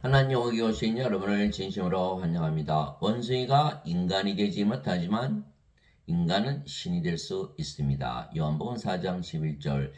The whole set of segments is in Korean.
하나님 여기 오신 여러분을 진심으로 환영합니다. 원숭이가 인간이 되지 못하지만 인간은 신이 될 수 있습니다. 요한복음 4장 11절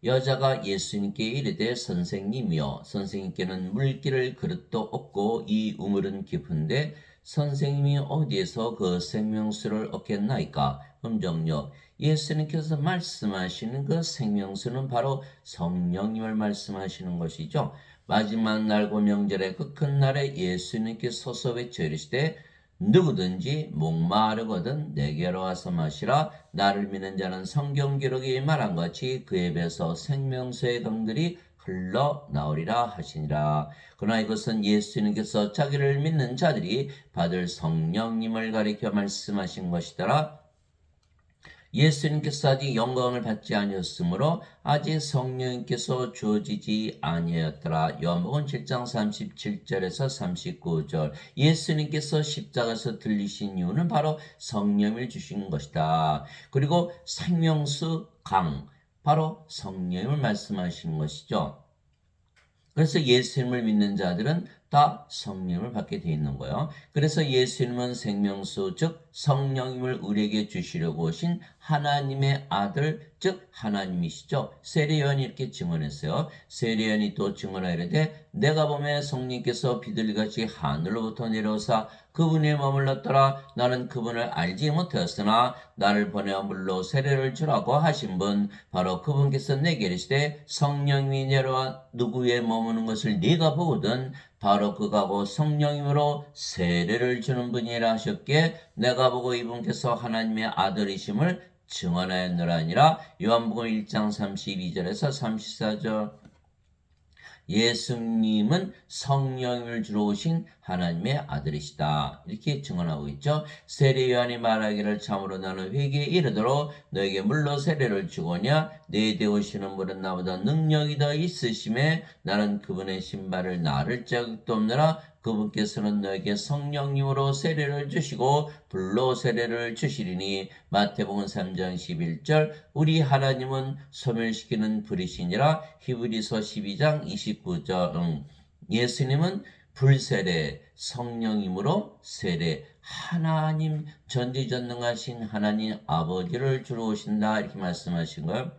여자가 예수님께 이르되 선생님이여 선생님께는 물기를 그릇도 없고 이 우물은 깊은데 선생님이 어디에서 그 생명수를 얻겠나이까? 음정역 예수님께서 말씀하시는 그 생명수는 바로 성령님을 말씀하시는 것이죠. 마지막 날고 명절의 그 큰 날에 예수님께서 외쳐 이르시되 누구든지 목마르거든 내게로 와서 마시라. 나를 믿는 자는 성경 기록이 말한 같이 그의 배에서 생명수의 강들이 흘러나오리라 하시니라. 그러나 이것은 예수님께서 자기를 믿는 자들이 받을 성령님을 가리켜 말씀하신 것이더라. 예수님께서 아직 영광을 받지 아니었으므로 아직 성령님께서 주어지지 아니하였더라. 요한복음 7장 37절에서 39절 예수님께서 십자가에서 들리신 이유는 바로 성령을 주신 것이다. 그리고 생명수 강 바로 성령을 말씀하시는 것이죠. 그래서 예수님을 믿는 자들은 다 성령을 받게 되어 있는 거예요. 그래서 예수님은 생명수 즉 성령님을 우리에게 주시려고 오신 하나님의 아들 즉 하나님이시죠. 세례요한이 이렇게 증언했어요. 세례요한이 또 증언하이르되 내가 보매 성령께서 비둘기같이 하늘로부터 내려오사 그분이 머물렀더라. 나는 그분을 알지 못하였으나 나를 보내어 물로 세례를 주라고 하신 분 바로 그분께서 내게 이르시되 성령이 내려와 누구 위에 머무는 것을 네가 보거든 바로 그가고 성령님으로 세례를 주는 분이라 하셨기에 내가 보고 이분께서 하나님의 아들이심을 증언하였노라 하니라. 요한복음 1장 32절에서 34절 예수님은 성령을 주러 오신 하나님의 아들이시다. 이렇게 증언하고 있죠. 세례 요한이 말하기를 참으로 나는 회개에 이르도록 너에게 물로 세례를 주거냐 내 되오시는 분은 나보다 능력이 더 있으심에 나는 그분의 신발을 나를 자격도 없느라 그분께서는 너에게 성령님으로 세례를 주시고 불로 세례를 주시리니 마태복음 3장 11절 우리 하나님은 소멸시키는 불이시니라. 히브리서 12장 29절 예수님은 불세례 성령님으로 세례 하나님 전지전능하신 하나님 아버지를 주러 오신다 이렇게 말씀하신 거예요.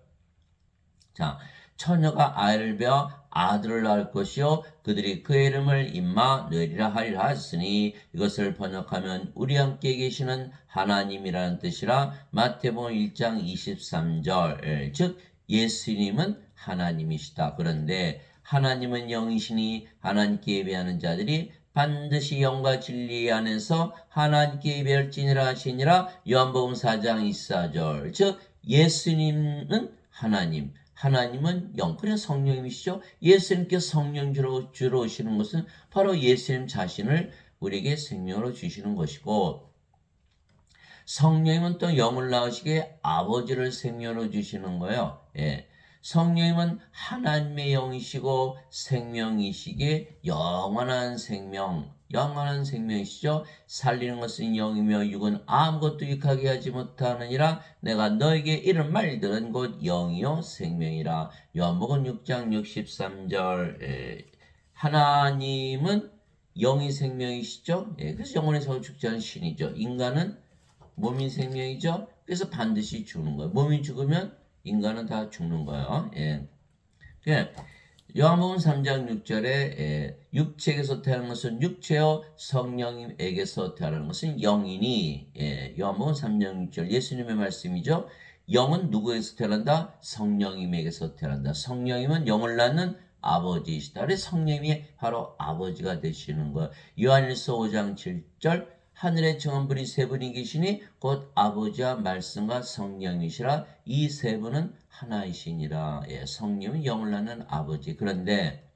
자, 처녀가 아이를 베어 아들을 낳을 것이요 그들이 그의 이름을 임마누엘이라 하리라 하셨으니 이것을 번역하면 우리 함께 계시는 하나님이라는 뜻이라. 마태복음 1장 23절 즉 예수님은 하나님이시다. 그런데 하나님은 영이시니 하나님께 예배하는 자들이 반드시 영과 진리 안에서 하나님께 예배할지니라 하시니라. 요한복음 4장 24절 즉 예수님은 하나님 하나님은 영, 그냥 성령님이시죠. 예수님께서 성령 주러 오시는 것은 바로 예수님 자신을 우리에게 생명으로 주시는 것이고 성령님은 또 영을 낳으시기에 아버지를 생명으로 주시는 거예요. 예. 성령님은 하나님의 영이시고 생명이시기에 영원한 생명이시죠. 살리는 것은 영이며 육은 아무것도 유익하게 하지 못하느니라. 내가 너에게 이런 말들은 곧 영이요 생명이라. 요한복음 6장 63절 하나님은 영이 생명이시죠. 그래서 영원에서 죽지 않은 신이죠. 인간은 몸이 생명이죠. 그래서 반드시 죽는 거예요. 몸이 죽으면 인간은 다 죽는 거예요. 요한복음 3장 6절에 육체에게서 태어난 것은 육체요 성령님에게서 태어난 것은 영이니 요한복음 3장 6절 예수님의 말씀이죠. 영은 누구에게서 태어난다? 성령님에게서 태어난다. 성령님은 영을 낳는 아버지이시다. 그래서 성령님이 바로 아버지가 되시는 거예요. 요한일서 5장 7절 하늘의 증언불이 세 분이 계시니 곧 아버지와 말씀과 성령이시라. 이 세 분은 하나이시니라. 성령은 영을 낳는 아버지. 그런데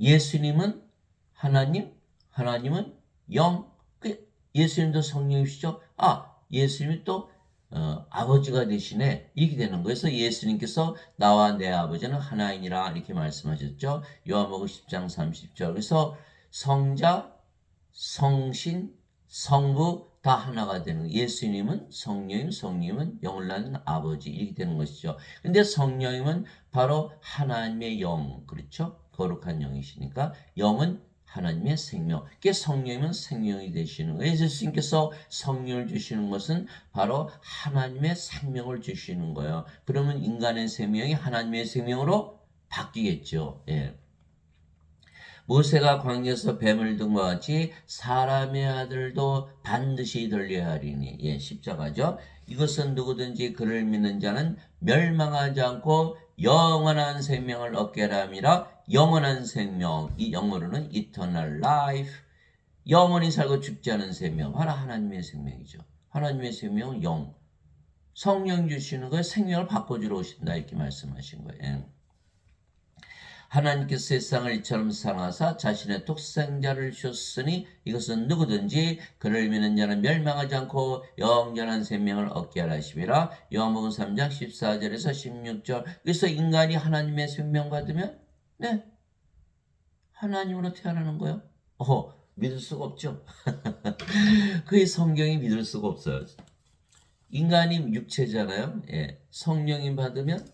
예수님은 하나님, 하나님은 영. 예수님도 성령이시죠. 예수님이 또 아버지가 되시네. 이렇게 되는 거예요. 그래서 예수님께서 나와 내 아버지는 하나이니라 이렇게 말씀하셨죠. 요한복음 10장 30절. 그래서 성자 성신, 성부 다 하나가 되는 거예요. 예수님은 성령님, 성령님은 영을 낳는 아버지 이렇게 되는 것이죠. 근데 성령님은 바로 하나님의 영, 그렇죠? 거룩한 영이시니까 영은 하나님의 생명. 그게 성령이면 생명이 되시는 거예요. 예수님께서 성령을 주시는 것은 바로 하나님의 생명을 주시는 거예요. 그러면 인간의 생명이 하나님의 생명으로 바뀌겠죠. 예. 모세가 광야에서 뱀을 든 것 같이 사람의 아들도 반드시 들려야 하리니. 예, 십자가죠. 이것은 누구든지 그를 믿는 자는 멸망하지 않고 영원한 생명을 얻게 하라 함이라. 영원한 생명, 이 영어로는 eternal life, 영원히 살고 죽지 않은 생명, 바로 하나님의 생명이죠. 하나님의 생명은 영, 성령 주시는 거에 생명을 바꿔주러 오신다 이렇게 말씀하신 거예요. 하나님께서 세상을 이처럼 사랑하사 자신의 독생자를 주셨으니 이것은 누구든지 그를 믿는 자는 멸망하지 않고 영원한 생명을 얻게 하라 하심이라. 요한복음 3장 14절에서 16절. 그래서 인간이 하나님의 생명 받으면 네, 하나님으로 태어나는 거예요. 믿을 수가 없죠. 그의 성경이 믿을 수가 없어요. 인간이 육체잖아요. 예, 성령님 받으면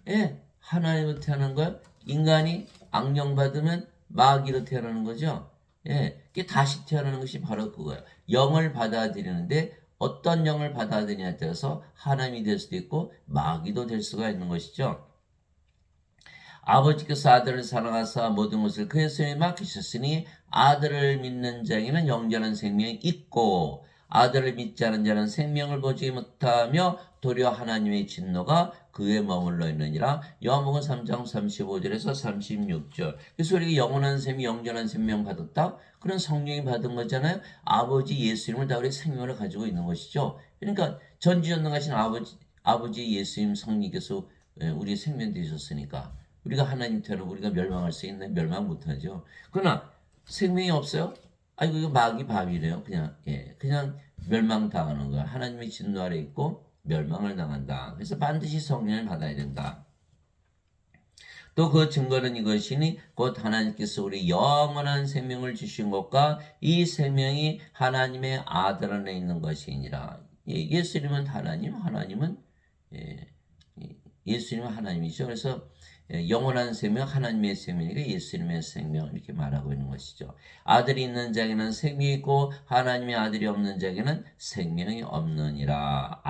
예, 하나님으로 태어난 거예요. 인간이 악령 받으면 마귀로 태어나는 거죠. 예, 그게 다시 태어나는 것이 바로 그거예요. 영을 받아들이는데 어떤 영을 받아들이냐에 따라서 하나님이 될 수도 있고 마귀도 될 수가 있는 것이죠. 아버지께서 아들을 사랑하사 모든 것을 그의 손에 맡기셨으니 아들을 믿는 자에게는 영원한 생명이 있고 아들을 믿지 않은 자는 생명을 보지 못하며 도리어 하나님의 진노가 그에 머물러 있느니라. 요한복음 3장 35절에서 36절. 그래서 우리가 영원한 생명, 영원한 생명 받았다? 그런 성령이 받은 거잖아요. 아버지 예수님을 다 우리 생명을 가지고 있는 것이죠. 그러니까 전지전능하신 아버지 예수님 성령께서 우리 생명 되셨으니까 우리가 하나님 태어나고 우리가 멸망할 수 있나요? 멸망 못하죠. 그러나 생명이 없어요? 아이고 이거 마귀 밥이래요. 그냥 멸망당하는 거야. 하나님의 진노 아래 있고 멸망을 당한다. 그래서 반드시 성령을 받아야 된다. 또 그 증거는 이것이니 곧 하나님께서 우리 영원한 생명을 주신 것과 이 생명이 하나님의 아들 안에 있는 것이니라. 예수님은 하나님, 하나님은 예수님은 하나님이죠. 그래서 영원한 생명, 하나님의 생명이니까 예수님의 생명 이렇게 말하고 있는 것이죠. 아들이 있는 자에게는 생명이 있고 하나님의 아들이 없는 자에게는 생명이 없느니라.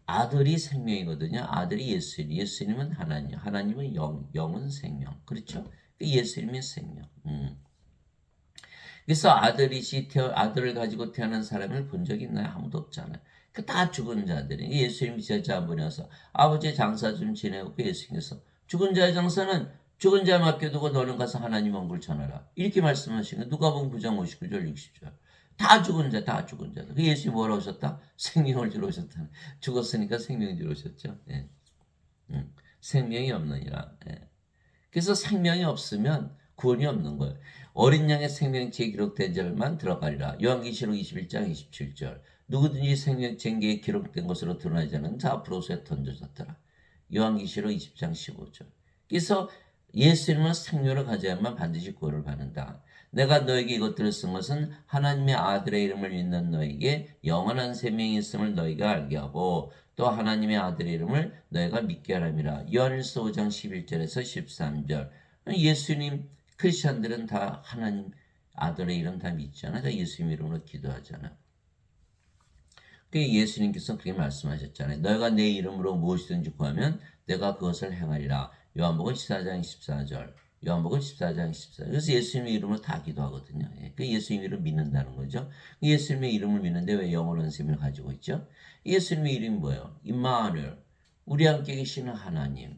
아들이 생명이거든요. 아들이 예수님, 예수님은 하나님, 하나님은 영은 생명. 그렇죠? 예수님의 생명. 그래서 아들을 가지고 태어난 사람을 본 적이 있나요? 아무도 없잖아요. 다 죽은 자들이 예수님이 제자 분이어서 아버지의 장사 좀 지내고 예수님께서 죽은 자의 장사는 죽은 자 맡겨두고 너는 가서 하나님 얼굴 전하라. 이렇게 말씀하시는 누가복음 9장 59절 60절. 다 죽은 자, 다 죽은 자. 그 예수님이 뭐라고 오셨다? 생명을 주러 오셨다. 죽었으니까 생명을 주러 오셨죠. 예. 생명이 없느니라. 예. 그래서 생명이 없으면 구원이 없는 거예요. 어린 양의 생명체에 기록된 자들만 들어가리라. 요한계시록 21장 27절. 누구든지 생명체에 기록된 것으로 드러나지 않은 자 앞으로서에 던져졌더라. 요한계시록 20장 15절. 그래서 예수님은 생명을 가져야만 반드시 구원을 받는다. 내가 너에게 이것들을 쓴 것은 하나님의 아들의 이름을 믿는 너에게 영원한 생명이 있음을 너희가 알게 하고 또 하나님의 아들의 이름을 너희가 믿게 하람이라. 요한일서 5장 11절에서 13절. 예수님 크리스천들은 다 하나님 아들의 이름 다 믿잖아요. 다 예수님 이름으로 기도하잖아요. 예수님께서 그렇게 말씀하셨잖아요. 너희가 내 이름으로 무엇이든지 구하면 내가 그것을 행하리라. 요한복음 14장 14절. 요한복음 14장 14절. 그래서 예수님의 이름으로 다 기도하거든요. 그 예수님 이름을 믿는다는 거죠. 예수님의 이름을 믿는데 왜 영원한 생명을 가지고 있죠? 예수님의 이름이 뭐예요? 임마누엘. 우리 함께 계시는 하나님.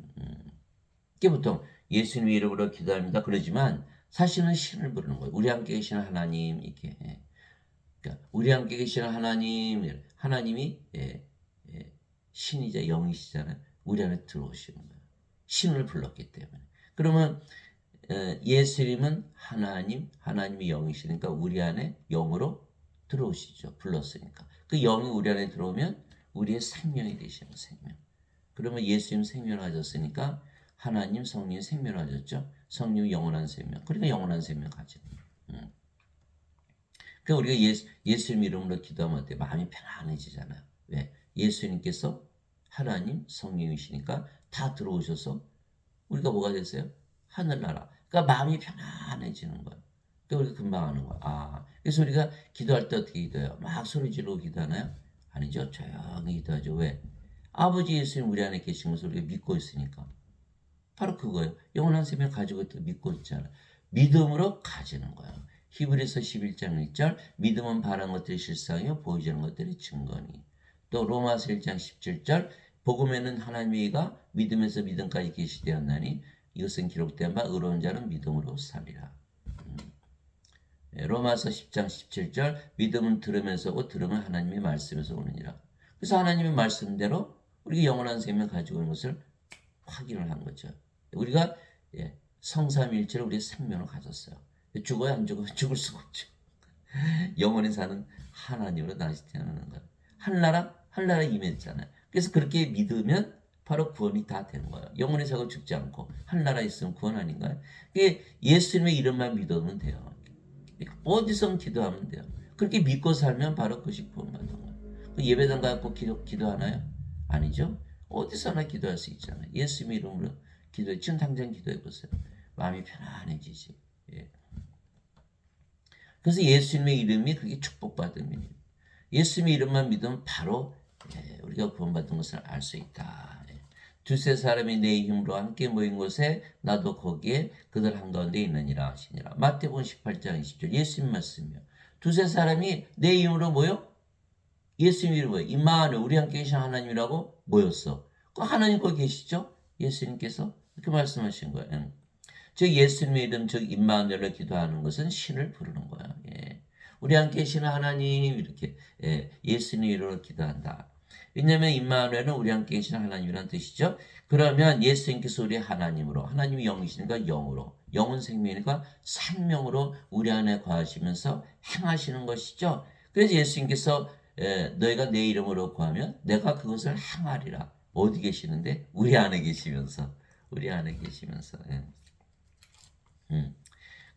이게 보통 예수님의 이름으로 기도합니다. 그러지만 사실은 신을 부르는 거예요. 우리 함께 계시는 하나님 이렇게. 그러니까 우리 함께 계시는 하나님이 신이자 영이시잖아요. 우리 안에 들어오시는 거예요. 신을 불렀기 때문에. 그러면 예수님은 하나님이 영이시니까 우리 안에 영으로 들어오시죠. 불렀으니까. 그 영이 우리 안에 들어오면 우리의 생명이 되시는 생명. 그러면 예수님 생명을 가졌으니까 하나님 성령이 생명을 가졌죠. 성령이 영원한 생명. 그러니까 영원한 생명 가지는 거예요. 그러니까 우리가 예수님 이름으로 기도하면 어때? 마음이 편안해지잖아요. 왜? 예수님께서 하나님 성령이시니까 다 들어오셔서 우리가 뭐가 됐어요? 하늘나라. 그러니까 마음이 편안해지는 거예요. 그러니까 우리가 금방 하는 거야. 아, 그래서 우리가 기도할 때 어떻게 기도해요? 막 소리 지르고 기도하나요? 아니죠. 조용히 기도하죠. 왜? 아버지 예수님 우리 안에 계신 것을 우리가 믿고 있으니까. 바로 그거예요. 영원한 생명 가지고 있다 믿고 있잖아요. 믿음으로 가지는 거예요. 히브리서 11장 1절 믿음은 바라는 것들이 실상이요 보이지 않는 것들이 증거니. 또 로마서 1장 17절 복음에는 하나님의 가 믿음에서 믿음까지 계시되었나니 이것은 기록된 바 의로운 자는 믿음으로 살리라. 로마서 10장 17절 믿음은 들으면서 오고 들으면 하나님의 말씀에서 오느니라. 그래서 하나님의 말씀대로 우리가 영원한 생명 가지고 있는 것을 확인을 한 거죠. 우리가 성삼일체를 우리의 생명을 가졌어요. 죽어야 안 죽어? 죽을 수가 없죠. 영원히 사는 하나님으로 다시 태어나는 거예요. 하늘나라 임했잖아요. 그래서 그렇게 믿으면 바로 구원이 다 되는 거예요. 영원히 사고 죽지 않고 하늘나라에 있으면 구원 아닌가요? 그게 예수님의 이름만 믿으면 돼요. 어디서 기도하면 돼요. 그렇게 믿고 살면 바로 그것이 구원받는 거예요. 예배당 가고 기도하나요? 아니죠. 어디서나 기도할 수 있잖아요. 예수님의 이름으로 기도해. 지금 당장 기도해 보세요. 마음이 편안해지지. 예. 그래서 예수님의 이름이 그게 축복받은 이름이에요. 예수님의 이름만 믿으면 바로 우리가 구원받은 것을 알 수 있다. 두세 사람이 내 힘으로 함께 모인 곳에 나도 거기에 그들 한가운데 있느니라 하시니라. 마태복음 18장 20절 예수님 말씀이요. 두세 사람이 내 힘으로 모여? 예수님 이름으로 임마누엘 우리 함께 계신 하나님이라고 모였어. 그 하나님 거기 계시죠? 예수님께서 이렇게 말씀하신 거예요. 즉 예수님의 이름 즉 임마누엘로 기도하는 것은 신을 부르는 거야. 예. 우리 함께 계시는 하나님 이렇게 예수님 이름으로 기도한다. 왜냐하면 임마누엘은 우리 함께 계시는 하나님이라는 뜻이죠. 그러면 예수님께서 우리 하나님으로 하나님이 영이시니까 영으로 영은 생명이니까 생명으로 우리 안에 거하시면서 행하시는 것이죠. 그래서 예수님께서 너희가 내 이름으로 구하면 내가 그것을 행하리라. 어디 계시는데? 우리 안에 계시면서. 우리 안에 계시면서.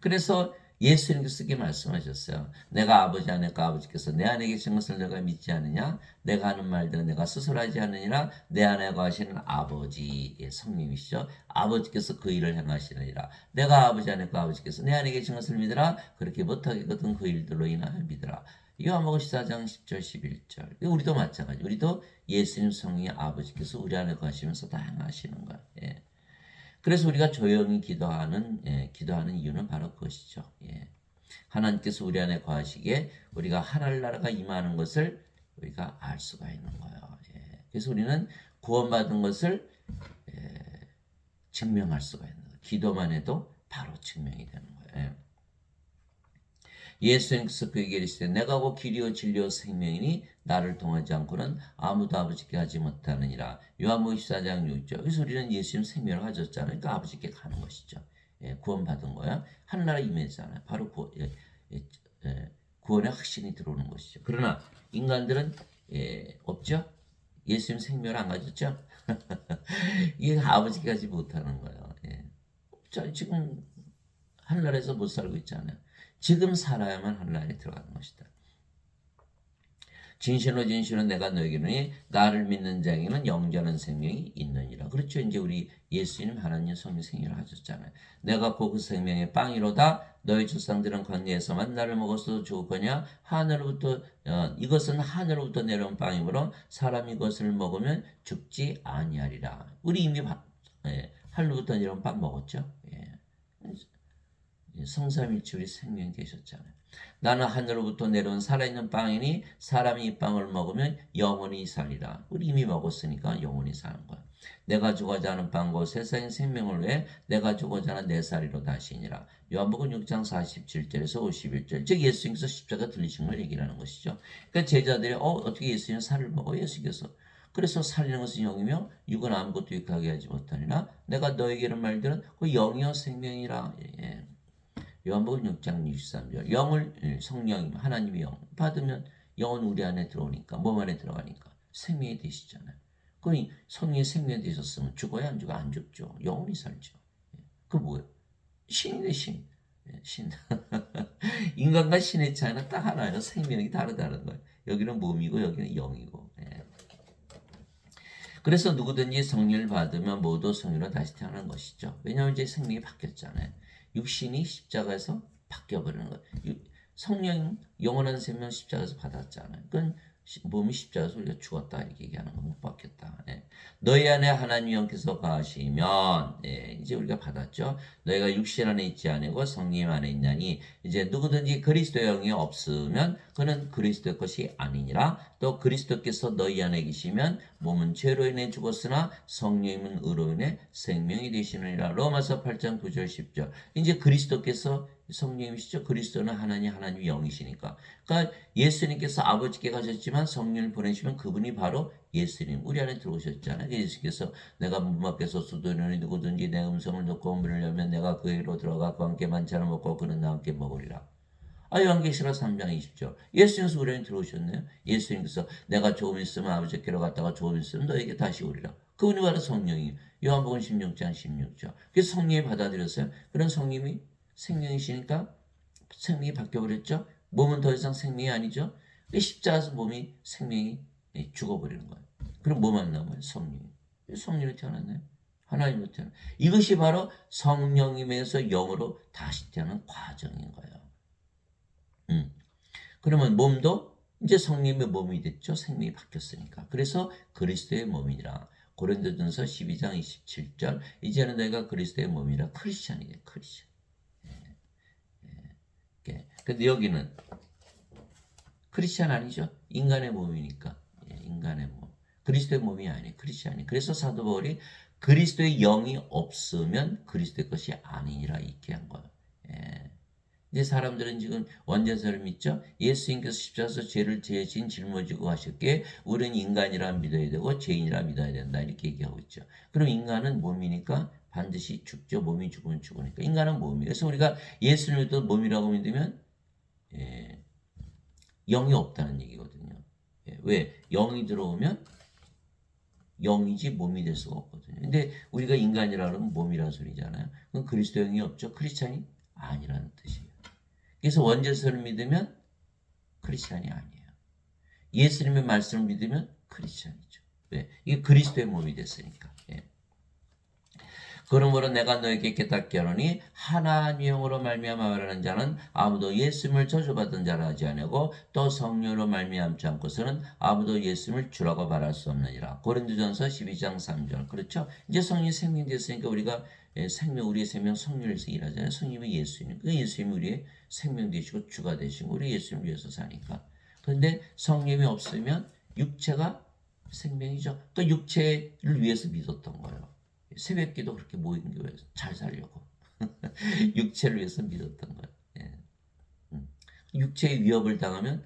그래서 예수님께서 이렇게 말씀하셨어요. 내가 아버지 안에 있고 아버지께서 내 안에 계신 것을 내가 믿지 않느냐? 내가 하는 말들은 내가 스스로 하지 않느니라. 내 안에 거하시는 아버지의 성령이시죠. 아버지께서 그 일을 행하시느니라. 내가 아버지 안에 있고 아버지께서 내 안에 계신 것을 믿으라. 그렇게 못하겠거든 그 일들로 인하여 믿으라. 요한복음 14장 10절 11절. 우리도 마찬가지. 우리도 예수님 성령의 아버지께서 우리 안에 거하시면서 다 행하시는 거야. 예. 그래서 우리가 조용히 기도하는 이유는 바로 그것이죠. 예. 하나님께서 우리 안에 거하시기에 우리가 하늘나라가 임하는 것을 우리가 알 수가 있는 거예요. 예. 그래서 우리는 구원받은 것을 증명할 수가 있는 거예요. 기도만 해도 바로 증명이 되는 거예요. 예. 예수님께서 그에게 이르시되 내가 곧 길이요 진리요 생명이니 나를 통하지 않고는 아무도 아버지께 가지 못하느니라. 요한복음 14장 6절. 그래서 우리는 예수님 생명을 가졌잖아요. 그러니까 아버지께 가는 것이죠. 구원받은 거야. 하늘나라 임했잖아요. 바로 구원의 확신이 들어오는 것이죠. 그러나 인간들은 없죠. 예수님 생명을 안 가졌죠. 이게 아버지께 가지 못하는 거예요. 지금 하늘나라에서 못 살고 있잖아요. 지금 살아야만 하늘나라에 들어가는 것이다. 진실로 진실로 내가 너에게 이르노니 나를 믿는 자에게는 영원한 생명이 있느니라. 그렇죠. 이제 우리 예수님 하나님 성령 생명을 하셨잖아요. 내가 그 생명의 빵이로다. 너희 조상들은 광야에서 만나를 먹었어도 죽었거냐. 하늘로부터 이것은 하늘로부터 내려온 빵이므로 사람이 이것을 먹으면 죽지 아니하리라. 우리 이미 하늘로부터 내려온 빵 먹었죠. 성삼일체 우리 생명이 되셨잖아요. 나는 하늘로부터 내려온 살아있는 빵이니 사람이 이 빵을 먹으면 영원히 살리라. 우리 이미 먹었으니까 영원히 사는 거야. 내가 주고자 하는 빵과 세상의 생명을 위해 내가 주고자 하는 내 살이로다 하시니라. 요한복음 6장 47절에서 51절. 즉 예수님께서 십자가 들리신 걸 얘기를 하는 것이죠. 그러니까 제자들이 어떻게 예수님 살을 먹어? 예수께서. 그래서 살리는 것은 영이며 육은 아무것도 유익하게 하지 못하니라. 내가 너에게 이런 말들은 그 영이요 생명이라. 요한복음 6장 63절. 영을 성령 하나님의 영 받으면 영은 우리 안에 들어오니까 몸 안에 들어가니까 생명이 되시잖아요. 그 성령의 생명이 되셨으면 죽어야 안 죽어? 안 죽죠. 영원히 살죠. 그 뭐예요? 신이네 신. 신. 인간과 신의 차이는 딱 하나예요. 생명이 다르다는 거예요. 여기는 몸이고 여기는 영이고. 그래서 누구든지 성령을 받으면 모두 성령으로 다시 태어나는 것이죠. 왜냐하면 이제 생명이 바뀌었잖아요. 육신이 십자가에서 바뀌어버리는 거예요. 성령, 영원한 생명 십자가에서 받았잖아요. 그건 몸이 십자가에서 우리가 죽었다 이렇게 얘기하는 거 못 받겠다. 예. 너희 안에 하나님 영께서 가시면 이제 우리가 받았죠. 너희가 육신 안에 있지 아니고 성령 안에 있나니 이제 누구든지 그리스도의 영이 없으면 그는 그리스도의 것이 아니니라. 또 그리스도께서 너희 안에 계시면 몸은 죄로 인해 죽었으나 성령은 의로 인해 생명이 되시느니라. 로마서 8장 9절 10절. 이제 그리스도께서 성령이시죠. 그리스도는 하나님의 영이시니까. 그러니까 예수님께서 아버지께 가셨지만 성령을 보내시면 그분이 바로 예수님 우리 안에 들어오셨잖아요. 예수께서 내가 문 밖에서 수도인이 누구든지 내 음성을 듣고 문을 열면 내가 그에로 들어가 그와 함께 만찬을 먹고 그는 나와 함께 먹으리라. 요한계시록 3장 20절. 예수님께서 우리 안에 들어오셨네요. 예수님께서 내가 조금 있으면 아버지께로 갔다가 조금 있으면 너에게 다시 오리라. 그분이 바로 성령이에요. 요한복음 16장 16절. 그래서 성령이 받아들였어요. 그런 성령이 생명이시니까 생명이 바뀌어버렸죠. 몸은 더 이상 생명이 아니죠. 십자가에서 몸이 생명이 죽어버리는 거예요. 그럼 뭐만 남아요? 성령이. 성령으로 태어났나요? 하나님으로 태어나. 이것이 바로 성령임에서 영으로 다시 태어난 과정인 거예요. 그러면 몸도 이제 성령의 몸이 됐죠. 생명이 바뀌었으니까. 그래서 그리스도의 몸이라. 고린도전서 12장 27절. 이제는 내가 그리스도의 몸이라. 크리스찬이에요. 크리스찬. 근데 여기는 크리스찬 아니죠. 인간의 몸이니까. 인간의 몸. 그리스도의 몸이 아니에요. 크리스찬이. 그래서 사도 바울이 그리스도의 영이 없으면 그리스도의 것이 아니니라 이렇게 한 거예요. 이제 사람들은 지금 원죄설을 믿죠. 예수님께서 십자가에서 죄를 대신 짊어지고 하셨기에 우리는 인간이라 믿어야 되고 죄인이라 믿어야 된다 이렇게 얘기하고 있죠. 그럼 인간은 몸이니까 반드시 죽죠. 몸이 죽으면 죽으니까. 인간은 몸이에요. 그래서 우리가 예수님을 또 몸이라고 믿으면 영이 없다는 얘기거든요. 왜? 영이 들어오면 영이지 몸이 될 수가 없거든요. 근데 우리가 인간이라 그러면 몸이라는 소리잖아요. 그럼 그리스도 영이 없죠. 크리스찬이 아니라는 뜻이에요. 그래서 원죄설을 믿으면 크리스찬이 아니에요. 예수님의 말씀을 믿으면 크리스찬이죠. 왜? 이게 그리스도의 몸이 됐으니까. 그러므로 내가 너에게 깨닫게 하노니 하나님의 영으로 말미암아 말하는 자는 아무도 예수님을 저주받은 자라 하지 아니하고 또 성령으로 말미암지 않고서는 아무도 예수님을 주라고 말할 수 없느니라. 고린도전서 12장 3절. 그렇죠? 이제 성령이 생명됐으니까 우리가 우리의 생명 성령에서 일하잖아요. 성령이 예수님. 그 예수님이 우리의 생명 되시고 주가 되시고 우리 예수님을 위해서 사니까. 그런데 성령이 없으면 육체가 생명이죠. 또 육체를 위해서 믿었던 거예요. 새벽기도 그렇게 모인 교회에서 잘 살려고 육체를 위해서 믿었던 거예요. 육체의 위협을 당하면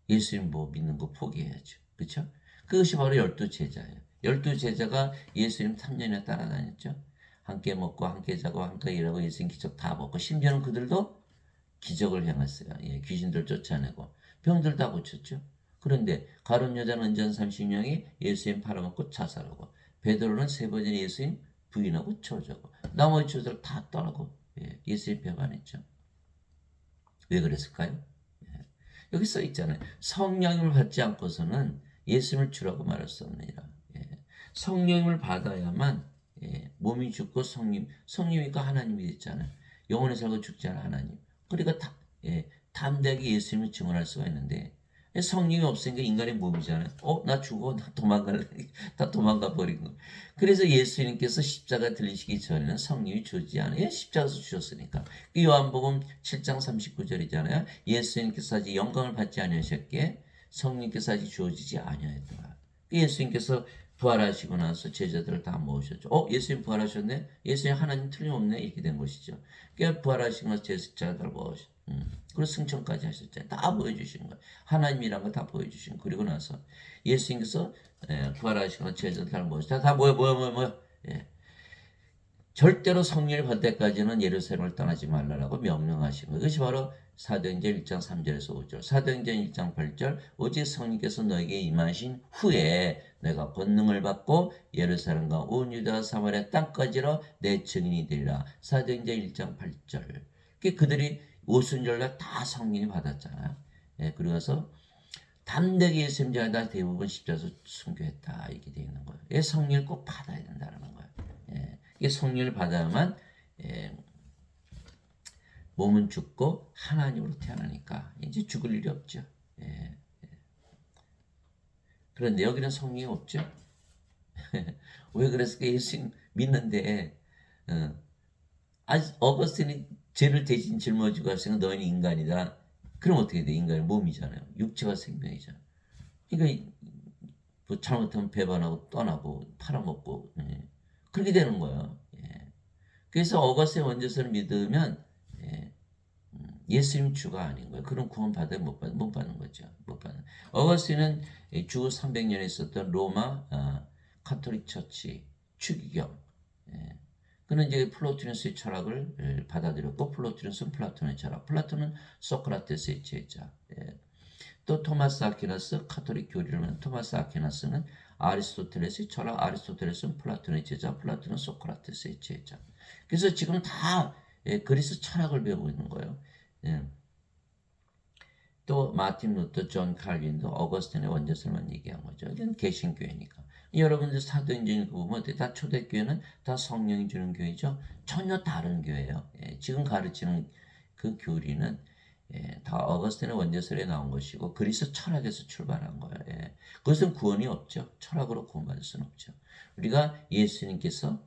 예수님 뭐 믿는 거 포기해야죠. 그렇죠? 그것이 바로 12제자예요. 12제자가 예수님 3년이나 따라다녔죠. 함께 먹고 함께 자고 함께 일하고 예수님 기적 다 먹고 심지어는 그들도 기적을 행했어요. 귀신들 쫓아내고 병들 다 고쳤죠. 그런데 가룟 여자는 은전 30명이 예수님 팔아먹고 자살하고 베드로는 3번이나 예수님 부인하고 저주하고 나머지 저들 다 떠나고 예수님 배반했죠. 왜 그랬을까요? 여기 써 있잖아요. 성령을 받지 않고서는 예수님을 주라고 말할 수 없느니라. 성령을 받아야만 몸이 죽고 성령이니까 하나님이 됐잖아요. 영원히 살고 죽지 않은 하나님. 그러니까 담대하게 예수님을 증언할 수가 있는데 성령이 없으니까 인간의 몸이잖아요. 나 죽어. 나 도망갈래. 다 도망가 버린 거. 그래서 예수님께서 십자가 들리시기 전에는 성령이 주지 않아요. 십자가에서 주셨으니까. 요한복음 7장 39절이잖아요. 예수님께서 아직 영광을 받지 아니하셨기에 성령께서 아직 주어지지 아니하였더라. 예수님께서 부활하시고 나서 제자들을 다 모으셨죠. 예수님 부활하셨네? 예수님 하나님 틀림없네? 이렇게 된 것이죠. 그러니까 부활하시고 나서 제자들을 모으셨죠. 그리고 승천까지 하셨잖아요. 다 보여주신 거예요. 하나님이란 거 다 보여주신 거예요. 그리고 나서 예수님께서 부활하시고 제자들 다 모으셨죠. 다 모여. 절대로 성령을 받을 때까지는 예루살렘을 떠나지 말라라고 명령하신 거예요. 그것이 바로 사도행전 1장 3절에서 5절, 사도행전 1장 8절, 오직 성령께서 너에게 임하신 후에 내가 권능을 받고 예루살렘과 온 유다 사마리아 땅까지로 내 증인이 되리라. 사도행전 1장 8절. 그들이 오순절날 다 성령이 받았잖아요. 그래서 담대하게 예수님 전하다 대부분 십자가에서 순교했다 이렇게 되어 있는 거예요. 예, 성령을 꼭 받아야 된다는 거예요. 예, 이게 성령을 받아야만 예, 몸은 죽고 하나님으로 태어나니까 이제 죽을 일이 없죠. 예. 그런데 여기는 성령이 없죠. 왜 그랬을까? 예수 믿는데 어거스틴이 죄를 대신 짊어지고 갔으니까 너희는 인간이다. 그럼 어떻게 돼? 인간의 몸이잖아요. 육체가 생명이잖아요. 그러니까 뭐 잘못하면 배반하고 떠나고 팔아먹고 그렇게 되는 거예요. 예. 그래서 어거스틴 원죄서를 믿으면 예수님 주가 아닌 거예요. 그럼 구원 받아요? 못 받는 거죠. 못 받는. 어거스틴은 주 300년에 있었던 로마 카톨릭 처치 추기경. 예. 그는 이제 플로티누스의 철학을 받아들였고 플로티누스는 플라톤의 철학. 플라톤은 소크라테스의 제자. 예. 또 토마스 아퀴나스 카톨릭 교리를 하는 토마스 아퀴나스는 아리스토텔레스의 철학. 아리스토텔레스는 플라톤의 제자. 플라톤은 소크라테스의 제자. 그래서 지금 다 그리스 철학을 배우고 있는 거예요. 예. 또 마틴 루터, 존 칼빈도 어거스틴의 원죄설만 얘기한 거죠. 이건 개신교회니까. 여러분들 사도행전 보면 다 초대교회는 다 성령이 주는 교회죠. 전혀 다른 교회예요. 예, 지금 가르치는 그 교리는 다 어거스틴의 원죄설에 나온 것이고 그리스 철학에서 출발한 거예요. 예. 그것은 구원이 없죠. 철학으로 구원받을 수는 없죠. 우리가 예수님께서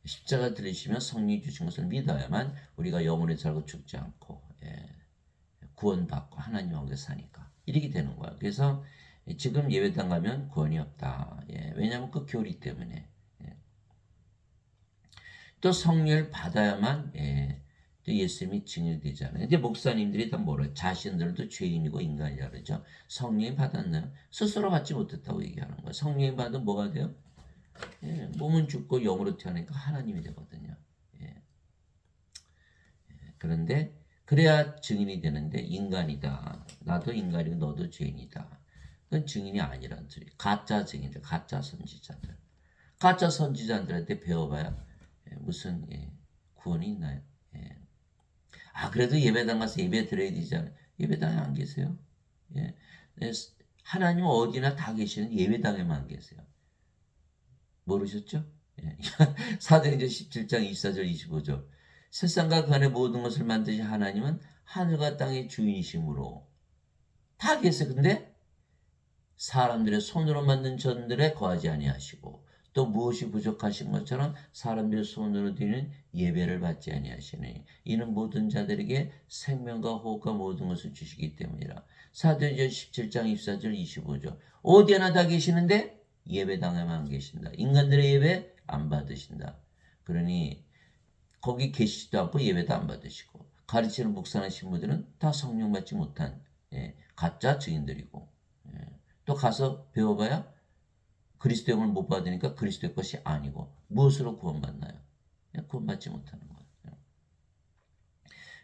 십자가 들리시면 성령이 주신 것을 믿어야만 우리가 영원히 살고 죽지 않고 구원받고 하나님 왕국에 사니까 이렇게 되는 거야. 그래서 지금 예배당 가면 구원이 없다. 왜냐하면 그 교리 때문에. 또 성령을 받아야만 또 예수님이 증인이 되잖아요. 근데 목사님들이 다 뭐래? 자신들도 죄인이고 인간이라 그러죠. 성령이 받았나요? 스스로 받지 못했다고 얘기하는 거예요. 성령이 받으면 뭐가 돼요? 몸은 죽고 영으로 태어나니까 하나님이 되거든요. 그런데 그래야 증인이 되는데 인간이다. 나도 인간이고 너도 죄인이다. 그건 증인이 아니란 소리. 가짜 증인들, 가짜 선지자들. 가짜 선지자들한테 배워봐야 무슨 구원이 있나요? 그래도 예배당 가서 예배 드려야 되잖아요. 예배당에 안 계세요? 하나님은 어디나 다 계시는 예배당에만 계세요. 모르셨죠? 사도행전 17장 24절 25절. 세상과 그 안에 모든 것을 만드신 하나님은 하늘과 땅의 주인이시므로 다 계세요. 근데 사람들의 손으로 만든 전들에 거하지 아니하시고 또 무엇이 부족하신 것처럼 사람들의 손으로 드리는 예배를 받지 아니하시니 이는 모든 자들에게 생명과 호흡과 모든 것을 주시기 때문이라. 사도행전 17장 24절 25절. 어디에나 다 계시는데 예배당에만 계신다. 인간들의 예배 안 받으신다. 그러니 거기 계시지도 않고 예배도 안 받으시고 가르치는 목사나 신부들은 다 성령 받지 못한 가짜 증인들이고 또 가서 배워봐야 그리스도의 영을 못 받으니까 그리스도의 것이 아니고 무엇으로 구원받나요? 구원받지 못하는 거예요.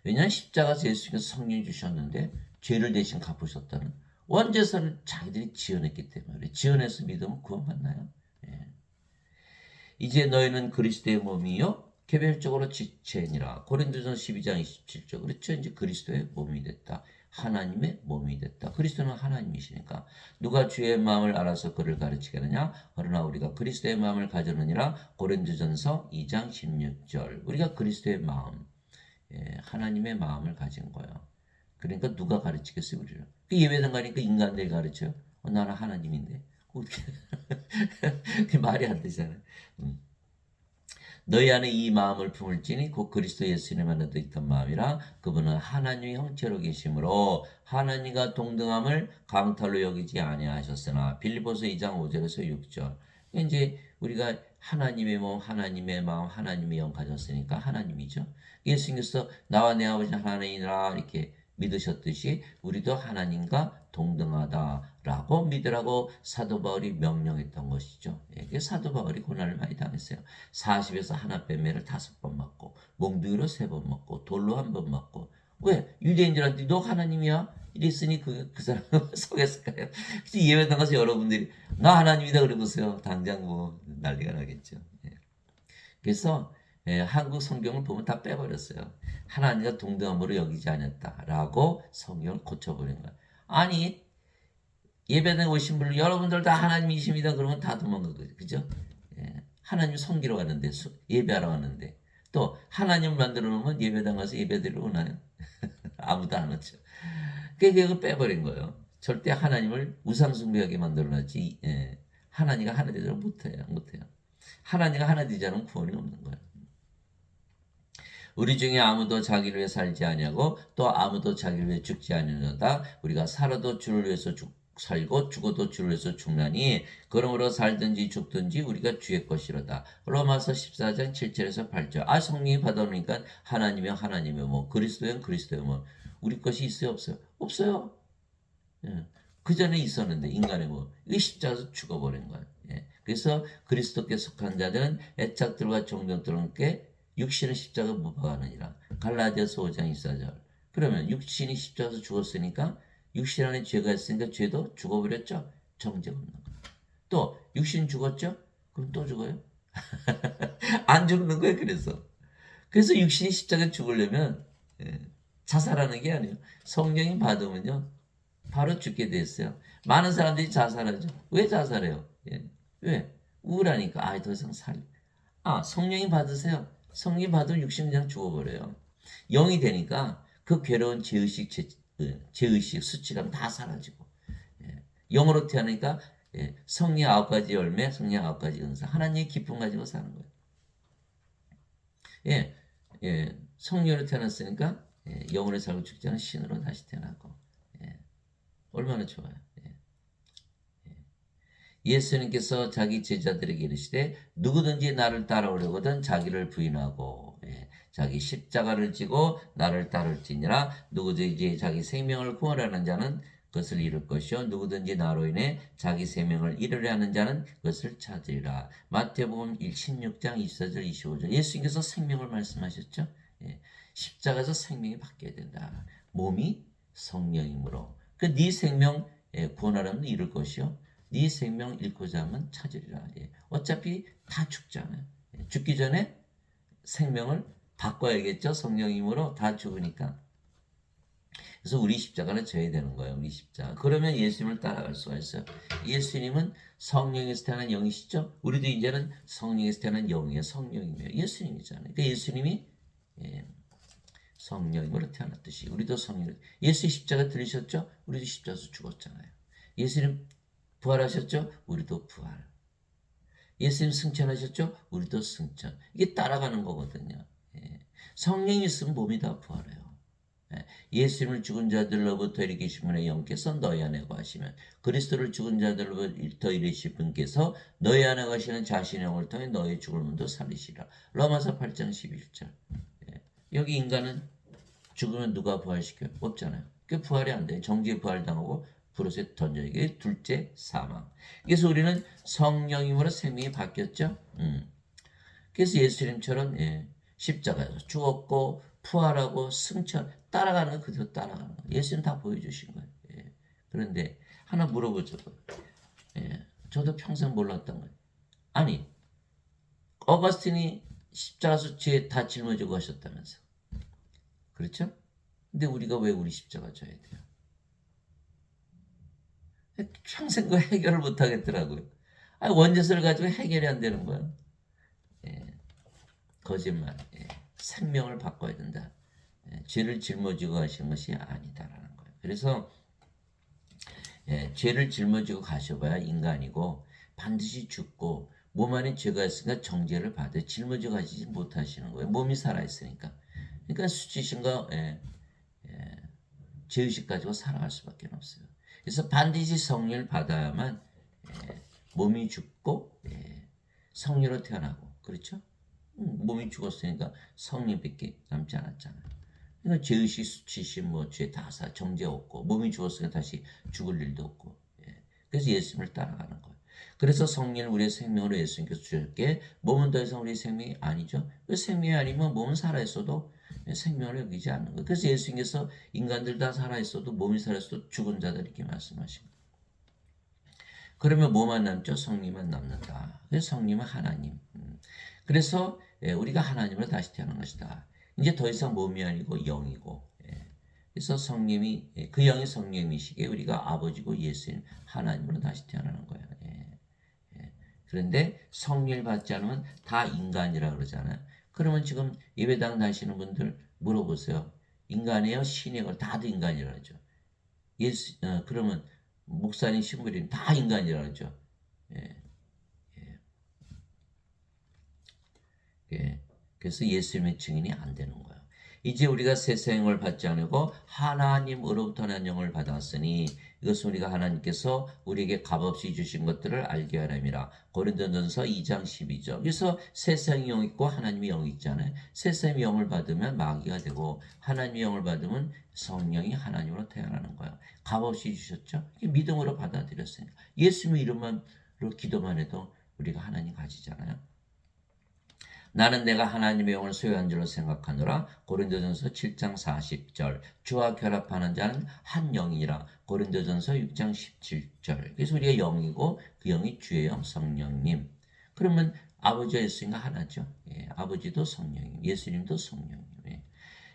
왜냐하면 십자가에서 예수님께서 성령 주셨는데 죄를 대신 갚으셨다는 원죄서를 자기들이 지어냈기 때문에 지어내서 믿으면 구원받나요? 이제 너희는 그리스도의 몸이요 개별적으로 지체니라. 고린도전서 12장 27절. 그렇죠. 이제 그리스도의 몸이 됐다. 하나님의 몸이 됐다. 그리스도는 하나님이시니까 누가 주의 마음을 알아서 그를 가르치겠느냐? 그러나 우리가 그리스도의 마음을 가졌느니라. 고린도전서 2장 16절. 우리가 그리스도의 마음, 하나님의 마음을 가진 거예요. 그러니까 누가 가르치겠어요, 우리를? 그 예배당 가니까 인간들이 가르쳐요. 나는 하나님인데. 어떻게 말이 안 되잖아요. 너희 안에 이 마음을 품을지니 곧 그리스도 예수님 안에도 있던 마음이라. 그분은 하나님의 형체로 계심으로 하나님과 동등함을 강탈로 여기지 아니하셨으나. 빌립보서 2장 5절에서 6절. 이제 우리가 하나님의 몸, 하나님의 마음, 하나님의 영 가졌으니까 하나님이죠. 예수님께서 나와 내 아버지 하나님이라 이렇게 믿으셨듯이 우리도 하나님과 동등하다라고 믿으라고 사도 바울이 명령했던 것이죠. 사도 바울이 고난을 많이 당했어요. 40에서 하나 빼매를 5번 맞고 몽둥이로 3번 맞고 돌로 1번 맞고. 왜? 유대인들한테 너 하나님이야? 이랬으니 그 사람은 속였을까요? 예배당 가서 여러분들이 나 하나님이다 그래보세요. 당장 뭐 난리가 나겠죠. 그래서 한국 성경을 보면 다 빼버렸어요. 하나님과 동등함으로 여기지 않았다라고 성경을 고쳐버린 거예요. 아니 예배당에 오신 분들 여러분들 다 하나님이십니다. 그러면 다 도망가 거죠. 그죠? 예. 하나님 섬기러 왔는데 예배하러 왔는데 또 하나님을 만들어 놓으면 예배당 가서 예배드리러 오나요? 아무도 안 오죠. 그걸 빼버린 거예요. 절대 하나님을 우상숭배하게 만들어놨지. 예. 하나님과 하나 되도록 못해요. 하나님과 하나 되지 않으면 구원이 없는 거예요. 우리 중에 아무도 자기를 위해 살지 아니하고 또 아무도 자기를 위해 죽지 아니하다. 우리가 살아도 주를 위해서 살고 죽어도 주를 위해서 죽나니 그러므로 살든지 죽든지 우리가 주의 것이로다. 로마서 14장 7절에서 8절. 성령이 받아오니까 하나님이요 뭐 그리스도요 뭐 우리 것이 있어요 없어요? 없어요. 예. 그 전에 있었는데 인간의 이 십자가에서 죽어버린 거예요. 예. 그래서 그리스도께 속한 자들은 애착들과 종족들과 함께 육신의 십자가 못 박아느니라. 갈라디아서 5장 24절. 그러면 육신이 십자가에서 죽었으니까 육신 안에 죄가 있으니까 죄도 죽어버렸죠. 정죄가 없는 거예요. 또 육신 죽었죠? 그럼 또 죽어요? 안 죽는 거예요. 그래서 육신이 십자가에 죽으려면 자살하는 게 아니에요. 성령이 받으면요. 바로 죽게 됐어요. 많은 사람들이 자살하죠. 왜 자살해요? 예. 왜? 우울하니까. 더 이상 성령이 받으세요. 성령이 받으면 육신은 그냥 죽어버려요. 영이 되니까 그 괴로운 죄의식, 수치감 다 사라지고. 예. 영으로 태어나니까 성령 9가지 열매, 성령 9가지 은사. 하나님의 기쁨 가지고 사는 거예요. 성령으로 태어났으니까 영으로 살고 죽지 않은 신으로 다시 태어나고. 얼마나 좋아요. 예수님께서 자기 제자들에게 이르시되 누구든지 나를 따라오려거든 자기를 부인하고 자기 십자가를 지고 나를 따를지니라. 누구든지 자기 생명을 구원하는 자는 그것을 잃을 것이요 누구든지 나로 인해 자기 생명을 잃으려 하는 자는 그것을 찾으리라. 마태복음 16장 24절 25절. 예수님께서 생명을 말씀하셨죠. 십자가에서 생명이 바뀌어야 된다. 몸이 성령이므로. 네 생명 구원하려면 잃을 것이요 네 생명 잃고자 하면 찾으리라. 어차피 다 죽잖아요. 죽기 전에 생명을 바꿔야겠죠. 성령이므로 다 죽으니까. 그래서 우리 십자가는 져야 되는 거예요. 우리 십자가. 그러면 예수님을 따라갈 수가 있어요. 예수님은 성령에서 태어난 영이시죠. 우리도 이제는 성령에서 태어난 영이에요. 성령이며 예수님이잖아요. 그러니까 예수님이 성령으로 태어났듯이 우리도 성령. 예수 십자가 들으셨죠? 우리도 십자가에서 죽었잖아요. 예수님 부활하셨죠? 우리도 부활. 예수님 승천하셨죠? 우리도 승천. 이게 따라가는 거거든요. 성령이 있으면 몸이 다 부활해요. 예수님을 죽은 자들로부터 일으키신 분의 영께서 너희 안에 거하시면 그리스도를 죽은 자들로부터 일으키신 분께서 너희 안에 거하시는 자신의 영을 통해 너희 죽을 몸도 살리시라. 로마서 8장 11절. 여기 인간은 죽으면 누가 부활시켜요? 없잖아요. 그 부활이 안 돼요. 정죄 부활당하고 불옷에 던져요. 이게 둘째 사망. 그래서 우리는 성령임으로 생명이 바뀌었죠. 그래서 예수님처럼 십자가에서 죽었고 부활하고 승천 따라가는 거 그대로 따라가는 거. 예수님 다 보여주신 거예요. 그런데 하나 물어보죠. 저도 평생 몰랐던 거예요. 아니 어거스틴이 십자가에서 죄 다 짊어지고 가셨다면서. 그렇죠? 근데 우리가 왜 우리 십자가 져야 돼요? 평생 그 해결을 못 하겠더라고요. 원죄를 가지고 해결이 안 되는 거예요. 거짓말. 생명을 바꿔야 된다. 죄를 짊어지고 가시는 것이 아니다라는 거예요. 그래서 죄를 짊어지고 가셔봐야 인간이고 반드시 죽고 몸 안에 죄가 있으니까 정죄를 받아 짊어지고 가시지 못하시는 거예요. 몸이 살아있으니까. 그러니까 수치심과 죄의식 가지고 살아갈 수밖에 없어요. 그래서 반드시 성령을 받아야만 몸이 죽고 성령으로 태어나고 그렇죠? 몸이 죽었으니까 성령밖에 남지 않았잖아요. 그러니까 죄의식, 수치심, 죄 다 정죄 없고 몸이 죽었으니까 다시 죽을 일도 없고 그래서 예수님을 따라가는 거예요. 그래서 성령을 우리의 생명으로 예수님께서 주셨기에 몸은 더 이상 우리의 생명이 아니죠. 그 생명이 아니면 몸은 살아있어도 생명을 여기지 않는 거예요. 그래서 예수님께서 인간들 다 살아있어도 몸이 살아있어도 죽은 자들 이렇게 말씀하신 거예요. 그러면 뭐만 남죠? 성령만 남는다. 그래서 성령은 하나님. 그래서 우리가 하나님으로 다시 태어난 것이다. 이제 더 이상 몸이 아니고 영이고 그래서 성령이 그 영이 성령이시기에 우리가 아버지고 예수님 하나님으로 다시 태어나는 거예요. 그런데 성령을 받지 않으면 다 인간이라 그러잖아요. 그러면 지금 예배당 다니시는 분들 물어보세요. 인간이에요? 신이에요? 다들 인간이라 그러죠. 그러면 목사님, 신부님 다 인간이라 그러죠. 예, 예. 그래서 예수님의 증인이 안 되는 거예요. 이제 우리가 세상 영을 받지 않고 하나님으로부터 난 영을 받았으니 이것은 우리가 하나님께서 우리에게 값없이 주신 것들을 알게 하려니라. 고린도전서 2장 12절. 그래서 세상의 영 있고 하나님의 영이 있잖아요. 세상의 영을 받으면 마귀가 되고 하나님의 영을 받으면 성령이 하나님으로 태어나는 거예요. 값없이 주셨죠. 믿음으로 받아들였으니까. 예수님의 이름으로 기도만 해도 우리가 하나님 가지잖아요. 나는 내가 하나님의 영을 소유한 줄로 생각하노라. 고린도전서 7장 40절. 주와 결합하는 자는 한 영이라. 고린도전서 6장 17절. 그래서 우리가 영이고 그 영이 주의 영 성령님. 그러면 아버지와 예수님과 하나죠. 아버지도 성령님, 예수님도 성령님.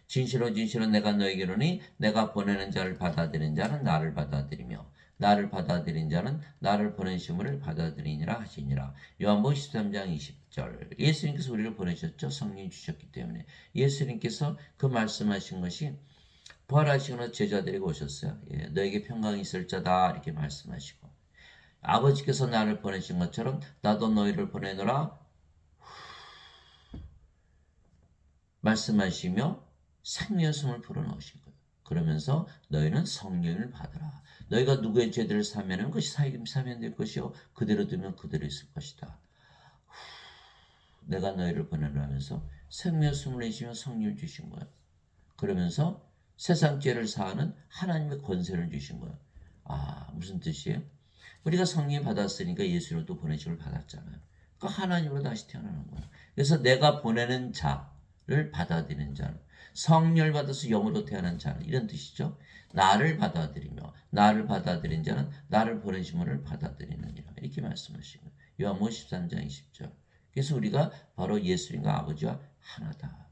진실로 진실로 내가 너에게로니 내가 보내는 자를 받아들인 자는 나를 받아들이며 나를 받아들인 자는 나를 보내심을 받아들이니라 하시니라. 요한복음 13장 20절. 예수님께서 우리를 보내셨죠. 성령 주셨기 때문에. 예수님께서 그 말씀하신 것이 부활하시거나 제자들에게 오셨어요. 너에게 평강이 있을 자다 이렇게 말씀하시고 아버지께서 나를 보내신 것처럼 나도 너희를 보내노라 말씀하시며 생명의 숨을 불어넣으신 거예요. 그러면서 너희는 성령을 받으라. 너희가 누구의 죄들을 사면하면 그것이 사면될 것이요 그대로 두면 그대로 있을 것이다. 내가 너희를 보내라면서 생명의 숨을 내쉬며 성령을 주신 거예요. 그러면서 세상 죄를 사하는 하나님의 권세를 주신 거예요. 무슨 뜻이에요? 우리가 성령 받았으니까 예수를 또 보내심을 받았잖아요. 그러니까 하나님으로 다시 태어나는 거예요. 그래서 내가 보내는 자를 받아들이는 자는 성령을 받아서 영으로 태어난 자는 이런 뜻이죠. 나를 받아들이며 나를 받아들인 자는 나를 보내심을 받아들이느니라 이렇게 말씀하신 거예요. 요한복음 13장 20절. 그래서 우리가 바로 예수님과 아버지와 하나다.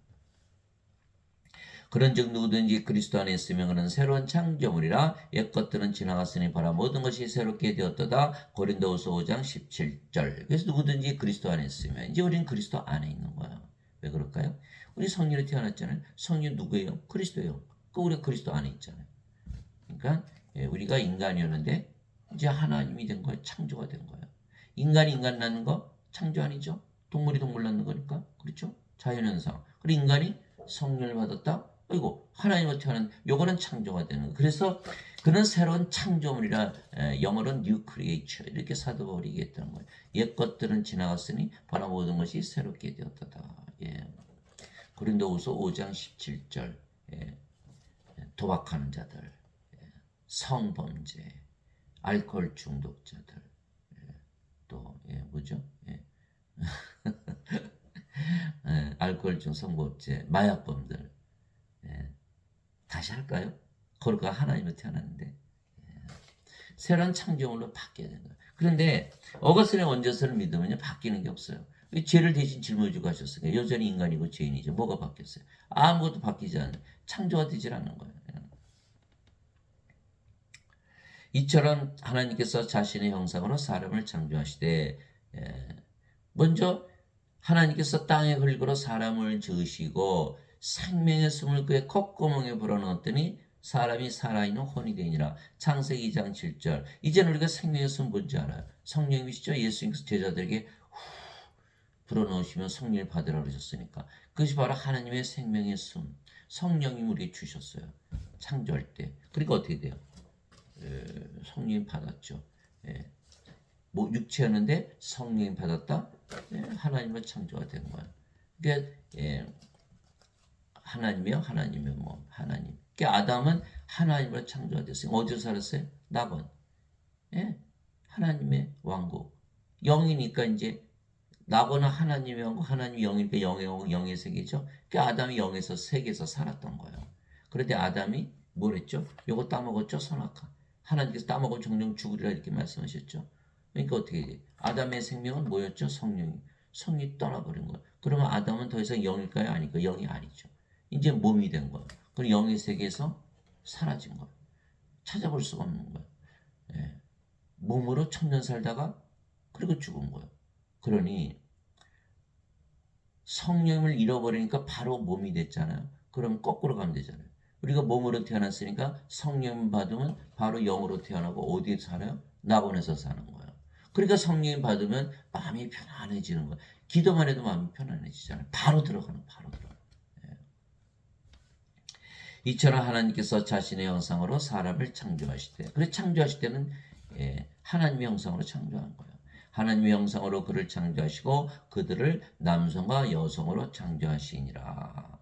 그런즉 누구든지 그리스도 안에 있으면 그는 새로운 창조물이라 옛 것들은 지나갔으니 보라 모든 것이 새롭게 되었도다. 고린도후서 5장 17절. 그래서 누구든지 그리스도 안에 있으면 이제 우리는 그리스도 안에 있는 거야. 왜 그럴까요? 우리 성령이 태어났잖아요. 성령 누구예요? 그리스도예요. 그 우리가 그리스도 안에 있잖아요. 그러니까 우리가 인간이었는데 이제 하나님이 된 거예요. 창조가 된 거예요. 인간이 인간 낳는 거 창조 아니죠? 동물이 동물 낳는 거니까 그렇죠? 자연현상. 그리고 인간이 성령을 받았다. 그리고 하나님으로 태어난 요거는 창조가 되는 거예요. 그래서 그는 새로운 창조물이라 영어로는 new creature 이렇게 사도 바울이 얘기했다는 거예요. 옛 것들은 지나갔으니 보라 모든 것이 새롭게 되었다. 고린도후서 5장 17절. 도박하는 자들, 성범죄, 알코올 중독자들, 또 뭐죠? 알코올 중 성범죄, 마약범들 다시 할까요? 그러니까 하나님으로 태어났는데 새로운 창조물로 바뀌어야 되는 거예요. 그런데 어거스틴의 원죄서를 믿으면 바뀌는 게 없어요. 죄를 대신 짊어지고 하셨으니까 여전히 인간이고 죄인이죠. 뭐가 바뀌었어요? 아무것도 바뀌지 않아요. 창조가 되질 않는 거예요. 이처럼 하나님께서 자신의 형상으로 사람을 창조하시되 먼저 하나님께서 땅의 흙으로 사람을 지으시고 생명의 숨을 그의 콧구멍에 불어넣었더니 사람이 살아있는 혼이 되니라. 창세기 2장 7절. 이제는 우리가 생명의 숨 뭔지 알아요. 성령이시죠. 예수님께서 제자들에게 불어넣으시면 성령을 받으라 그러셨으니까 그것이 바로 하나님의 생명의 숨 성령이 우리에게 주셨어요. 창조할 때. 그러니까 어떻게 돼요? 성령이 받았죠. 뭐 육체였는데 성령이 받았다. 하나님의 창조가 된 거예요. 그러니까 하나님의 몸 하나님. 그러니까 아담은 하나님으로 창조가 됐어요. 어디서 살았어요? 낙원. 하나님의 왕국. 영이니까 이제 낙원은 하나님의 왕국, 하나님의 영이니까 영의 왕국, 영의 세계죠. 그러니까 아담이 영에서 세계에서 살았던 거예요. 그런데 아담이 뭘 했죠? 요거 따먹었죠? 선악과. 하나님께서 따먹으면 정령 죽으리라 이렇게 말씀하셨죠. 그러니까 어떻게 돼? 아담의 생명은 뭐였죠? 성령이 떠나버린 거예요. 그러면 아담은 더 이상 영일까요? 아닐까요? 영이 아니죠. 이제 몸이 된 거예요. 그럼 영의 세계에서 사라진 거예요. 찾아볼 수가 없는 거예요. 예. 몸으로 천년 살다가 그리고 죽은 거예요. 그러니 성령을 잃어버리니까 바로 몸이 됐잖아요. 그럼 거꾸로 가면 되잖아요. 우리가 몸으로 태어났으니까 성령 받으면 바로 영으로 태어나고 어디에 살아요? 낙원에서 사는 거예요. 그러니까 성령 받으면 마음이 편안해지는 거예요. 기도만 해도 마음이 편안해지잖아요. 바로 들어가는, 바로 들어가는. 예. 이처럼 하나님께서 자신의 형상으로 사람을 창조하실 때, 창조하실 때는 하나님의 형상으로 창조한 거예요. 하나님의 형상으로 그를 창조하시고 그들을 남성과 여성으로 창조하시니라.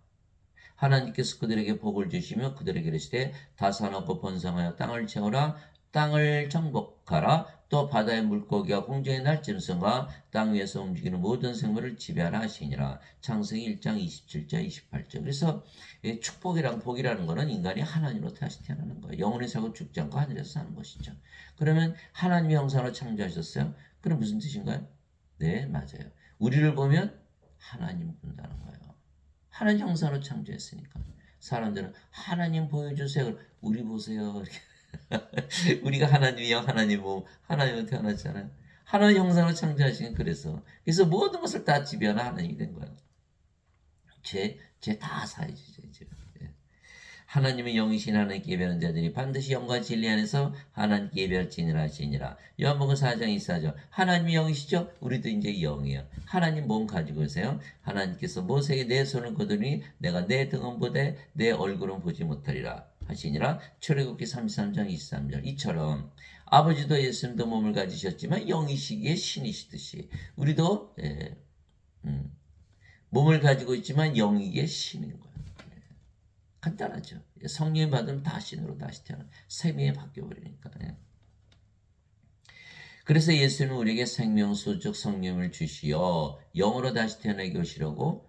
하나님께서 그들에게 복을 주시며 그들에게 이르시되 다산하고 번성하여 땅을 채우라. 땅을 정복하라. 또 바다의 물고기와 공중의 날짐승과 땅 위에서 움직이는 모든 생물을 지배하라 하시니라. 창세기 1장 27절 28절. 그래서 축복이랑 복이라는 것은 인간이 하나님으로 다시 태어나는 거예요. 영원히 살고 죽지 않고 하늘에서 사는 것이죠. 그러면 하나님의 형상으로 창조하셨어요. 그럼 무슨 뜻인가요? 네, 맞아요. 우리를 보면 하나님 본다는 거예요. 하나님 형상으로 창조했으니까. 사람들은 하나님 보여주세요. 우리 보세요. 이렇게. 우리가 하나님이요, 하나님 몸, 하나님으로 태어났잖아요. 하나님 형상으로 창조하시긴 그래서 모든 것을 다 지배하는 하나님이 된 거예요. 죄 다 사해지죠, 이제. 하나님의 영이신 하나님께 예배하는 자들이 반드시 영과 진리 안에서 하나님께 예배할 진을 하시니라. 요한복음 4장 24절. 하나님이 영이시죠? 우리도 이제 영이에요. 하나님 몸 가지고 계세요. 하나님께서 모세에게 내 손을 거두니 내가 내 등은 보되 내 얼굴은 보지 못하리라 하시니라. 출애굽기 33장 23절. 이처럼 아버지도 예수님도 몸을 가지셨지만 영이시기에 신이시듯이 우리도 몸을 가지고 있지만 영이기에 신인 거예요. 간단하죠. 성령 받으면 다 신으로 다시 태어나 생명이 바뀌어버리니까. 그래서 예수는 우리에게 생명수 즉 성령을 주시어 영으로 다시 태어나게 오시려고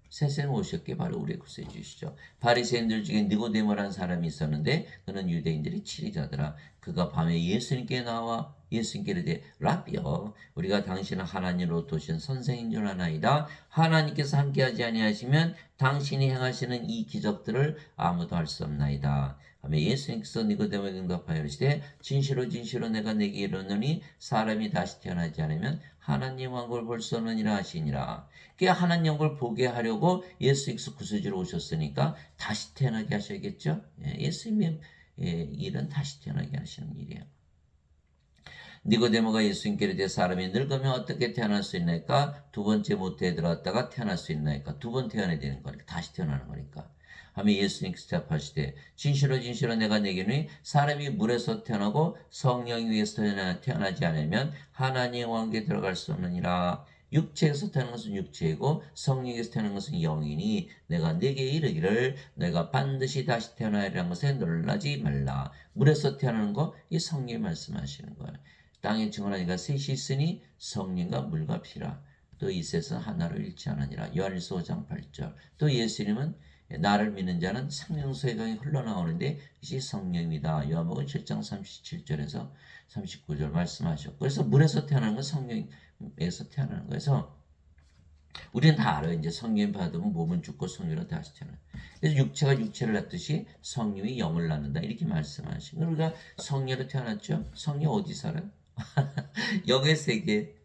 세상에 오셨기에 바로 우리의 구세해 주시죠. 바리새인들 중에 니고데모라는 사람이 있었는데 그는 유대인들이 치리자더라. 그가 밤에 예수님께 나와 예수님께 이르되 라비여 우리가 당신은 하나님으로 도신 선생인 줄 아나이다. 하나님께서 함께하지 아니하시면 당신이 행하시는 이 기적들을 아무도 할 수 없나이다. 하며 예수님께서 니고데모에게 응답하여 이르시되 진실로 진실로 내가 네게 이르노니 사람이 다시 태어나지 않으면 하나님 왕국을 볼 수 없느니라 하시니라. 그게 하나님 왕국을 보게 하려고 예수님께서 구세주로 오셨으니까 다시 태어나게 하셔야겠죠. 예수님의 일은 다시 태어나게 하시는 일이에요. 니고데모가 예수님께 이르되 사람이 늙으면 어떻게 태어날 수 있나이까? 두 번째 모태에 들어갔다가 태어날 수 있나이까? 두 번 태어나야 되는 거니까 다시 태어나는 거니까. 하며 예수님께서 대답하시되 진실로 진실로 내가 네게 이르노니 사람이 물에서 태어나고 성령 위에서 태어나지 않으면 하나님의 왕국에 들어갈 수 없느니라. 육체에서 태어난 것은 육체이고 성령에서 태어난 것은 영이니 내가 네게 이르기를 내가 반드시 다시 태어나야 하는 것에 놀라지 말라. 물에서 태어나는 거 이 성령이 말씀하시는 거예요. 땅에 증언하니가 셋이 있으니 성령과 물과 피라. 또 이 셋은 하나로 일치하느니라. 요한일서 5장 8절. 또 예수님은 나를 믿는 자는 생명수의 강이 흘러나오는데 이것이 성령입니다. 요한복음 7장 37절에서 39절 말씀하셨고 그래서 물에서 태어나는 건 성령에서 태어나는 거예요. 그래서 우리는 다 알아요. 이제 성령 받으면 몸은 죽고 성령으로 다시 태어나요. 그래서 육체가 육체를 낳듯이 성령이 영을 낳는다. 이렇게 말씀하신 거예요. 우리가 성령으로 태어났죠. 성령 어디 살아요? 영의 세계.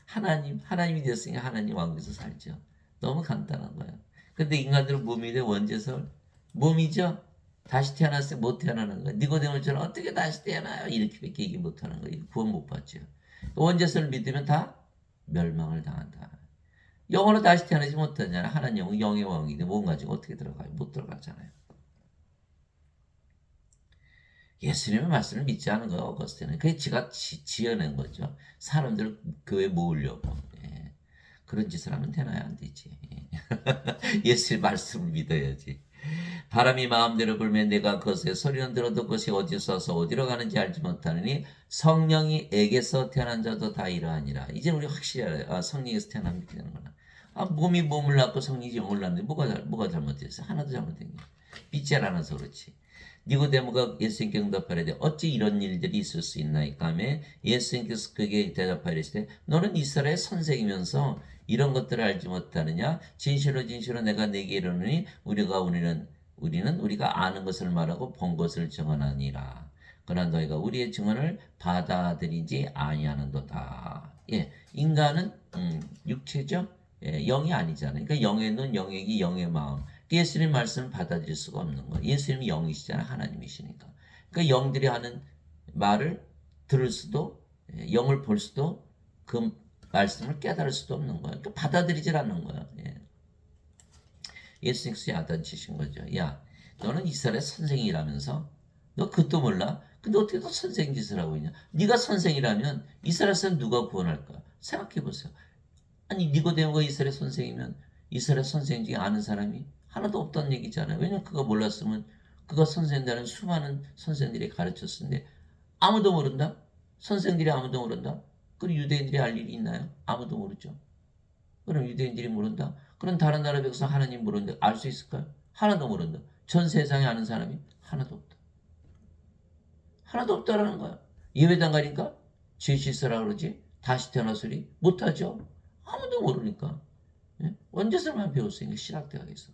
하나님이 되었으니까 하나님 왕국에서 살죠. 너무 간단한 거예요. 근데 인간들은 몸이 돼 원죄설. 몸이죠. 다시 태어났을 때 못 태어나는 거예요. 니고데모처럼 어떻게 다시 태어나요? 이렇게밖에 얘기 못하는 거예요. 구원 못 받죠. 원죄설을 믿으면 다 멸망을 당한다. 영으로 다시 태어나지 못하잖아요. 하나님 영은 영의 왕인데 몸 가지고 어떻게 들어가요? 못 들어가잖아요. 예수님의 말씀을 믿지 않은 거예요. 어거스틴은. 그게 지가 지어낸 거죠. 사람들을 교회에 모으려고. 그런 짓을 하면 되나요? 안 되지. 예수의 말씀을 믿어야지. 바람이 마음대로 불면 내가 그것의 소리는 들어도 그것이 어디서 와서 어디로 가는지 알지 못하느니 성령이 에게서 태어난 자도 다 이러하니라. 이제 우리 확실히 알아요. 성령에서 태어나면 이렇게 되는구나. 몸이 몸을 낳고 성령이 영을 낳는데 뭐가 잘못됐어요? 하나도 잘못된 게 믿지 않아서 그렇지. 니고데모가 예수님께 응답하려되 어찌 이런 일들이 있을 수 있나이까 하며 예수님께서 그에게 대답하시되 너는 이스라엘 선생이면서 이런 것들을 알지 못하느냐? 진실로 진실로 내가 네게 이르노니 우리는 우리는 우리가 아는 것을 말하고 본 것을 증언하니라. 그러나 너희가 우리의 증언을 받아들이지 아니하는도다. 예, 인간은 육체죠. 예, 영이 아니잖아요. 그러니까 영의 눈, 영의 귀, 영의 마음. 예수님 말씀을 받아들일 수가 없는 거예요. 예수님이 영이시잖아요. 하나님이시니까. 그러니까 영들이 하는 말을 들을 수도, 영을 볼 수도, 그 말씀을 깨달을 수도 없는 거예요. 그러니까 받아들이질 않는 거예요. 예. 예수님께서 야단치신 거죠. 야, 너는 이스라엘 선생이라면서 너 그것도 몰라? 근데 어떻게 또 선생 짓을 하고 있냐? 네가 선생이라면 이스라엘 사람 누가 구원할까? 생각해 보세요. 아니 니고데모가 이스라엘 선생이면 이스라엘 선생 중에 아는 사람이 하나도 없다는 얘기잖아요. 왜냐면 그가 몰랐으면 그가 선생들은 수많은 선생들이 가르쳤는데 아무도 모른다? 선생들이 아무도 모른다? 그럼 유대인들이 알 일이 있나요? 아무도 모르죠. 그럼 유대인들이 모른다? 그럼 다른 나라 백성 하나님 모르는데 알 수 있을까요? 하나도 모른다. 전 세상에 아는 사람이 하나도 없다. 하나도 없다라는 거야. 예배당 가니까 죄 씻으라 그러지 다시 태어나소리 못하죠. 아무도 모르니까. 예? 원죄설만 배웠으니까 신학대 가겠어.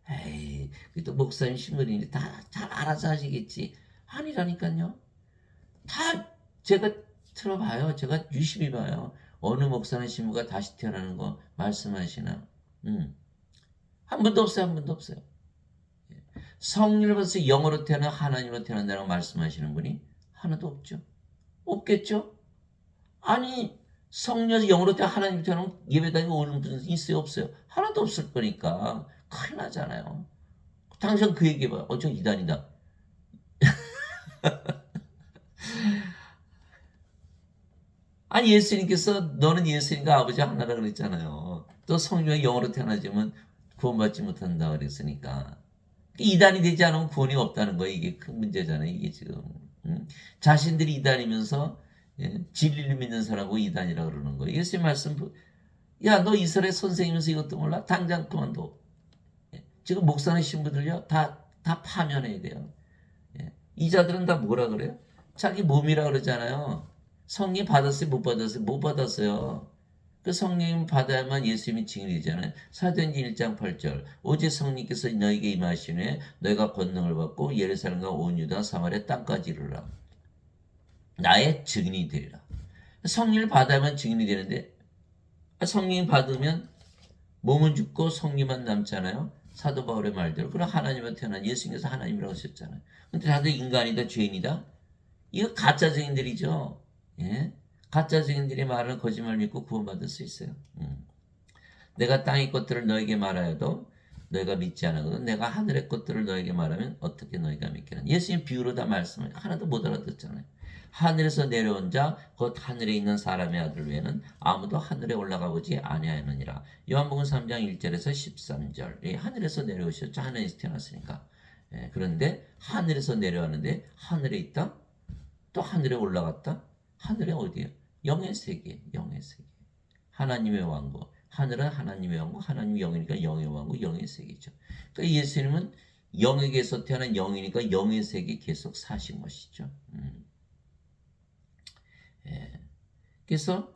에이, 또 목사님 신문인데 다 잘 알아서 하시겠지. 아니라니까요. 다 제가 틀어봐요. 제가 유심히 봐요. 어느 목사는 신부가 다시 태어나는 거 말씀하시나? 한 번도 없어요. 한 번도 없어요. 성령을 받아서 영으로 태어나 하나님으로 태어난다고 말씀하시는 분이 하나도 없죠. 없겠죠? 아니 성령에서 영으로 태어나 하나님으로 태어나면 예배당에 오는 분 있어요? 없어요? 하나도 없을 거니까 큰일 나잖아요. 당장 그 얘기해봐요. 저 이단이다. 아니 예수님께서 너는 예수님과 아버지 하나라 그랬잖아요. 또 성령의 영으로 태어나지만 구원받지 못한다 그랬으니까. 이단이 되지 않으면 구원이 없다는 거예요. 이게 큰 문제잖아요. 이게 지금 자신들이 이단이면서 진리를 믿는 사람하고 이단이라 그러는 거예요. 예수님 말씀 야 너 이스라엘 선생이면서 이것도 몰라? 당장 그만둬. 지금 목사님 신부들요 다 파면해야 돼요. 이 자들은 다 뭐라 그래요? 자기 몸이라 그러잖아요. 성령 받았어요? 못 받았어요? 못 받았어요. 그 성령 받아야만 예수님이 증인이잖아요. 사도행전 1장 8절 오직 성령께서 너에게 임하신 후에 너희가 권능을 받고 예루살렘과 온 유다 사마리아 땅까지 이르라. 나의 증인이 되리라. 성령을 받아야만 증인이 되는데 성령 받으면 몸은 죽고 성령만 남잖아요. 사도 바울의 말대로. 그럼 하나님으로 태어난 예수님께서 하나님이라고 하셨잖아요. 근데 다들 인간이다 죄인이다? 이거 가짜 증인들이죠. 예? 가짜 증인들이 말하는 거짓말 믿고 구원받을 수 있어요. 내가 땅의 것들을 너에게 말하여도 너희가 믿지 않거든 내가 하늘의 것들을 너에게 말하면 어떻게 너희가 믿겠느냐. 예수님 비유로 다 말씀을 하나도 못 알아듣잖아요. 하늘에서 내려온 자 곧 하늘에 있는 사람의 아들 외에는 아무도 하늘에 올라가 보지 아니하느니라. 요한복음 3장 1절에서 13절. 예, 하늘에서 내려오셨죠. 하늘에서 태어났으니까. 예, 그런데 하늘에서 내려왔는데 하늘에 있다? 또 하늘에 올라갔다? 하늘에 어디에요? 영의 세계, 영의 세계. 하나님의 왕국. 하늘은 하나님의 왕국, 하나님의 영이니까 영의 왕국, 영의 세계죠. 그러니까 예수님은 영에게서 태어난 영이니까 영의 세계 계속 사신 것이죠. 예. 그래서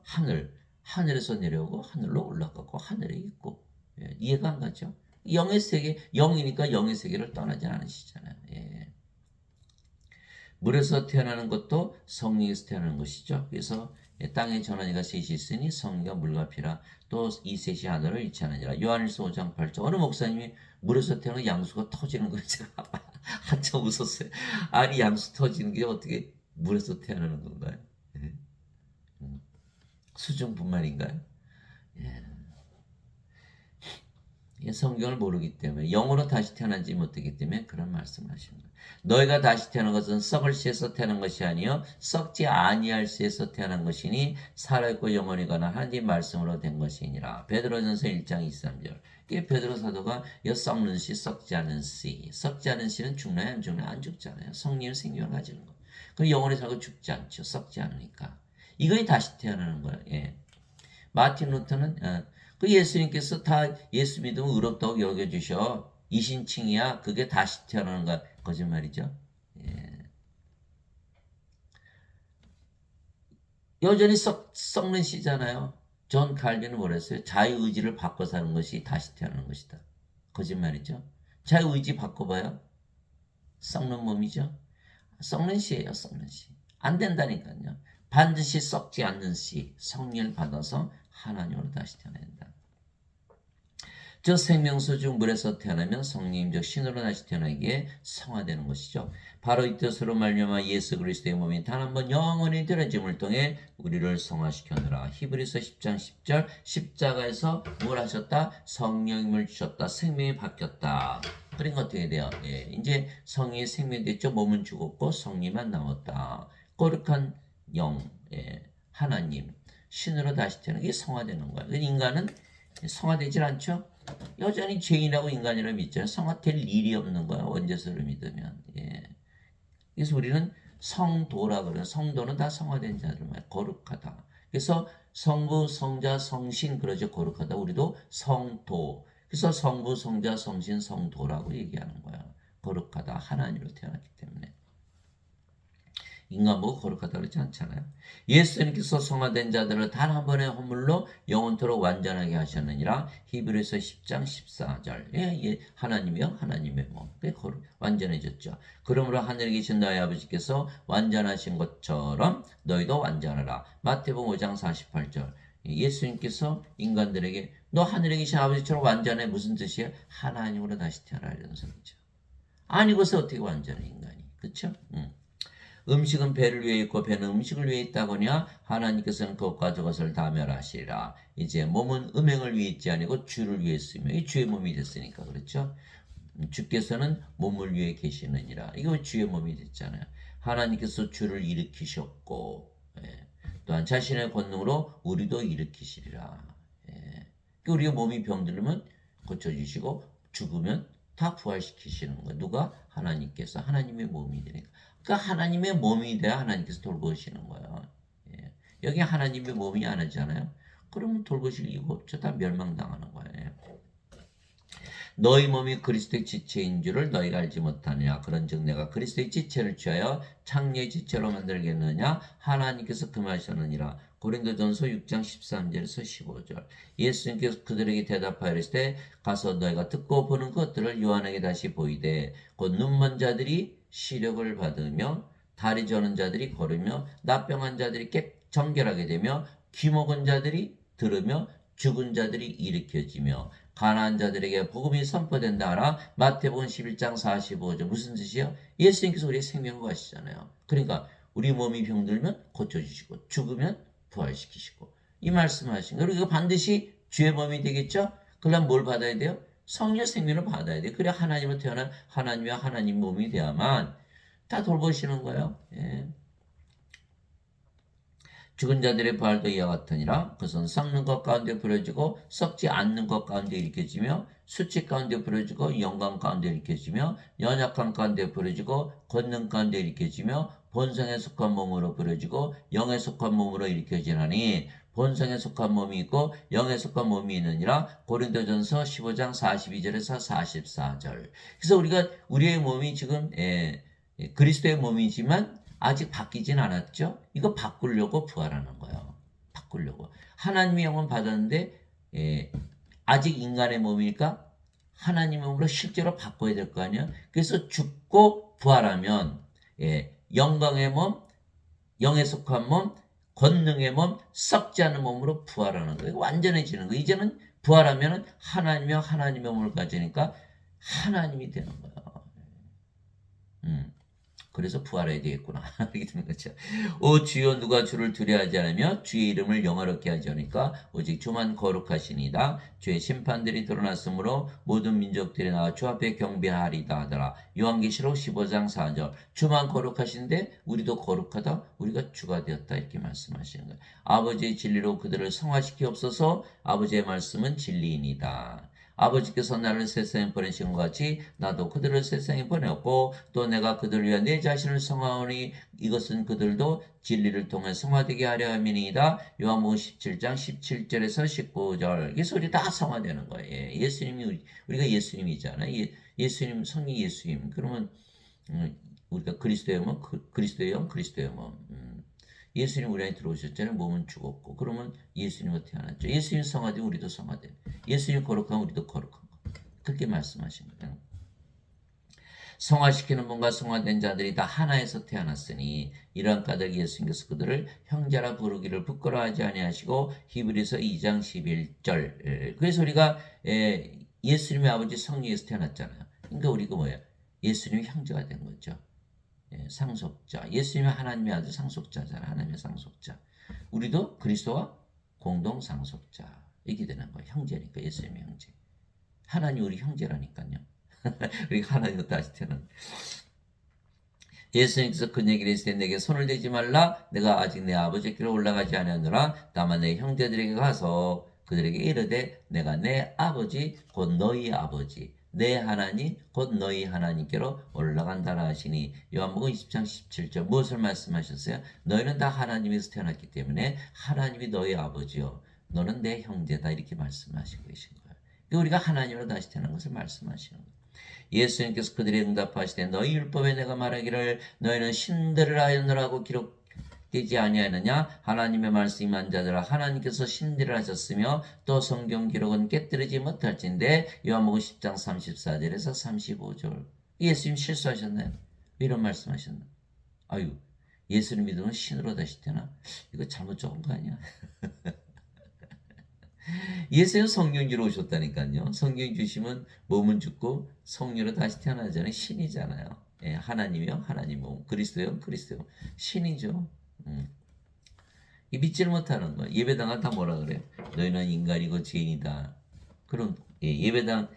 하늘에서 내려오고 하늘로 올라가고 하늘에 있고 예. 이해가 안 가죠? 영의 세계, 영이니까 영의 세계를 떠나지 않으시잖아요. 예. 물에서 태어나는 것도 성령에서 태어나는 것이죠. 그래서 땅에 전환이가 셋이 있으니 성령과 물과 피라 또 이 셋이 하나를 잃지 않으니라. 요한일서 5장 8절 어느 목사님이 물에서 태어나는 양수가 터지는 걸 제가 한참 웃었어요. 아니 양수 터지는 게 어떻게 물에서 태어나는 건가요? 예. 수중뿐만인가요? 예. 성경을 모르기 때문에 영으로 다시 태어나지 못하기 때문에 그런 말씀을 하시는 거예요. 너희가 다시 태어난 것은 썩을 씨에서 태어난 것이 아니요 썩지 아니할 씨에서 태어난 것이니 살아있고 영원히 가는 하나님 말씀으로 된 것이니라. 베드로전서 1장 23절. 이게 베드로 사도가 썩는 씨, 썩지 않은 씨. 썩지 않은 씨는 죽나요? 안 죽나요? 안 죽잖아요. 성령의 생명을 가지는 거. 그럼 영원히 살고 죽지 않죠. 썩지 않으니까. 이거이 다시 태어나는 거예요. 예. 마틴 루터는 그 예수님께서 다 예수 믿으면 의롭다고 여겨주셔. 이신칭이야. 그게 다시 태어나는 거 거짓말이죠. 예. 여전히 썩는 씨잖아요. 존 칼빈은 뭐랬어요? 자유의지를 바꿔 사는 것이 다시 태어나는 것이다. 거짓말이죠. 자기 의지 바꿔봐요. 썩는 몸이죠. 썩는 씨예요. 썩는 씨. 안 된다니까요. 반드시 썩지 않는 씨, 성령을 받아서 하나님으로 다시 태어나야 된다. 저 생명수 중 물에서 태어나면 성령 즉 신으로 다시 태어나기에 성화되는 것이죠. 바로 이 뜻으로 말미암아 예수 그리스도의 몸이 단 한 번 영원히 드러짐을 통해 우리를 성화시켰느라. 히브리서 10장 10절 십자가에서 뭘 하셨다? 성령을 주셨다. 생명이 바뀌었다. 그러니까 어떻게 돼요? 예, 이제 성령이 생명이 됐죠. 몸은 죽었고 성리만 남았다. 거룩한 영, 예, 하나님, 신으로 다시 태어나는 게 성화되는 거예요. 인간은 성화되질 않죠? 여전히 죄인이라고 인간이라고 믿잖아요. 성화될 일이 없는 거야. 원죄서를 믿으면. 예. 그래서 우리는 성도라 그래요. 성도는 다 성화된 자들 말 거룩하다. 그래서 성부, 성자, 성신 그러죠. 거룩하다. 우리도 성도. 그래서 성부, 성자, 성신, 성도라고 얘기하는 거야. 거룩하다. 하나님으로 태어났기 때문에. 인간 보고 거룩하다 그러지 않잖아요. 예수님께서 성화된 자들을 단 한 번의 허물로 영원토록 완전하게 하셨느니라. 히브리서 10장 14절. 예, 하나님이요 하나님의 몸. 완전해졌죠. 그러므로 하늘에 계신 너희 아버지께서 완전하신 것처럼 너희도 완전하라. 마태복음 5장 48절. 예수님께서 인간들에게 너 하늘에 계신 아버지처럼 완전해. 무슨 뜻이에요? 하나님으로 다시 태어나려는 소리죠. 아니고서 어떻게 완전해 인간이. 그렇죠? 음식은 배를 위해 있고 배는 음식을 위해 있다거냐 하나님께서는 그것과 저것을 다 멸하시리라. 이제 몸은 음행을 위해 있지 아니고 주를 위해 있으며 이 주의 몸이 됐으니까 그렇죠. 주께서는 몸을 위해 계시느니라. 이거 주의 몸이 됐잖아요. 하나님께서 주를 일으키셨고 예. 또한 자신의 권능으로 우리도 일으키시리라. 예. 우리의 몸이 병들면 고쳐주시고 죽으면 다 부활시키시는 거예요. 누가? 하나님께서. 하나님의 몸이 되니까. 그러니까 하나님의 몸이 돼야 하나님께서 돌보시는 거예요. 예. 여기 하나님의 몸이 안 하잖아요. 그러면 돌보실 이유가 없죠. 다 멸망당하는 거예요. 너희 몸이 그리스도의 지체인 줄을 너희가 알지 못하느냐. 그런즉 내가 그리스도의 지체를 취하여 창녀의 지체로 만들겠느냐. 하나님께서 금하셨느니라. 고린도전서 6장 13절에서 15절. 예수님께서 그들에게 대답하여 이르시되 가서 너희가 듣고 보는 것들을 요한에게 다시 보이되 곧 눈먼 자들이 시력을 받으며 다리 저는 자들이 걸으며 나병한 자들이 정결하게 되며 귀 먹은 자들이 들으며 죽은 자들이 일으켜지며 가난한 자들에게 복음이 선포된다 하라. 마태복음 11장 45절. 무슨 뜻이요? 예수님께서 우리의 생명을 하시잖아요. 그러니까 우리 몸이 병들면 고쳐주시고 죽으면 부활시키시고 이 말씀하신 거예요. 그리고 반드시 주의 몸이 되겠죠? 그러면 뭘 받아야 돼요? 성령 생명을 받아야 돼요. 그래야 하나님으로 태어난 하나님과 하나님 몸이 돼야만 다 돌보시는 거예요. 예. 죽은 자들의 부활도 이와 같으니라. 그것은 썩는 것 가운데 부러지고 썩지 않는 것 가운데 일으켜지며 수치 가운데 부러지고 영광 가운데 일으켜지며 연약함 가운데 부러지고 권능 가운데 일으켜지며 본성에 속한 몸으로 부러지고 영에 속한 몸으로 일으켜지나니 본성에 속한 몸이 있고 영에 속한 몸이 있느니라. 고린도전서 15장 42절에서 44절. 그래서 우리의 몸이 지금 그리스도의 몸이지만 아직 바뀌진 않았죠. 이거 바꾸려고 부활하는 거예요. 바꾸려고. 하나님의 영은 받았는데 아직 인간의 몸이니까 하나님의 몸으로 실제로 바꿔야 될 거 아니에요. 그래서 죽고 부활하면 영광의 몸, 영에 속한 몸, 권능의 몸, 썩지 않은 몸으로 부활하는 거예요. 완전해지는 거예요. 이제는 부활하면 하나님이며 하나님의 몸을 가지니까 하나님이 되는 거예요. 그래서 부활해야 되겠구나. 이렇게 되는 거죠. 오 주여 누가 주를 두려워하지 않으며 주의 이름을 영화롭게 하지 않으니까 오직 주만 거룩하시니이다. 주의 심판들이 드러났으므로 모든 민족들이 나와 주 앞에 경배하리다 하더라. 요한계시록 15장 4절. 주만 거룩하신데 우리도 거룩하다. 우리가 주가 되었다. 이렇게 말씀하시는 거예요. 아버지의 진리로 그들을 성화시키옵소서. 아버지의 말씀은 진리이니다. 아버지께서 나를 세상에 보내신 것 같이 나도 그들을 세상에 보내었고 또 내가 그들을 위하여 내 자신을 성화하오니 이것은 그들도 진리를 통해 성화되게 하려 함이니이다. 요한복음 17장 17절에서 19절. 그래서 우리 다 성화되는 거예요. 예수님이 우리가 예수님이잖아요. 예수님 성이 예수님. 그러면 우리가 그리스도의 몸, 그리스도의 영, 그리스도의 몸. 예수님 우리 안에 들어오셨잖아요. 몸은 죽었고. 그러면 예수님으로 태어났죠. 예수님 성화되면 우리도 성화돼요. 예수님 거룩하면 우리도 거룩한 거. 그렇게 말씀하신 거예요. 성화시키는 분과 성화된 자들이 다 하나에서 태어났으니 이러한 까닭 예수님께서 그들을 형제라 부르기를 부끄러워하지 아니하시고 히브리서 2장 11절. 그래서 우리가 예수님의 아버지 성령에서 태어났잖아요. 그러니까 우리가 뭐예요? 예수님의 형제가 된 거죠. 상속자. 예수님은 하나님의 아들 상속자잖아요. 하나님의 상속자. 우리도 그리스도와 공동 상속자. 이렇게 되는 거예요. 형제니까 예수님의 형제. 하나님 우리 형제라니까요. 우리가 하나님도 다시 태어난. 예수님께서 그 얘기를 했을 때 내게 손을 대지 말라. 내가 아직 내 아버지께로 올라가지 아니하노라. 다만 내 형제들에게 가서 그들에게 이르되 내가 내 아버지 곧 너희 아버지 내 하나님 곧 너희 하나님께로 올라간다라 하시니 요한복음 20장 17절 무엇을 말씀하셨어요? 너희는 다 하나님에서 태어났기 때문에 하나님이 너희 아버지요 너는 내 형제다 이렇게 말씀하시고 계신 거예요. 우리가 하나님으로 다시 태어난 것을 말씀하시는 거예요. 예수님께서 그들의 응답하시되 너희 율법에 내가 말하기를 너희는 신들을 하였느라고 기록되지 아니하느냐 하나님의 말씀이 임한 자들아 하나님께서 신들을 하셨으며 또 성경 기록은 깨뜨리지 못할진대 요한복음 10장 34절에서 35절 예수님 실수하셨나요? 이런 말씀하셨나요? 아유 예수님 믿으면 신으로 다시 태어나? 이거 잘못 적은 거 아니야? 예수님 성령주로 오셨다니까요. 성령 주시면 몸은 죽고 성령으로 다시 태어나잖아요. 신이잖아요. 예, 하나님이요. 하나님 몸. 그리스도요. 그리스도요. 신이죠. 이 믿지를 못하는 거예요. 예배당은 다 뭐라 그래요? 너희는 인간이고 죄인이다. 그럼 예배당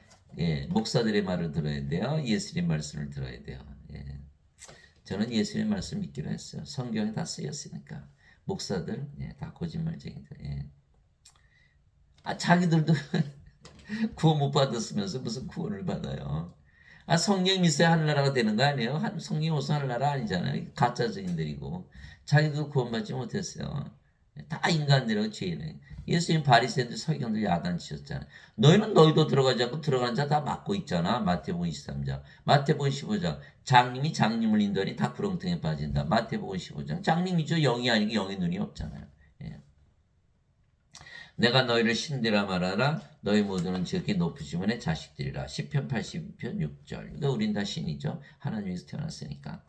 목사들의 말을 들어야 돼요. 예수님 말씀을 들어야 돼요. 예. 저는 예수님 말씀 믿기로 했어요. 성경에 다 쓰였으니까. 목사들 다 거짓말쟁이들. 예. 자기들도 구원 못 받았으면서 무슨 구원을 받아요. 성령 믿어야 하늘나라가 되는 거 아니에요? 성령이 오서 하늘나라 아니잖아요. 가짜 증인들이고. 자기도 구원받지 못했어요. 다 인간들이고 죄인이에요. 예수님 바리새인들 서기관들 야단치셨잖아요. 너희는 너희도 들어가지 않고 들어가는 자 다 막고 있잖아. 마태복음 23장. 마태복음 15장. 장님이 장님을 인도하니 다 구렁텅이에 빠진다. 마태복음 15장. 장님이죠. 영이 아니고 영의 눈이 없잖아요. 내가 너희를 신되라 말하라. 너희 모두는 지극히 높으신 의 자식들이라. 시편 82편 6절. 그러니까 우린 다 신이죠. 하나님에서 태어났으니까.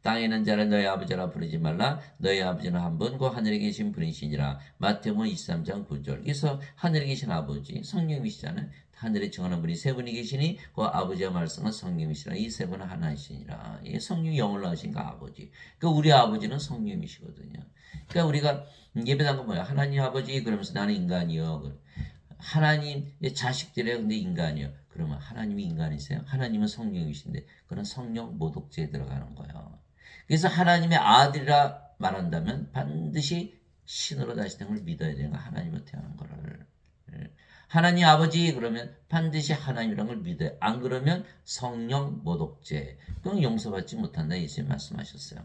땅에 있는 자를 너희 아버지라 부르지 말라. 너희 아버지는 한 분, 그 하늘에 계신 분이시니라. 마태복음 23장 9절. 그래서 하늘에 계신 아버지, 성령이시잖아요. 하늘에 정하는 분이 세 분이 계시니 그 아버지와 말씀은 성령이시라. 이 세 분은 하나이시니라. 성령이 영을 낳으신가 아버지. 그러니까 우리 아버지는 성령이시거든요. 그러니까 우리가 예배당은 뭐야? 하나님 아버지 그러면서 나는 인간이요. 하나님의 자식들이에요. 근데 인간이요. 그러면 하나님이 인간이세요? 하나님은 성령이신데 그런 성령 모독죄에 들어가는 거예요. 그래서 하나님의 아들이라 말한다면 반드시 신으로 다시 된 걸 믿어야 되는 거 하나님으로 태어난 거를. 하나님 아버지 그러면 반드시 하나님이라는 걸 믿어요. 안 그러면 성령 모독죄. 그건 용서받지 못한다. 예수님 말씀하셨어요.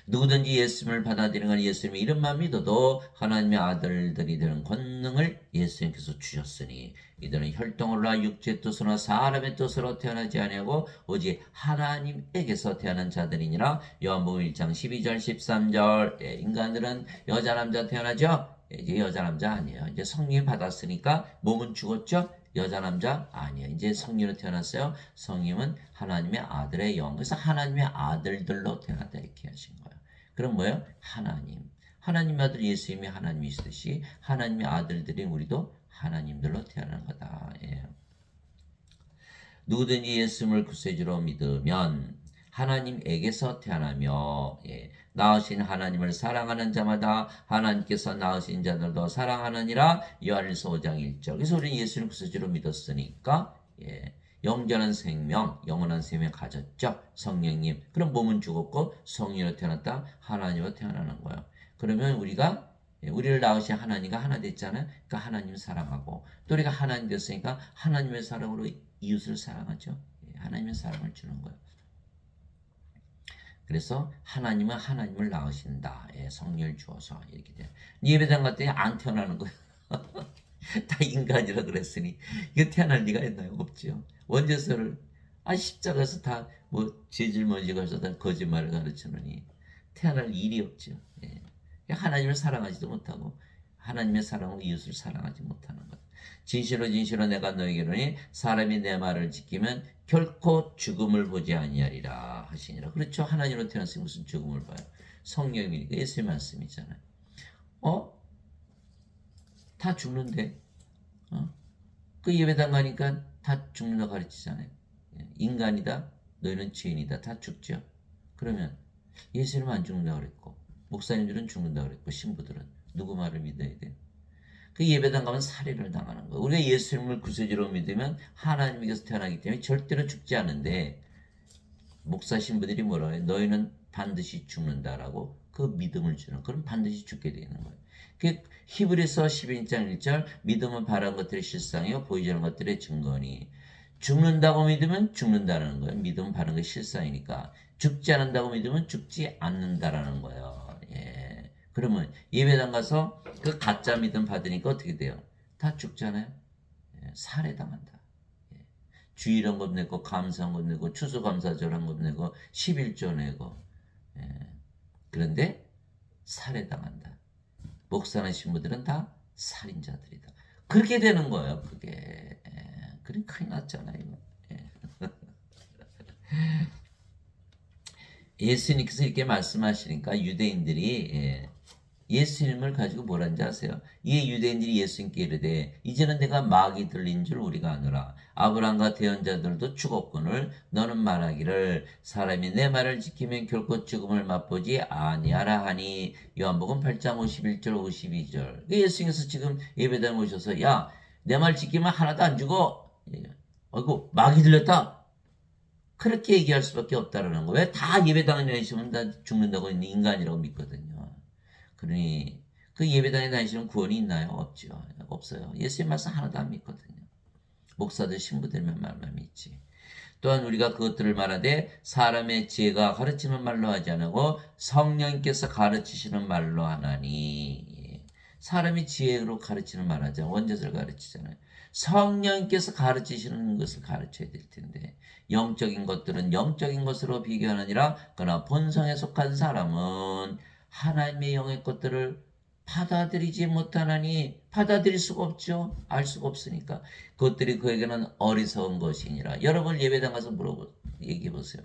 누구든지 예수님을 받아들이는 건 예수님의 이름만 믿어도 하나님의 아들들이 되는 권능을 예수님께서 주셨으니 이들은 혈통으로나 육체의 뜻으로나 사람의 뜻으로 태어나지 아니하고 오직 하나님에게서 태어난 자들이니라. 요한복음 1장 12절 13절. 인간들은 여자 남자 태어나죠. 이제 여자 남자 아니에요. 이제 성령 받았으니까 몸은 죽었죠. 여자 남자 아니에요. 이제 성령으로 태어났어요. 성령은 하나님의 아들의 영. 그래서 하나님의 아들들로 태어났다 이렇게 하신 거예요. 그럼 뭐예요? 하나님. 하나님의 아들 예수님이 하나님이시듯이 하나님의 아들들인 우리도 하나님들로 태어난 거다. 예. 누구든지 예수님을 구세주로 믿으면 하나님에게서 태어나며 낳으신 하나님을 사랑하는 자마다 하나님께서 낳으신 자들도 사랑하느니라. 요한일서 5장 1절. 그래서 우리는 예수를 구세주로 믿었으니까 영원한 생명, 영원한 생명 가졌죠. 성령님. 그럼 몸은 죽었고 성령으로 태어났다. 하나님으로 태어나는 거예요. 그러면 우리를 낳으신 하나님과 하나 됐잖아요. 그러니까 하나님 사랑하고 또 우리가 하나님 됐으니까 하나님의 사랑으로 이웃을 사랑하죠. 하나님의 사랑을 주는 거예요. 그래서 하나님은 하나님을 낳으신다. 성령을 주어서 이렇게 돼요. 예배당 갔더니 안 태어나는 거예요. 다 인간이라 그랬으니 이거 태어날 리가 있나요? 없죠. 원죄서를 십자가에서 다 뭐 죄질머지가 해서 다 거짓말을 가르치느니 태어날 일이 없죠. 하나님을 사랑하지도 못하고 하나님의 사랑으로 이웃을 사랑하지 못하는 것. 진실로 진실로 내가 너에게 이르노니 사람이 내 말을 지키면 결코 죽음을 보지 아니하리라 하시니라. 그렇죠. 하나님으로 태어났으니 무슨 죽음을 봐요. 성령이니까 예수의 말씀이잖아요. 다 죽는데 그 예배당 가니까 다 죽는다 가르치잖아요. 인간이다. 너희는 죄인이다. 다 죽죠. 그러면 예수님은 안 죽는다 그랬고 목사님들은 죽는다 그랬고 신부들은 누구 말을 믿어야 돼요? 그 예배당 가면 살해를 당하는 거예요. 우리가 예수님을 구세주로 믿으면 하나님께서 태어나기 때문에 절대로 죽지 않는데 목사 신부들이 뭐라 해요? 너희는 반드시 죽는다라고 그 믿음을 주는, 그럼 반드시 죽게 되는 거예요. 그 히브리서 12장 1절 믿음은 바라는 것들의 실상이요 보이지 않는 것들의 증거니, 죽는다고 믿으면 죽는다는 거예요. 믿음은 바라는 것이 실상이니까. 죽지 않는다고 믿으면 죽지 않는다라는 거예요. 예. 그러면 예배당 가서 그 가짜 믿음 받으니까 어떻게 돼요? 다 죽잖아요. 예. 살해당한다. 예. 주일한 것 내고 감사한 것 내고 추수감사절 한 것 내고 11조 내고 예. 그런데 살해당한다. 목사나 신부들은 다 살인자들이다. 그렇게 되는 거예요. 그게. 예. 그래 큰일 났잖아요. 예. 예수님께서 이렇게 말씀하시니까 유대인들이 예수님을 가지고 뭐라는지 아세요? 이 유대인들이 예수님께 이르되 이제는 내가 마귀 들린 줄 우리가 아노라. 아브라함과 대언자들도 죽었거늘 너는 말하기를 사람이 내 말을 지키면 결코 죽음을 맛보지 아니하라 하니. 요한복음 8장 51절 52절. 예수님께서 지금 예배당에 오셔서 야 내 말 지키면 하나도 안 죽어. 아이고 마귀 들렸다. 그렇게 얘기할 수밖에 없다라는 거. 왜 다 예배당에 다니시면 다 죽는다고 인간이라고 믿거든요. 그러니 그 예배당에 다니시면 구원이 있나요? 없죠. 없어요. 예수의 말씀 하나도 안 믿거든요. 목사들 신부들만 말만 믿지. 또한 우리가 그것들을 말하되 사람의 지혜가 가르치는 말로 하지 않고 성령께서 가르치시는 말로 하나니. 사람이 지혜로 가르치는 말 하잖아요. 원죄를 가르치잖아요. 성령께서 가르치시는 것을 가르쳐야 될 텐데 영적인 것들은 영적인 것으로 비교하느니라. 그러나 본성에 속한 사람은 하나님의 영의 것들을 받아들이지 못하나니. 받아들일 수가 없죠. 알 수가 없으니까. 그것들이 그에게는 어리석은 것이니라. 여러분 예배당 가서 얘기해 보세요.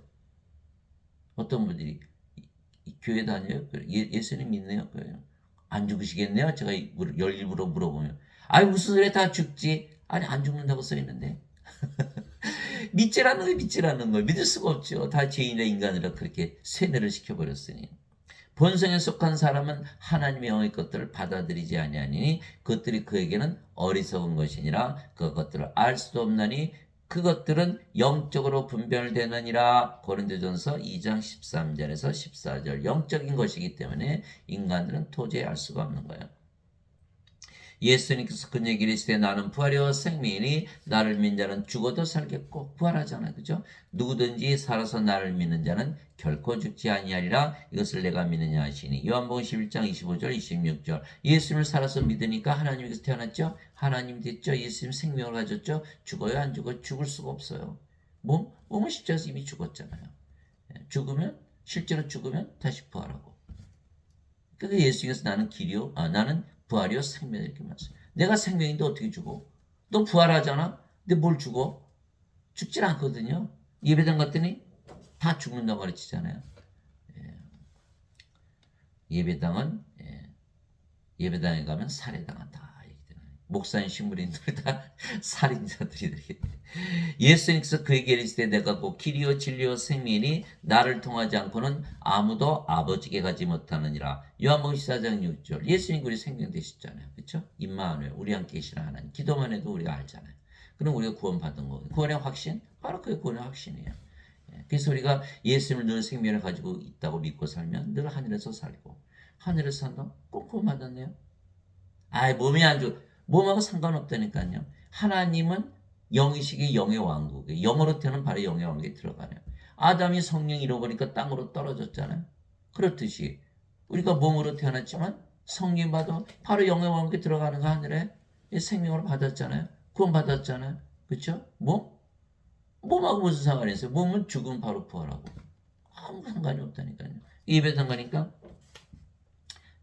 어떤 분들이 교회 다녀요? 예수님 믿네요? 안 죽으시겠네요? 제가 일부러 물어보면 아니 무슨 소리야 다 죽지. 아니 안 죽는다고 써있는데. 믿지라는 거예요. 믿지라는 거예요. 믿을 수가 없죠. 다 죄인이라 인간이라 그렇게 세뇌를 시켜버렸으니. 본성에 속한 사람은 하나님의 영의 것들을 받아들이지 아니하니 그것들이 그에게는 어리석은 것이니라. 그것들을 알 수도 없나니 그것들은 영적으로 분별되느니라. 고린도전서 2장 13절에서 14절. 영적인 것이기 때문에 인간들은 도저히 알 수가 없는 거예요. 예수님께서 그 얘기를 했을 때 나는 부활이요 생명이니 나를 믿는 자는 죽어도 살겠고. 부활하잖아요. 그죠? 누구든지 살아서 나를 믿는 자는 결코 죽지 아니하리라. 이것을 내가 믿느냐 하시니. 요한복음 11장 25절 26절. 예수님을 살아서 믿으니까 하나님께서 태어났죠. 하나님 됐죠. 예수님 생명을 가졌죠. 죽어요 안 죽어요? 죽을 수가 없어요. 몸은 십자가에서 이미 죽었잖아요. 죽으면 실제로 죽으면 다시 부활하고. 그래서 예수님께서 나는 길이요 나는 부활이요 생명 이렇게 말씀. 내가 생명인데 어떻게 죽어? 너 부활하잖아. 근데 뭘 죽어? 죽질 않거든요. 예배당 갔더니 다 죽는다고 가르치잖아요. 예배당은 예배당에 가면 살해당한다. 목사님 신부님들 다 살인자들이 되겠네. 예수님께서 그에게 이르시되 내가 곧 길이요 진리요 생명이니 나를 통하지 않고는 아무도 아버지께 가지 못하느니라. 요한복음 14장 6절. 예수님 우리 생명 되셨잖아요. 그렇죠? 임마누엘 우리 함께 계시는 하나님. 기도만 해도 우리가 알잖아요. 그럼 우리가 구원받은 거예요. 구원의 확신? 바로 그게 구원의 확신이에요. 그래서 우리가 예수님을 늘 생명을 가지고 있다고 믿고 살면 늘 하늘에서 살고, 하늘에서 산다? 꼭 구원받았네요. 몸이 안 좋아. 몸하고 상관없다니까요. 하나님은 영이시기 영의 왕국에 영으로 태어난 바로 영의 왕국에 들어가네요. 아담이 성령 잃어버리니까 땅으로 떨어졌잖아요. 그렇듯이 우리가 몸으로 태어났지만 성령 받아 바로 영의 왕국에 들어가는 거 하늘에 생명으로 받았잖아요. 구원 받았잖아요. 그렇죠? 몸하고 무슨 상관이 있어요? 몸은 죽으면 바로 부활하고 아무 상관이 없다니까요. 예배당 가니까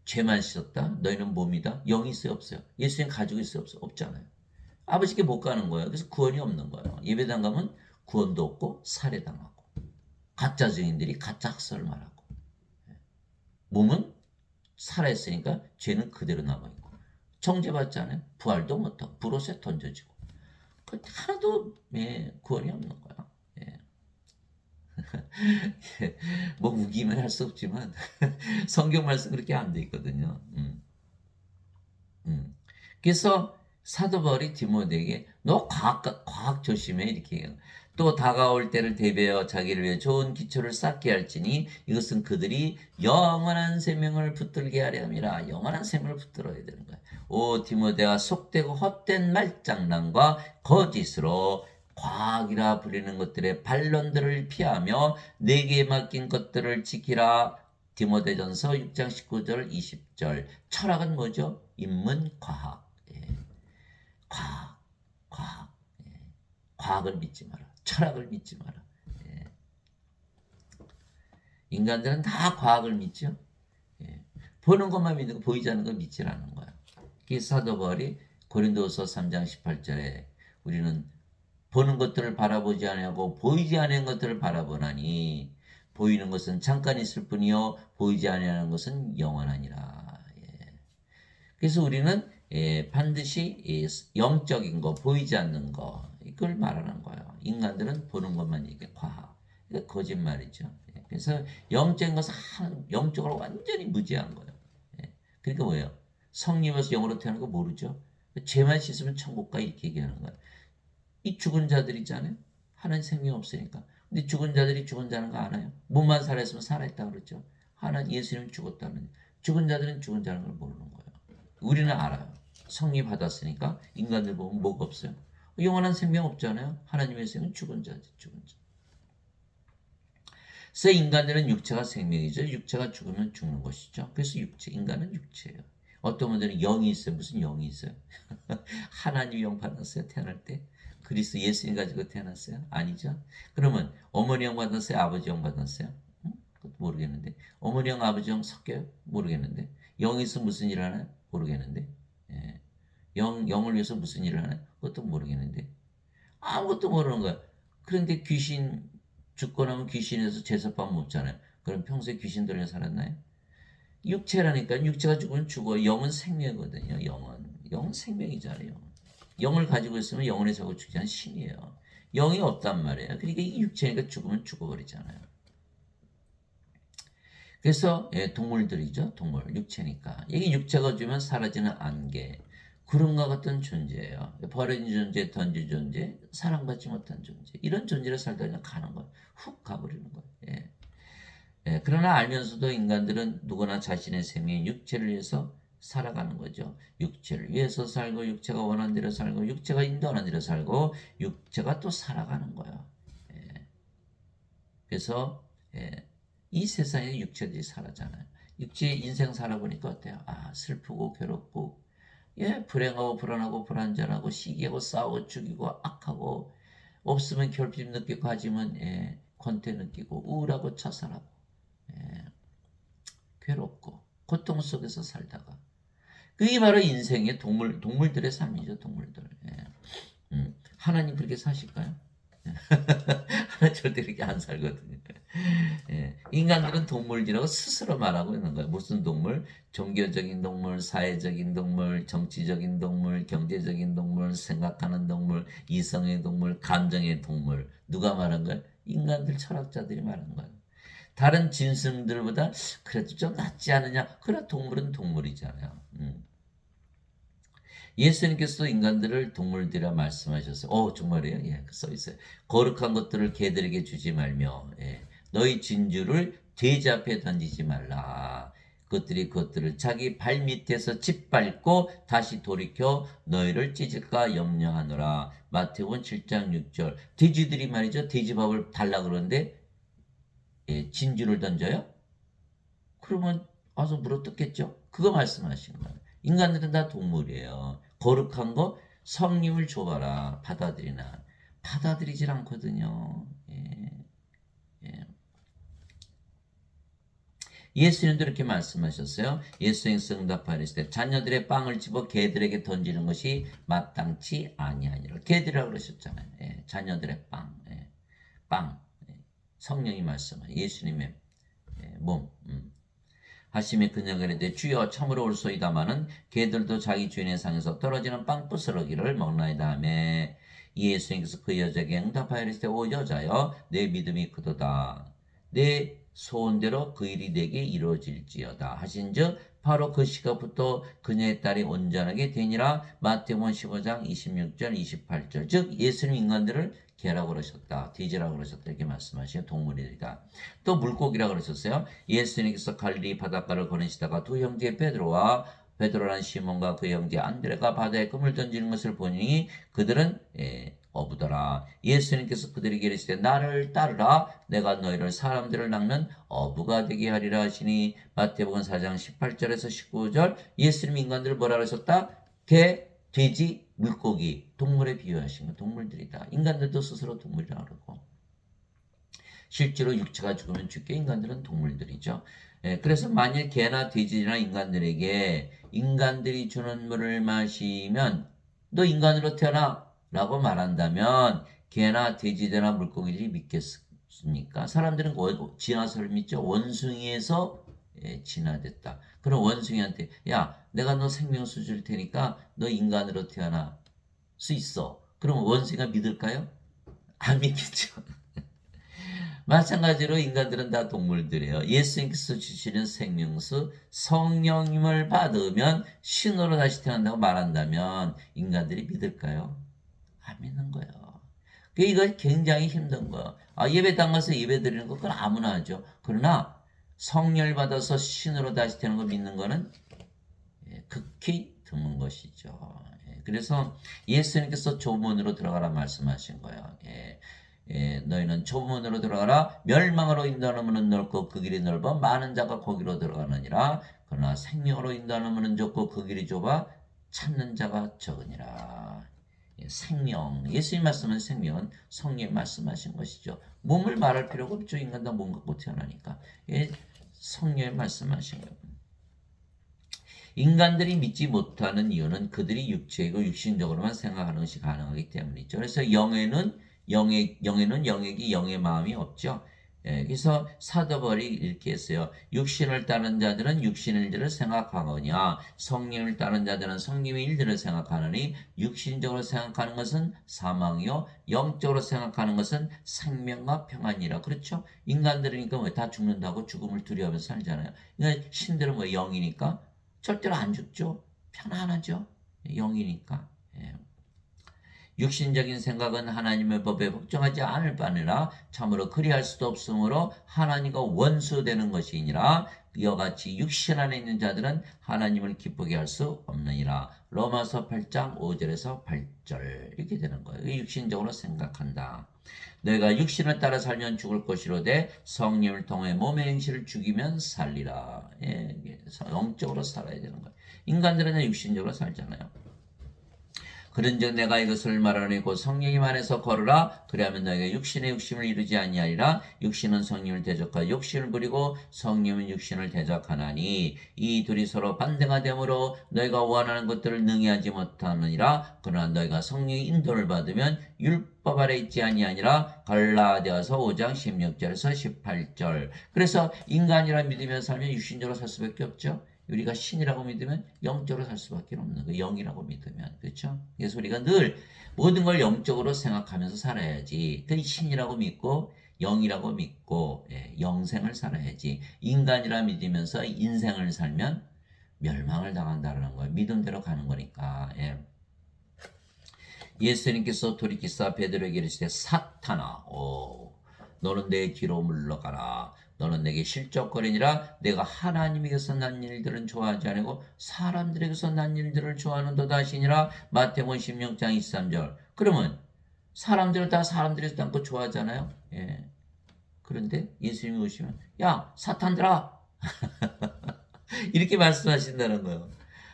죄만 씻었다. 너희는 몸이다. 영이 있어요 없어요? 예수님 가지고 있어요 없어요? 없잖아요. 아버지께 못 가는 거예요. 그래서 구원이 없는 거예요. 예배당 가면 구원도 없고 살해당하고 가짜 증인들이 가짜 학설을 말하고 몸은 살아있으니까 죄는 그대로 남아있고 정죄받지 않아요. 부활도 못하고 불옷에 던져지고 하나도 구원이 없는 거야. 예. 뭐 우기면 할 수 없지만 성경 말씀 그렇게 안 돼 있거든요. 그래서 사도 바울이 디모데에게 너 과학 조심해 이렇게 해요. 또 다가올 때를 대비하여 자기를 위해 좋은 기초를 쌓게 할지니 이것은 그들이 영원한 생명을 붙들게 하려 함이라. 영원한 생명을 붙들어야 되는 거야. 오 디모데가 속되고 헛된 말장난과 거짓으로 과학이라 불리는 것들의 반론들을 피하며 내게 맡긴 것들을 지키라. 디모데전서 6장 19절 20절. 철학은 뭐죠? 인문과학. 과학, 과학, 과학을 믿지 마라. 철학을 믿지 마라. 인간들은 다 과학을 믿죠. 보는 것만 믿는 거, 보이지 않는 거 믿지 않는 거야. 이 사도 바울이 고린도서 3장 18절에 우리는 보는 것들을 바라보지 아니하고 보이지 않는 것들을 바라보나니 보이는 것은 잠깐 있을 뿐이요 보이지 아니하는 것은 영원하니라. 그래서 우리는 반드시 영적인 거, 보이지 않는 거 이걸 말하는 거예요. 인간들은 보는 것만 이게 과학, 이게 거짓말이죠. 그래서 영적인 것은 영적으로 완전히 무지한 거예요. 그러니까 뭐예요? 성령에서 영으로 태어난 거 모르죠. 죄만 씻으면 천국 가 이렇게 얘기하는 거예요. 이 죽은 자들 있잖아요. 하나님 생명 없으니까. 근데 죽은 자들이 죽은 자는 거 알아요? 몸만 살아있으면 살아있다 그러죠. 하나님 예수님 죽었다는 죽은 자들은 죽은 자는 걸 모르는 거예요. 우리는 알아요. 성리 받았으니까 인간들 보면 뭐가 없어요. 영원한 생명 없잖아요. 하나님의 생명은 죽은 자지, 죽은 자. 그래서 인간들은 육체가 생명이죠. 육체가 죽으면 죽는 것이죠. 그래서 인간은 육체예요. 어떤 분들은 영이 있어요. 무슨 영이 있어요? 하나님 영 받았어요. 태어날 때. 그리스도 예수님 가지고 태어났어요? 아니죠. 그러면 어머니 영 받았어요? 아버지 영 받았어요? 그것도 모르겠는데. 어머니 영, 아버지 영 섞여요? 모르겠는데. 영이 있으면 무슨 일을 하나요? 모르겠는데. 예. 영을 위해서 무슨 일을 하나요? 그것도 모르겠는데. 아무것도 모르는 거야. 그런데 귀신 죽고 나면 귀신에서 제사밥 먹잖아요. 그럼 평소에 귀신 들려 살았나요? 육체라니까. 육체가 죽으면 죽어. 영은 생명이거든요. 영은 생명이잖아요. 영을 가지고 있으면 영혼에 자고 죽지 않은 신이에요. 영이 없단 말이에요. 그러니까 이 육체니까 죽으면 죽어버리잖아요. 그래서 동물들이죠. 동물, 육체니까. 이게 육체가 주면 사라지는 안개, 구름과 같은 존재예요. 버려진 존재, 던진 존재, 사랑받지 못한 존재. 이런 존재를 살다 그냥 가는 거예요. 훅 가버리는 거예요. 그러나 알면서도 인간들은 누구나 자신의 생명인 육체를 위해서 살아가는 거죠. 육체를 위해서 살고 육체가 원하는 대로 살고 육체가 인도하는 대로 살고 육체가 또 살아가는 거예요. 그래서 이 세상에 육체들이 살아잖아요. 육체 인생 살아보니까 어때요? 슬프고 괴롭고 불행하고 불안하고 불안전하고 시기하고 싸우고 죽이고 악하고 없으면 결핍 느끼고 가지면 권태 느끼고 우울하고 자살하고 괴롭고 고통 속에서 살다가 그게 바로 인생의 동물들의 삶이죠. 동물들. 하나님 그렇게 사실까요? 하나님 절대 그렇게 안 살거든요. 인간들은 동물이라고 스스로 말하고 있는 거예요. 무슨 동물? 종교적인 동물, 사회적인 동물, 정치적인 동물, 경제적인 동물, 생각하는 동물, 이성의 동물, 감정의 동물. 누가 말한 거예요? 인간들 철학자들이 말한 거예요. 다른 짐승들보다 그래도 좀 낫지 않느냐? 그러나 동물은 동물이잖아요. 예수님께서 인간들을 동물들이라 말씀하셨어요. 정말이에요? 써 있어요. 거룩한 것들을 개들에게 주지 말며, 너희 진주를 돼지 앞에 던지지 말라. 그것들을 자기 발 밑에서 짓밟고 다시 돌이켜 너희를 찢을까 염려하노라. 마태복음 7장 6절. 돼지들이 말이죠. 돼지밥을 달라 그러는데 진주를 던져요? 그러면 와서 물어뜯겠죠? 그거 말씀하시는 거예요. 인간들은 다 동물이에요. 거룩한 거 성령을 줘봐라. 받아들이질 않거든요. 예수님도 이렇게 말씀하셨어요. 예수님께서 응답하였을 때 자녀들의 빵을 집어 개들에게 던지는 것이 마땅치 아니하니라. 개들이라고 그러셨잖아요. 예, 자녀들의 빵, 예, 빵, 예, 성령이 말씀하요 예수님의 예, 몸. 하심에 그녀가 이르되 주여 참으로 옳소이다마는 개들도 자기 주인의 상에서 떨어지는 빵 부스러기를 먹나이다 하며 예수님께서 그 여자에게 응답하여 이르시되 오 여자여 내 믿음이 크도다 내 소원대로 그 일이 내게 이루어질지어다 하신즉 바로 그 시각부터 그녀의 딸이 온전하게 되니라. 마태복음 15장 26절 28절. 즉 예수님 인간들을 개라고 그러셨다. 돼지라고 그러셨다. 이렇게 말씀하시요 동물이다. 또 물고기라고 그러셨어요. 예수님께서 갈릴리 바닷가를 걸으시다가 두 형제 베드로라는 시몬과 그 형제 안드레가 바다에 금을 던지는 것을 보니 그들은 어부더라. 예수님께서 그들에게 이르시되 나를 따르라 내가 너희를 사람들을 낚는 어부가 되게 하리라 하시니 마태복음 4장 18절에서 19절. 예수님 인간들을 뭐라 그러셨다? 개, 돼지, 물고기, 동물에 비유하신 거 동물들이다. 인간들도 스스로 동물이라고 그러고 실제로 육체가 죽으면 죽게 인간들은 동물들이죠. 그래서 만일 개나 돼지나 인간들에게 인간들이 주는 물을 마시면 너 인간으로 태어나 라고 말한다면 개나 돼지나 물고기들이 믿겠습니까? 사람들은 진화설을 믿죠. 원숭이에서 진화됐다. 그럼 원숭이한테 야 내가 너 생명수 줄 테니까 너 인간으로 태어날 수 있어. 그럼 원숭이가 믿을까요? 안 믿겠죠. 마찬가지로 인간들은 다 동물들이에요. 예수님께서 주시는 생명수 성령님을 받으면 신으로 다시 태어난다고 말한다면 인간들이 믿을까요? 안 믿는 거예요. 이거 굉장히 힘든 거예요. 예배당 가서 예배 드리는 거 그건 아무나 하죠. 그러나 성령을 받아서 신으로 다시 태어나는 거 믿는 거는 극히 드문 것이죠. 그래서 예수님께서 좁문으로 들어가라 말씀하신 거예요. 너희는 좁문으로 들어가라. 멸망으로 인도하는 문은 넓고 그 길이 넓어 많은 자가 거기로 들어가느니라. 그러나 생명으로 인도하는 문은 좁고 그 길이 좁아 찾는 자가 적으니라. 생명, 예수님 말씀은 생명은 성령 말씀하신 것이죠. 몸을 말할 필요가 없죠. 인간 다 몸 갖고 태어나니까. 성령 말씀하신 거예요. 인간들이 믿지 못하는 이유는 그들이 육체이고 육신적으로만 생각하는 것이 가능하기 때문이죠. 그래서 영에는 영액이 영의 마음이 없죠. 그래서 사도 바울이 이렇게 했어요. 육신을 따른 자들은 육신의 일들을 생각하거냐 성령을 따른 자들은 성령의 일들을 생각하느니 육신적으로 생각하는 것은 사망이요 영적으로 생각하는 것은 생명과 평안이라. 그렇죠? 인간들이니까 왜 다 죽는다고 죽음을 두려워하면서 살잖아요. 그러니까 신들은 뭐 영이니까 절대로 안 죽죠. 편안하죠. 영이니까. 육신적인 생각은 하나님의 법에 복종하지 않을 바니라 참으로 그리할 수도 없으므로 하나님과 원수되는 것이니라. 이와 같이 육신 안에 있는 자들은 하나님을 기쁘게 할 수 없느니라. 로마서 8장 5절에서 8절 이렇게 되는 거예요. 육신적으로 생각한다. 너희가 육신을 따라 살면 죽을 것이로되 성령을 통해 몸의 행실을 죽이면 살리라. 영적으로 살아야 되는 거예요. 인간들은 육신적으로 살잖아요. 그런즉 내가 이것을 말하노니 곧 성령이 안에서 걸으라. 그리하면 너희가 육신의 욕심을 이루지 아니하리라. 육신은 성령을 대적하여 욕심을 부리고 성령은 육신을 대적하나니 이 둘이 서로 반대가 되므로 너희가 원하는 것들을 능히 하지 못하느니라. 그러나 너희가 성령의 인도를 받으면 율법 아래 있지 아니하니라. 갈라디아서 5장 16절에서 18절. 그래서 인간이라 믿으며 살면 육신적으로 살 수밖에 없죠. 우리가 신이라고 믿으면 영적으로 살 수밖에 없는 거예요. 영이라고 믿으면. 그렇죠? 그래서 우리가 늘 모든 걸 영적으로 생각하면서 살아야지. 그 신이라고 믿고 영이라고 믿고 영생을 살아야지. 인간이라 믿으면서 인생을 살면 멸망을 당한다는 거예요. 믿음대로 가는 거니까. 예수님께서 돌이키사 베드로에게 이르시되 사탄아 너는 내 뒤로 물러가라. 너는 내게 실족거리니라. 내가 하나님에게서 난 일들은 좋아하지 않고 사람들에게서 난 일들을 좋아하는도다 하시니라. 마태복음 16장 23절. 그러면 사람들은 다 사람들에서 않고 좋아하잖아요. 그런데 예수님이 오시면 야 사탄들아 이렇게 말씀하신다는 거예요.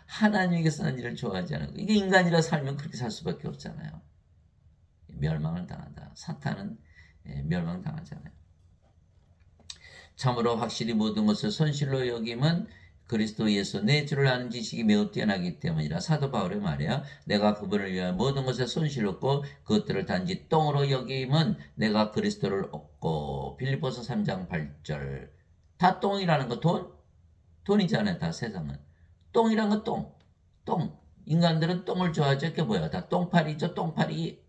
하나님에게서 난 일을 좋아하지 않고 이게 인간이라 살면 그렇게 살 수밖에 없잖아요. 멸망을 당한다. 사탄은 멸망당하잖아요. 참으로 확실히 모든 것을 손실로 여김은 그리스도 예수 내 주를 아는 지식이 매우 뛰어나기 때문이라. 사도 바울의 말이야. 내가 그분을 위하여 모든 것을 손실로 얻고 그것들을 단지 똥으로 여김은 내가 그리스도를 얻고. 빌립보서 3장 8절. 다 똥이라는 거 돈? 돈이잖아요. 다 세상은. 똥이란 거 똥. 똥. 인간들은 똥을 좋아하죠. 그게 뭐야? 다 똥파리죠. 똥파리.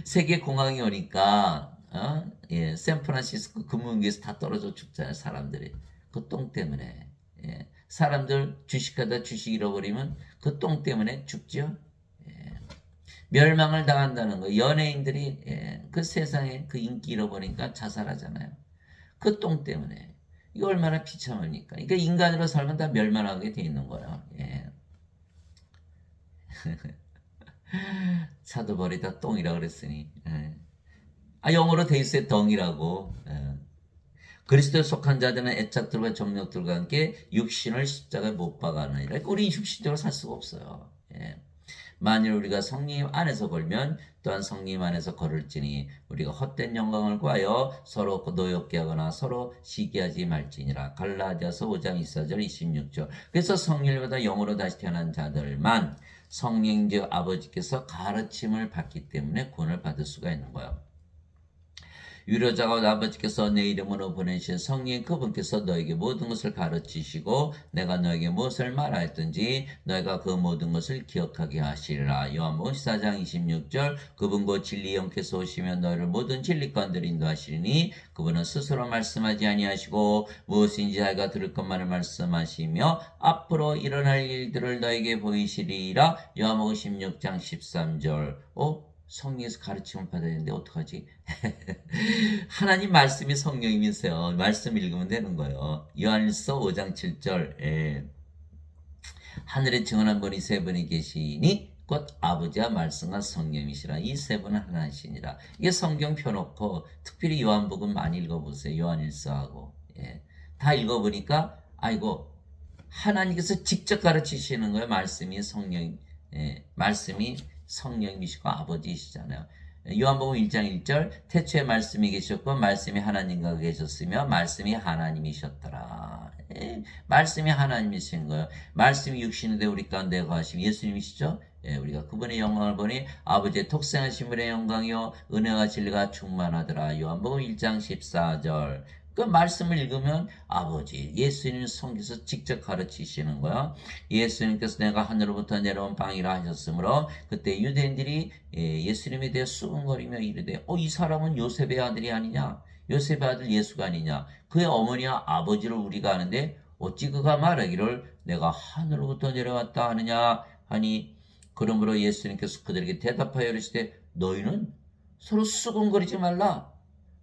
세계 공항이 오니까 예, 샌프란시스코 금문기에서 다 떨어져 죽잖아요. 사람들이. 그 똥 때문에. 예, 사람들 주식하다 주식 잃어버리면 그 똥 때문에 죽죠. 예, 멸망을 당한다는 거. 연예인들이 예, 그 세상에 그 인기 잃어버리니까 자살하잖아요. 그 똥 때문에. 이거 얼마나 비참합니까? 그러니까 인간으로 살면 다 멸망하게 돼 있는 거예요. 예. 사도 버리다 똥이라 그랬으니. 예. 영어로 돼 있어요. 덩이라고. 예. 그리스도에 속한 자들은 애착들과 정력들과 함께 육신을 십자가에 못 박아느니라. 우리 육신적으로 살 수가 없어요. 예. 만일 우리가 성령 안에서 걸면 또한 성령 안에서 걸을지니 우리가 헛된 영광을 구하여 서로 노엽게 하거나 서로 시기하지 말지니라. 갈라디아서 5장 24절 26절. 그래서 성령보다 영으로 다시 태어난 자들만 성령 즉 아버지께서 가르침을 받기 때문에 구원을 받을 수가 있는 거예요. 위로자가 아버지께서 내 이름으로 보내신 성령 그분께서 너에게 모든 것을 가르치시고 내가 너에게 무엇을 말하였든지 너희가 그 모든 것을 기억하게 하시리라. 요한복음 14장 26절. 그분 곧 진리 영께서 오시면 너희를 모든 진리 가운데로 인도하시리니 그분은 스스로 말씀하지 아니하시고 무엇인지 자기가 들을 것만을 말씀하시며 앞으로 일어날 일들을 너에게 보이시리라. 요한복음 16장 13절. 성령에서 가르침을 받아야 되는데 어떡하지? 하나님 말씀이 성령이면서요. 말씀 읽으면 되는 거예요. 요한일서 5장 7절. 예. 하늘에 증언한 분이 세 분이 계시니 곧 아버지와 말씀과 성령이시라. 이 세 분은 하나이시니라. 이게 성경 펴놓고 특별히 요한복음 많이 읽어보세요. 요한일서하고. 예. 다 읽어보니까 아이고 하나님께서 직접 가르치시는 거예요. 말씀이 성령. 예. 말씀이 성령이시고 아버지이시잖아요. 요한복음 1장 1절. 태초에 말씀이 계셨고 말씀이 하나님과 계셨으며 말씀이 하나님이셨더라. 말씀이 하나님이신 거예요. 말씀이 육신이 되어 우리 가운데 거하심 예수님이시죠. 우리가 그분의 영광을 보니 아버지의 독생하신 분의 영광이요 은혜와 진리가 충만하더라. 요한복음 1장 14절. 그 말씀을 읽으면 아버지 예수님 성경에서 직접 가르치시는 거야. 예수님께서 내가 하늘로부터 내려온 빵이라 하셨으므로 그때 유대인들이 예수님에 대해 수군거리며 이르되 이 사람은 요셉의 아들이 아니냐, 요셉의 아들 예수가 아니냐, 그의 어머니와 아버지를 우리가 아는데 어찌 그가 말하기를 내가 하늘로부터 내려왔다 하느냐 하니, 그러므로 예수님께서 그들에게 대답하여 이르시되 너희는 서로 수군거리지 말라.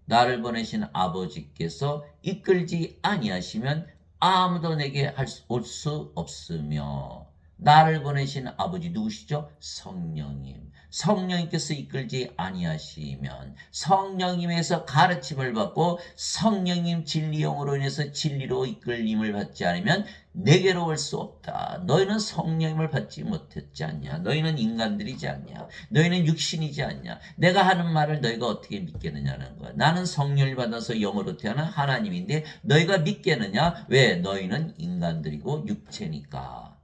나를 보내신 아버지께서 이끌지 아니하시면 아무도 내게 올 수 없으며, 나를 보내신 아버지 누구시죠? 성령님. 성령님께서 이끌지 아니하시면 성령님에서 가르침을 받고 성령님 진리영으로 인해서 진리로 이끌림을 받지 않으면 내게로 올 수 없다. 너희는 성령님을 받지 못했지 않냐? 너희는 인간들이지 않냐? 너희는 육신이지 않냐? 내가 하는 말을 너희가 어떻게 믿겠느냐는 거야. 나는 성령을 받아서 영으로 태어난 하나님인데 너희가 믿겠느냐? 왜? 너희는 인간들이고 육체니까.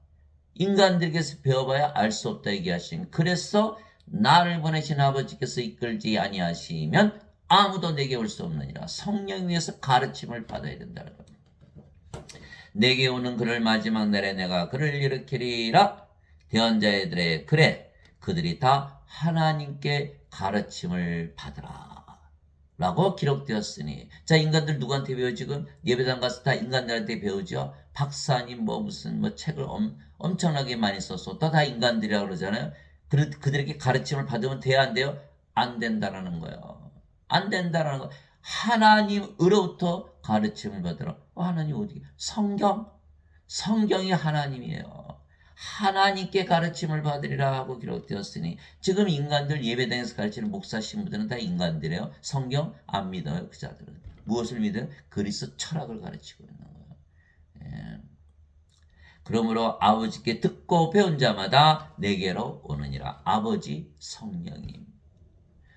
인간들에게서 배워봐야 알 수 없다 얘기하신. 그래서 나를 보내신 아버지께서 이끌지 아니하시면 아무도 내게 올 수 없느니라. 성령 위에서 가르침을 받아야 된다는 겁니다. 내게 오는 그를 마지막 날에 내가 그를 일으키리라. 대언자애들의 그래 그들이 다 하나님께 가르침을 받으라 라고 기록되었으니, 자, 인간들 누구한테 배워? 지금 예배당 가서 다 인간들한테 배우죠. 박사님 무슨 책을 엄청나게 많이 썼어. 다 인간들이라고 그러잖아요. 그들에게 가르침을 받으면 돼야 안 돼요? 안 된다라는 거예요. 안 된다라는 거. 하나님으로부터 가르침을 받으라. 하나님 어디? 성경이 하나님이에요. 하나님께 가르침을 받으리라 하고 기록되었으니, 지금 인간들 예배당에서 가르치는 목사 신부들은 다 인간들이에요. 성경 안 믿어요. 그 자들은 무엇을 믿어요? 그리스도 철학을 가르치고 있는 거예요. 예. 그러므로 아버지께 듣고 배운 자마다 내게로 오느니라. 아버지 성령님,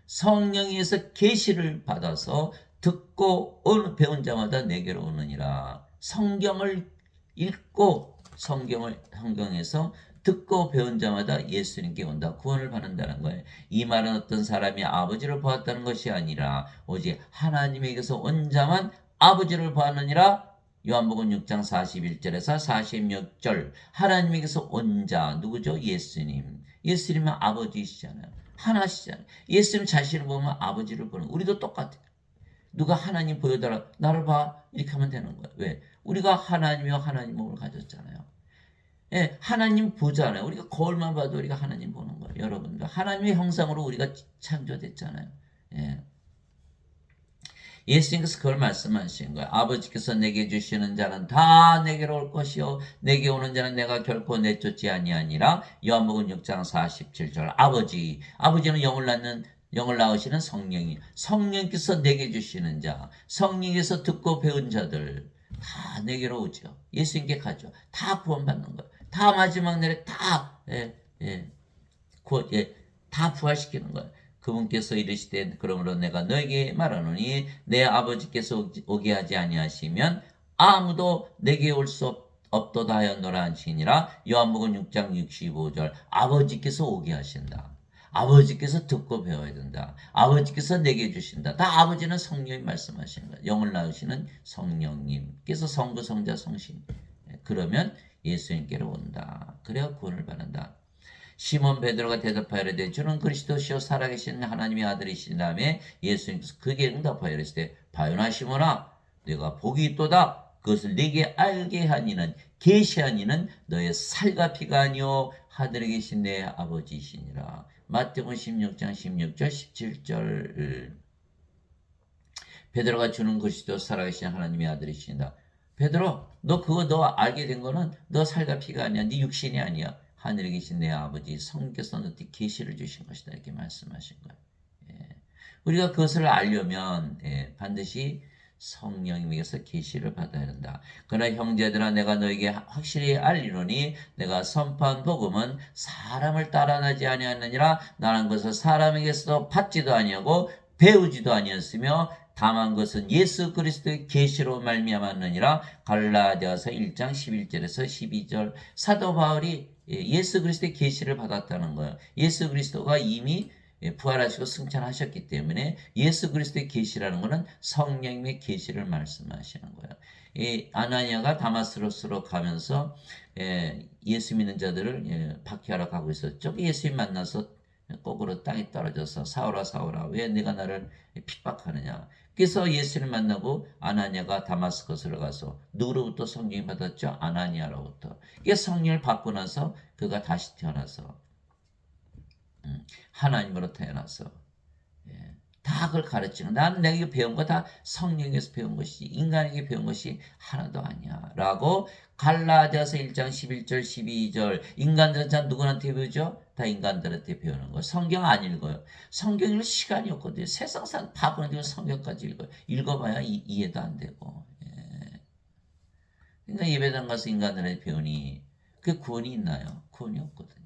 성령에서 계시를 받아서 듣고 배운 자마다 내게로 오느니라. 성경을 읽고 성경에서 듣고 배운 자마다 예수님께 온다. 구원을 받는다는 거예요. 이 말은 어떤 사람이 아버지를 보았다는 것이 아니라 오직 하나님에게서 온 자만 아버지를 보았느니라. 요한복음 6장 41절에서 46절. 하나님에게서 온 자 누구죠? 예수님. 예수님은 아버지이시잖아요. 하나시잖아요. 예수님 자신을 보면 아버지를 보는. 우리도 똑같아요. 누가 하나님 보여달라, 나를 봐, 이렇게 하면 되는 거예요. 왜? 우리가 하나님이요 하나님 몸을 가졌잖아요. 예, 하나님 보잖아요. 우리가 거울만 봐도 우리가 하나님 보는 거예요. 여러분들 하나님의 형상으로 우리가 창조됐잖아요. 예. 예수님께서 그걸 말씀하신 거예요. 아버지께서 내게 주시는 자는 다 내게로 올 것이요 내게 오는 자는 내가 결코 내쫓지 아니하니라. 요한복음 6장 47절. 아버지는 영을 낳으시는 성령이, 성령께서 내게 주시는 자, 성령께서 듣고 배운 자들 다 내게로 오죠. 예수님께 가죠. 다 구원받는 거예요. 다 마지막 날에 다 다 부활시키는 거예요. 그분께서 이르시되 그러므로 내가 너에게 말하노니 내 아버지께서 오게 하지 아니하시면 아무도 내게 올 수 없도다 하였노라 하시니라. 요한복음 6장 65절. 아버지께서 오게 하신다. 아버지께서 듣고 배워야 된다. 아버지께서 내게 주신다. 다 아버지는 성령이 말씀하시는 거예요. 영을 낳으시는 성령님께서 성부, 성자, 성신. 그러면 예수님께로 온다. 그래야 구원을 받는다. 시몬 베드로가 대답하여 이르되 주는 그리스도시요 살아계신 하나님의 아들이신 다음에 예수님께서 그에게 응답하여 이르시되 바요나 시몬아 내가 복이 있도다. 그것을 네게 알게 하니는 계시하니는 너의 살과 피가 아니요 하늘에 계신 내 아버지이시니라. 마태복음 16장 16절 17절. 베드로가 주는 그리스도 살아계신 하나님의 아들이신다. 베드로 너 알게 된 거는 너 살과 피가 아니야. 네 육신이 아니야. 하늘에 계신 내 아버지 성령께서 너한테 계시를 주신 것이다. 이렇게 말씀하신 거예요. 예. 우리가 그것을 알려면 반드시 성령님에게서 계시를 받아야 한다. 그러나 형제들아 내가 너에게 확실히 알리노니 내가 선포한 복음은 사람을 따라나지 아니하느니라. 나는 것을 사람에게서 받지도 아니하고 배우지도 아니었으며 다만 것은 예수 그리스도의 계시로 말미암았느니라. 갈라디아서 1장 11절에서 12절. 사도 바울이 예수 그리스도의 계시를 받았다는 거예요. 예수 그리스도가 이미 부활하시고 승천하셨기 때문에 예수 그리스도의 계시라는 것은 성령님의 계시를 말씀하시는 거예요. 이 아나니아가 다마스로스로 가면서 예수 믿는 자들을 박해하러 가고 있었죠. 예수님 만나서 거꾸로 땅에 떨어져서 사울아 사울아 왜 네가 나를 핍박하느냐. 그래서 예수를 만나고 아나니아가 다마스커스로 가서 누구로부터 성령을 받았죠? 아나니아로부터. 이게 성령을 받고 나서 그가 다시 태어나서 하나님으로 태어나서 다 그걸 가르치는. 나는 내가 배운 거 다 성령에서 배운 것이지 인간에게 배운 것이 하나도 아니야 라고. 갈라디아서 1장 11절 12절. 인간들은 자 누구한테 배우죠? 다 인간들한테 배우는 거. 성경 안 읽어요. 성경 읽을 시간이 없거든요. 세상 사람 바보는 성경까지 읽어요. 읽어봐야 이해도 안 되고. 그러니까 예배당 가서 인간들한테 배우니 그게 구원이 있나요? 구원이 없거든요.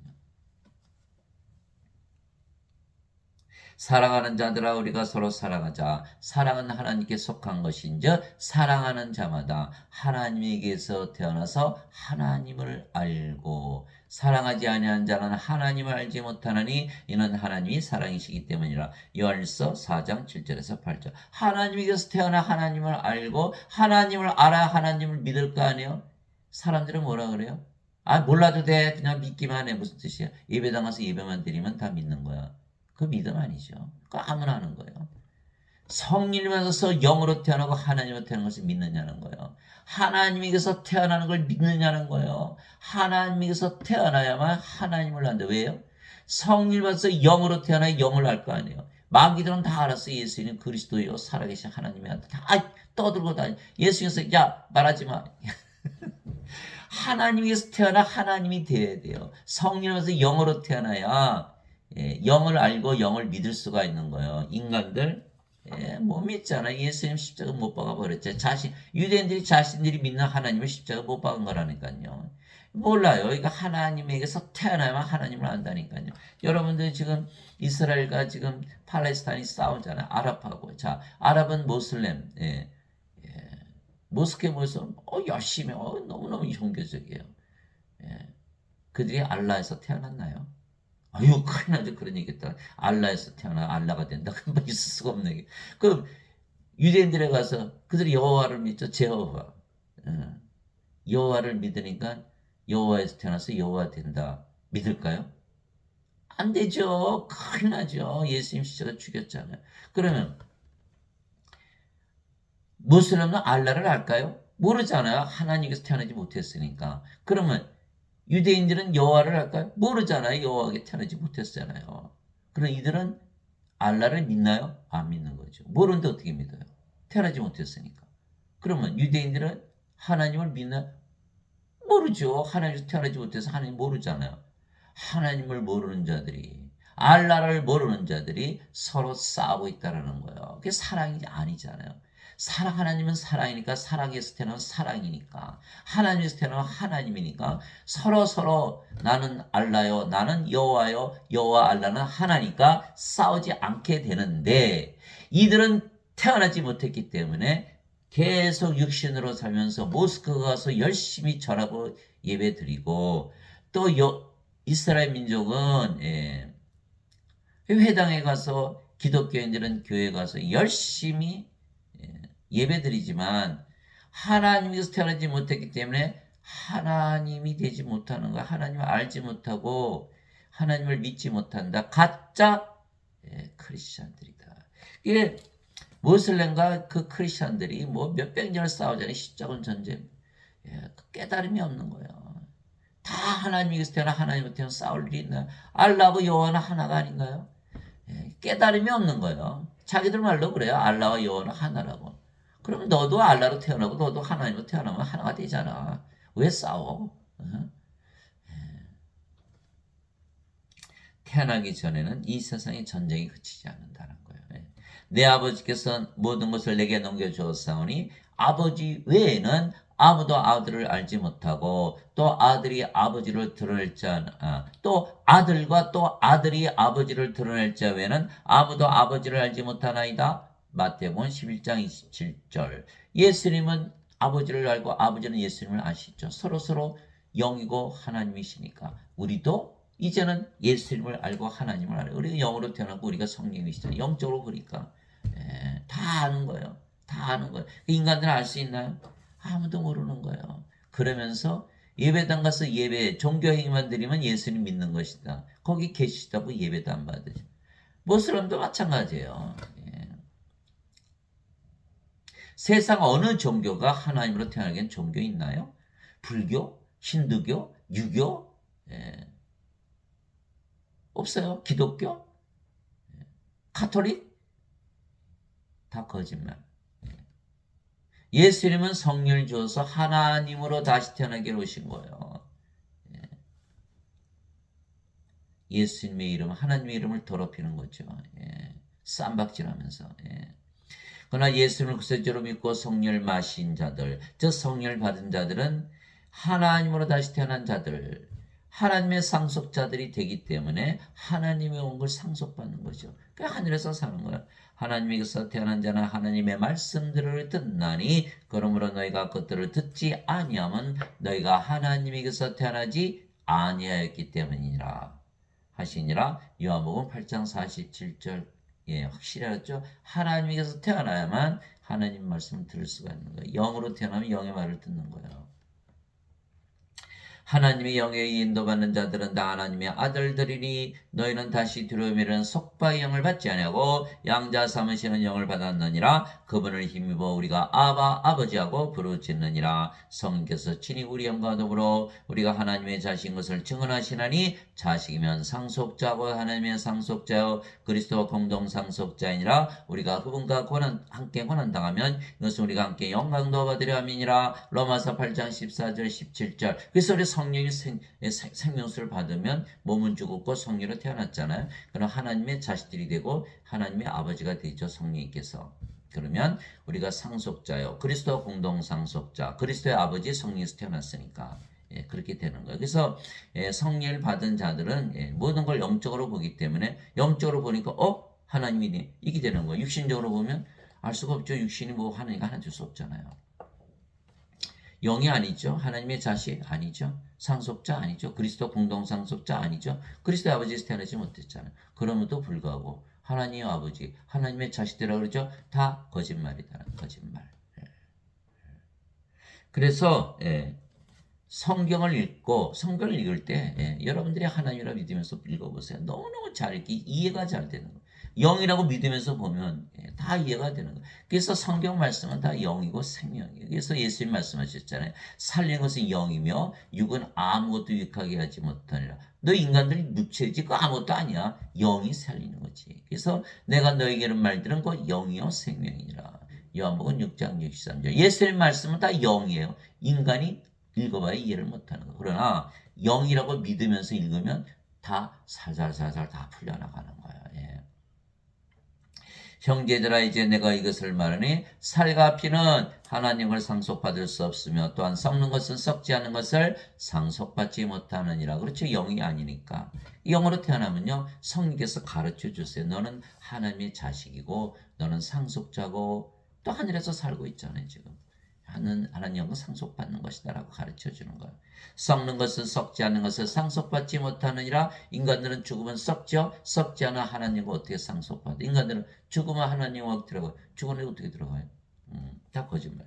사랑하는 자들아 우리가 서로 사랑하자. 사랑은 하나님께 속한 것인즉 사랑하는 자마다 하나님에게서 태어나서 하나님을 알고 사랑하지 아니하는 자는 하나님을 알지 못하나니 이는 하나님이 사랑이시기 때문이라. 요한일서 4장 7절에서 8절. 하나님에게서 태어나 하나님을 알고 하나님을 알아야 하나님을 믿을 거 아니에요. 사람들은 뭐라 그래요? 몰라도 돼. 그냥 믿기만 해. 무슨 뜻이야? 예배당 가서 예배만 드리면 다 믿는 거야. 그 믿음 아니죠. 그거 아무나 하는 거예요. 성령님에서 영으로 태어나고 하나님으로 태어나는 것을 믿느냐는 거예요. 하나님에게서 태어나는 걸 믿느냐는 거예요. 하나님에게서 태어나야만 하나님을 안다. 왜요? 성령님에서 영으로 태어나야 영을 알 거 아니에요. 마귀들은 다 알았어. 예수님 그리스도요 살아계신 하나님의 아들. 다 떠들고 다니. 예수님께서 야 말하지 마. 하나님에게서 태어나 하나님이 돼야 돼요. 성령님에서 영으로 태어나야 영을 알고 영을 믿을 수가 있는 거예요. 인간들 못 믿잖아. 예수님 십자가 못 박아 버렸죠. 유대인들이 자신들이 믿는 하나님을 십자가 못 박은 거라니까요. 몰라요. 이거 하나님에게서 태어나야만 하나님을 안다니까요. 여러분들 지금 이스라엘과 지금 팔레스타인이 싸우잖아요. 아랍하고. 자, 아랍은 모슬렘, 예, 예. 모스크에 모여서 열심히 너무너무 종교적이에요. 예. 그들이 알라에서 태어났나요? 아유, 큰일 나죠. 그런 얘기 했다. 알라에서 태어나 알라가 된다. 금방 있을 수가 없네. 그 유대인들에 가서 그들이 여호와를 믿죠. 제호와. 여호와를 믿으니까 여호와에서 태어나서 여호와 된다. 믿을까요? 안 되죠. 큰일 나죠. 예수님 십자가 죽였잖아요. 그러면 무슬림은 알라를 알까요? 모르잖아요. 하나님께서 태어나지 못했으니까. 그러면 유대인들은 여호와를 알까요? 모르잖아요. 여호와에게 태어나지 못했잖아요. 그럼 이들은 알라를 믿나요? 안 믿는 거죠. 모르는데 어떻게 믿어요? 태어나지 못했으니까. 그러면 유대인들은 하나님을 믿나? 모르죠. 하나님께서 태어나지 못해서 하나님 모르잖아요. 하나님을 모르는 자들이, 알라를 모르는 자들이 서로 싸우고 있다는 거예요. 그게 사랑이 아니잖아요. 하나님은 사랑이니까, 사랑에서 태어나면 사랑이니까, 하나님에서 태어나면 하나님이니까 서로 나는 알라요, 나는 여호와요, 여호와 알라는 하나니까 싸우지 않게 되는데, 이들은 태어나지 못했기 때문에 계속 육신으로 살면서 모스크 가서 열심히 절하고 예배 드리고, 또 이스라엘 민족은 회당에 가서 기독교인들은 교회에 가서 열심히 예배 드리지만 하나님께서 태어나지 못했기 때문에 하나님이 되지 못하는 거야. 하나님을 알지 못하고 하나님을 믿지 못한다. 가짜 크리스천들이다. 이게 모슬렘과 그 크리스천들이 뭐 몇백 년을 싸우잖아요. 십자군 전쟁. 깨달음이 없는 거예요. 다 하나님께서 태어나 하나님으로 태어나 싸울 일이 있나요? 알라하고 여호와는 하나가 아닌가요? 깨달음이 없는 거예요. 자기들 말로 그래요. 알라와 여호와는 하나라고. 그럼 너도 알라로 태어나고 너도 하나님으로 태어나면 하나가 되잖아. 왜 싸워? 태어나기 전에는 이 세상의 전쟁이 그치지 않는다는 거예요. 내 아버지께서 모든 것을 내게 넘겨주었사오니 아버지 외에는 아무도 아들을 알지 못하고 또 아들이 아버지를 드러낼 자, 또 아들과 또 아들이 아버지를 드러낼 자 외에는 아무도 아버지를 알지 못하나이다. 마태복음 11장 27절. 예수님은 아버지를 알고 아버지는 예수님을 아시죠. 서로 영이고 하나님이시니까 우리도 이제는 예수님을 알고 하나님을 알아요. 우리가 영으로 태어나고 우리가 성령이시잖아요. 영적으로 보니까 다 아는 거예요. 다 아는 거예요. 인간들은 알 수 있나요? 아무도 모르는 거예요. 그러면서 예배당 가서 종교 행위만 드리면 예수님 믿는 것이다. 거기 계시다고 예배도 안 받으죠. 모슬림도 마찬가지예요. 세상 어느 종교가 하나님으로 태어나기엔 종교 있나요? 불교, 힌두교, 유교, 없어요. 기독교, 카톨릭, 다 거짓말. 예수님은 성령을 주어서 하나님으로 다시 태어나게 오신 거예요. 예수님의 이름, 하나님의 이름을 더럽히는 거죠. 쌈박질하면서. 그러나 예수님을 구세주로 믿고 성령을 마신 자들, 저 성령을 받은 자들은 하나님으로 다시 태어난 자들, 하나님의 상속자들이 되기 때문에 하나님의 온 걸 상속받는 거죠. 그 하늘에서 사는 거예요. 하나님에게서 태어난 자는 하나님의 말씀들을 듣나니 그러므로 너희가 그것들을 듣지 아니하면 너희가 하나님에게서 태어나지 아니하였기 때문이니라 하시니라. 요한복음 8장 47절. 확실하죠. 하나님에게서 태어나야만 하나님 말씀을 들을 수가 있는 거예요. 영으로 태어나면 영의 말을 듣는 거예요. 하나님의 영에 인도받는 자들은 다 하나님의 아들들이니 너희는 다시 두려움이라는 속박의 영을 받지 아니하고 양자 삼으시는 영을 받았느니라. 그분을 힘입어 우리가 아바 아버지하고 부르짖느니라. 성령께서 친히 우리 영과 더불어 우리가 하나님의 자식인 것을 증언하시나니 자식이면 상속자고 하나님의 상속자요 그리스도와 공동 상속자이니라. 우리가 그분과 함께 고난당하면 이것은 우리가 함께 영광도 받으려 함이니라. 로마서 8장 14절 17절. 그래서 우리 성령이 생명수를 받으면 몸은 죽었고 성령으로 태어났잖아요. 그럼 하나님의 자식들이 되고 하나님의 아버지가 되죠. 성령께서. 그러면 우리가 상속자요. 그리스도 공동 상속자. 그리스도의 아버지 성령에서 태어났으니까. 예, 그렇게 되는 거예요. 그래서 성령을 받은 자들은 모든 걸 영적으로 보기 때문에 영적으로 보니까 하나님이네 이게 되는 거예요. 육신적으로 보면 알 수가 없죠. 육신이 뭐 하나니까 하나 줄 수 없잖아요. 영이 아니죠. 하나님의 자식 아니죠. 상속자 아니죠. 그리스도 공동 상속자 아니죠. 그리스도 아버지에서 태어나지 못했잖아요. 그럼에도 불구하고 하나님 아버지, 하나님의 자식들이라고 그러죠. 다 거짓말이다라는 거짓말. 그래서 성경을 읽을 때 여러분들이 하나님이라 믿으면서 읽어보세요. 너무너무 잘 읽기 이해가 잘 되는 거예요. 영이라고 믿으면서 보면 다 이해가 되는 거예요. 그래서 성경 말씀은 다 영이고 생명이에요. 그래서 예수님 말씀하셨잖아요. 살린 것은 영이며 육은 아무것도 유익하게 하지 못하니라. 너 인간들이 육체지 그 아무것도 아니야. 영이 살리는 거지. 그래서 내가 너에게는 말들은 그 영이요 생명이니라. 요한복음 6장 63절. 예수님 말씀은 다 영이에요. 인간이 읽어봐야 이해를 못하는 거. 그러나 영이라고 믿으면서 읽으면 다 살살살살 다 풀려나가는 거야. 예. 형제들아 이제 내가 이것을 말하니 살과 피는 하나님을 상속받을 수 없으며 또한 썩는 것은 썩지 않은 것을 상속받지 못하느니라. 그렇죠. 영이 아니니까. 영으로 태어나면요. 성령께서 가르쳐 주세요. 너는 하나님의 자식이고 너는 상속자고 또 하늘에서 살고 있잖아요. 지금. 하나님 영은 상속받는 것이다라고 가르쳐 주는 거예요. 썩는 것은 썩지 않는 것을 상속받지 못하느니라. 인간들은 죽으면 썩죠. 썩지 않은 하나님과 어떻게 상속받아? 인간들은 죽으면 하나님과 들어가요. 죽으면 어떻게 들어가요? 다 거짓말.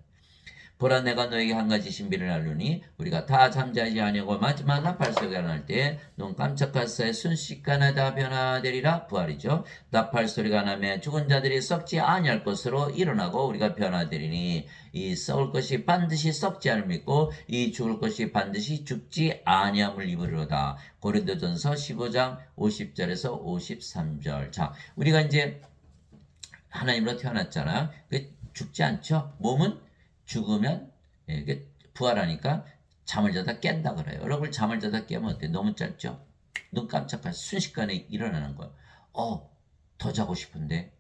보라 내가 너에게 한 가지 신비를 알르니 우리가 다 잠자지 아니하고 마지막 나팔 소리가 날 때 눈 깜짝할 사이 순식간에 다 변화되리라. 부활이죠. 나팔 소리가 나면 죽은 자들이 썩지 아니할 것으로 일어나고 우리가 변화되리니 이 썩을 것이 반드시 썩지 않을 믿고 이 죽을 것이 반드시 죽지 아니함을 입으리로다. 고린도전서 15장 50절에서 53절. 자, 우리가 이제 하나님으로 태어났잖아요. 죽지 않죠. 몸은 죽으면 부활하니까 잠을 자다 깬다 그래요. 여러분 잠을 자다 깨면 어때요? 너무 짧죠? 눈 깜짝할 순식간에 일어나는 거예요. 더 자고 싶은데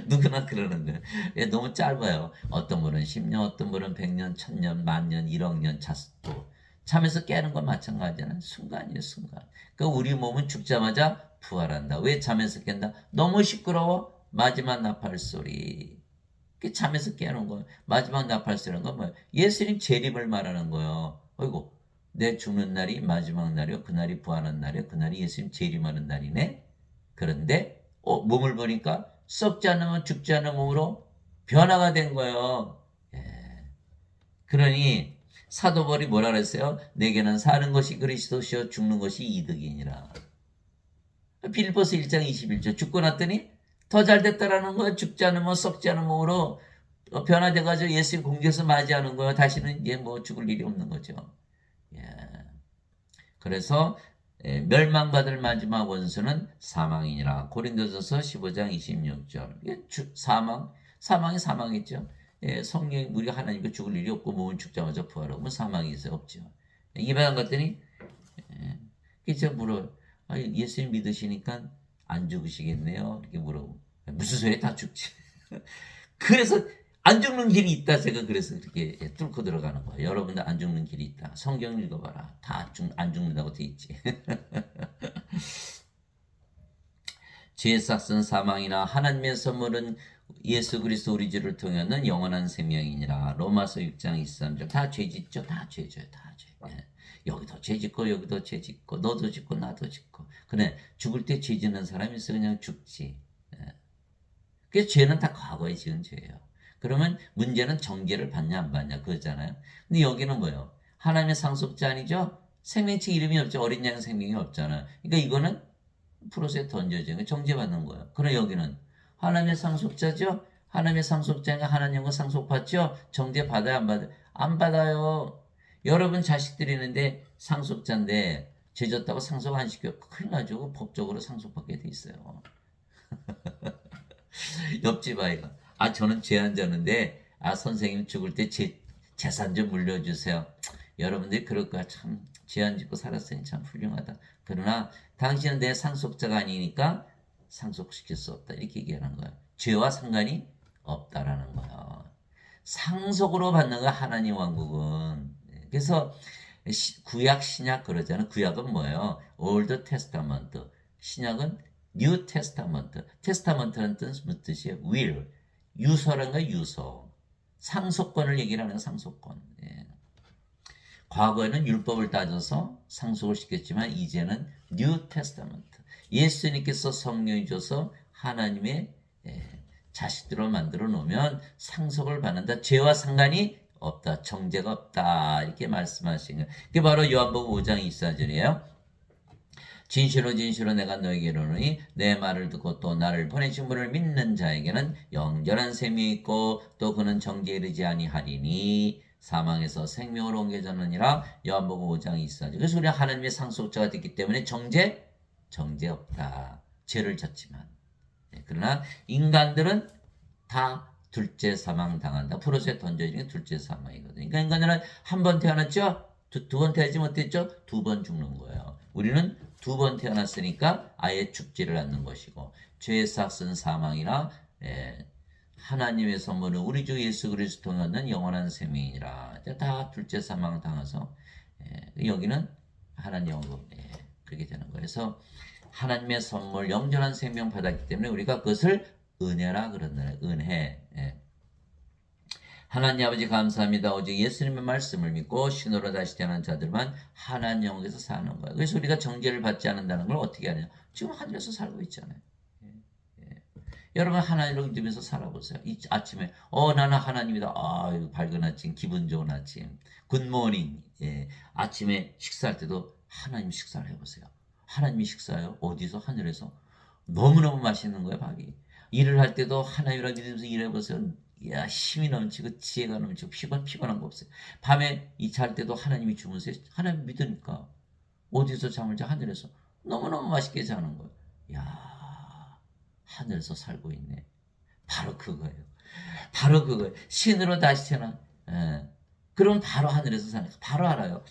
누구나 그러는데 너무 짧아요. 어떤 분은 10년, 어떤 분은 100년, 1000년, 만년, 1억 년 잤고 잠에서 깨는 건 마찬가지잖아요. 순간이에요, 순간. 그러니까 우리 몸은 죽자마자 부활한다. 왜 잠에서 깬다? 너무 시끄러워. 마지막 나팔 소리. 잠에서 깨는 거예요. 마지막 나팔 소리는 건 뭐예요? 예수님 재림을 말하는 거예요. 어이구, 내 죽는 날이 마지막 날이요. 그날이 부활한 날이요. 그날이 예수님 재림하는 날이네. 그런데 몸을 보니까 썩지 않으면 죽지 않은 몸으로 변화가 된 거예요. 예. 그러니 사도 바울이 뭐라 그랬어요? 내게는 사는 것이 그리스도시요 죽는 것이 이득이니라. 빌립보서 1장 21절. 죽고 났더니 더 잘 됐다라는 거예요. 죽지 않으면 썩지 않은 몸으로 변화돼가지고 예수님 공중에서 맞이하는 거예요. 다시는 이제 뭐 죽을 일이 없는 거죠. 예. 그래서 멸망받을 마지막 원수는 사망이니라. 고린도전서 15장 26절. 사망이 사망이죠. 성령 우리가 하나님께 죽을 일이 없고 몸은 죽자마자 부활하고 사망이 있어요? 없죠. 이방인 갔더니 제가 물어요. 예수님 믿으시니까 안 죽으시겠네요. 이렇게 물어보고 무슨 소리야? 다 죽지. 그래서 안 죽는 길이 있다. 제가 그래서 이렇게 뚫고 들어가는 거예요. 여러분들 안 죽는 길이 있다. 성경 읽어봐라. 다 안 죽는다고 돼 있지. 죄의 삭은 사망이나 하나님의 선물은 예수 그리스도 우리 주를 통하는 영원한 생명이니라. 로마서 6장 23절. 다 죄짓죠. 다 죄져요. 다 죄. 여기도 죄짓고 여기도 죄짓고 너도 짓고 나도 짓고. 그래 죽을 때 죄짓는 사람이 있어 그냥 죽지. 그래서 죄는 다 과거에 지은 죄예요. 그러면 문제는 정죄를 받냐 안 받냐 그거잖아요. 근데 여기는 뭐예요? 하나님의 상속자 아니죠? 생명체 이름이 없죠. 어린 양 생명이 없잖아. 그러니까 이거는 프로세에 던져지는 정죄받는 거예요. 그럼 여기는 하나님의 상속자죠? 하나님의 상속자가 하나님과 상속받죠? 정죄 받아요 안 받아요? 안 받아요. 여러분 자식들이 있는데 상속자인데 죄졌다고 상속 안 시켜 큰일 나죠. 법적으로 상속받게 돼 있어요. 옆집 아이가 저는 죄 안 졌는데 선생님 죽을 때 재산 좀 물려주세요. 여러분들이 그럴 거야. 참 죄 안 짓고 살았으니 참 훌륭하다. 그러나 당신은 내 상속자가 아니니까 상속시킬 수 없다. 이렇게 얘기하는 거야. 죄와 상관이 없다라는 거야. 상속으로 받는 거 하나님 왕국은. 그래서 구약, 신약 그러잖아요. 구약은 뭐예요? Old Testament. 신약은 New Testament. 테스타먼트는 무슨 뜻이에요? will. 유서라는 거 유서. 상속권을 얘기를 하는 상속권. 예. 과거에는 율법을 따져서 상속을 시켰지만 이제는 New Testament. 예수님께서 성령이 줘서 하나님의 자식들을 만들어 놓으면 상속을 받는다. 죄와 상관이 없다. 정죄가 없다. 이렇게 말씀하신 거예요. 그게 바로 요한복음 5장 24절이에요. 진실로 진실로 내가 너에게 이르노니 내 말을 듣고 또 나를 보내신 분을 믿는 자에게는 영원한 생명이 있고 또 그는 정죄에 이르지 아니하리니 사망에서 생명으로 옮겨졌느니라. 요한복음 5장 24절. 그래서 우리가 하나님의 상속자가 됐기 때문에 정죄 없다. 죄를 졌지만. 그러나 인간들은 다 둘째 사망 당한다. 프로스에 던져지는 게 둘째 사망이거든요. 그러니까 인간들은 한 번 태어났죠? 두 번 태어나지 못했죠? 2번 죽는 거예요. 우리는 2번 태어났으니까 아예 죽지를 않는 것이고 죄의 삭은 사망이나 하나님의 선물은 우리 주 예수 그리스도 통하는 영원한 생명이라. 다 둘째 사망 당해서 여기는 하나님 영광 그렇게 되는 거예요. 그래서 하나님의 선물 영원한 생명 받았기 때문에 우리가 그것을 은혜라 그러는 은혜. 하나님 아버지 감사합니다. 오직 예수님의 말씀을 믿고 신으로 다시 태어난 자들만 하나님 영에서 사는 거예요. 그래서 우리가 정죄를 받지 않는다는 걸 어떻게 하냐? 지금 하늘에서 살고 있잖아요. 여러분 하나님을 믿으면서 살아보세요. 이 아침에 나는 하나님이다. 이거 밝은 아침, 기분 좋은 아침. 굿모닝. 아침에 식사할 때도 하나님 식사를 해보세요. 하나님이 식사해요. 어디서? 하늘에서. 너무너무 맛있는 거예요, 밥이. 일을 할 때도 하나님이라 믿으면서 일해보세요. 야, 힘이 넘치고 지혜가 넘치고 피곤한 거 없어요. 밤에 잘 때도 하나님이 주무세요. 하나님 믿으니까. 어디서 잠을 자? 하늘에서. 너무너무 맛있게 자는 거예요. 야, 하늘에서 살고 있네. 바로 그거예요. 바로 그거예요. 신으로 다시 태어나. 그럼 바로 하늘에서 사는 거예요. 바로 알아요.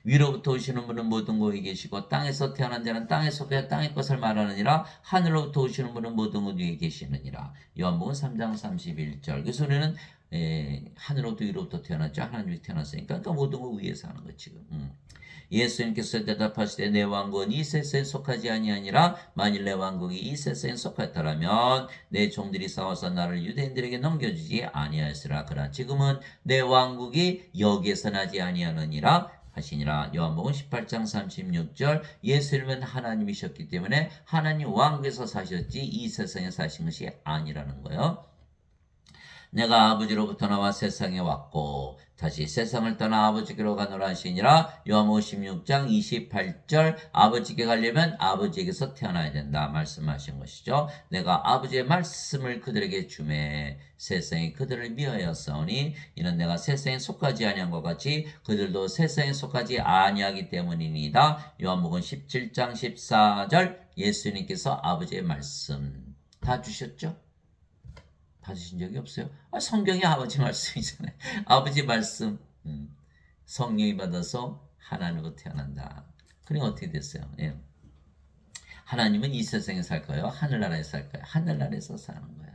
위로부터 오시는 분은 모든 곳에 계시고 땅에서 태어난 자는 땅에 속해 땅의 것을 말하느니라. 하늘로부터 오시는 분은 모든 곳 위에 계시느니라. 요한복음 3장 31절. 그래서 우리는 하늘로부터 위로부터 태어났죠. 하나님이 태어났으니까. 그러니까 모든 곳 위에 사는 거 지금. 예수님께서 대답하시되 내 왕국은 이 세상에 속하지 아니하니라. 만일 내 왕국이 이 세상에 속하였더라면 내 종들이 싸워서 나를 유대인들에게 넘겨주지 아니하였으라. 그러나 지금은 내 왕국이 여기에서 나지 아니하느니라 하시니라. 요한복음 18장 36절. 예수님은 하나님이셨기 때문에 하나님 왕국에서 사셨지 이 세상에 사신 것이 아니라는 거예요. 내가 아버지로부터 나와 세상에 왔고 다시 세상을 떠나 아버지께로 가노라 하시니라. 요한복음 16장 28절. 아버지께 가려면 아버지에게서 태어나야 된다 말씀하신 것이죠. 내가 아버지의 말씀을 그들에게 주매 세상이 그들을 미워하였사오니 이는 내가 세상에 속하지 아니한 것 같이 그들도 세상에 속하지 아니하기 때문이니이다. 요한복음 17장 14절. 예수님께서 아버지의 말씀 다 주셨죠? 받으신 적이 없어요? 성경이 아버지 말씀이잖아요. 아버지 말씀. 성령이 받아서 하나님으로 태어난다. 그러니까 어떻게 됐어요? 하나님은 이 세상에 살까요? 하늘나라에 살까요? 하늘나라에서 사는 거예요.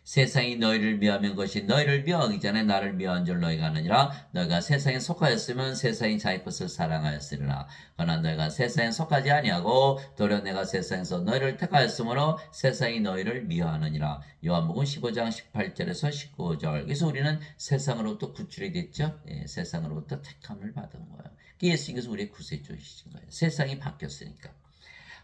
세상이 너희를 미워하면 그것이 너희를 미워하기 전에 나를 미워한 줄 너희가 아느니라. 너희가 세상에 속하였으면 세상이 자기 것을 사랑하였으리라. 그러나 너희가 세상에 속하지 아니하고 도리어 내가 세상에서 너희를 택하였으므로 세상이 너희를 미워하느니라. 요한복음 15장 18절에서 19절. 그래서 우리는 세상으로부터 구출이 됐죠. 세상으로부터 택함을 받은 거예요. 예수님께서 우리의 구세주이신 거예요. 세상이 바뀌었으니까.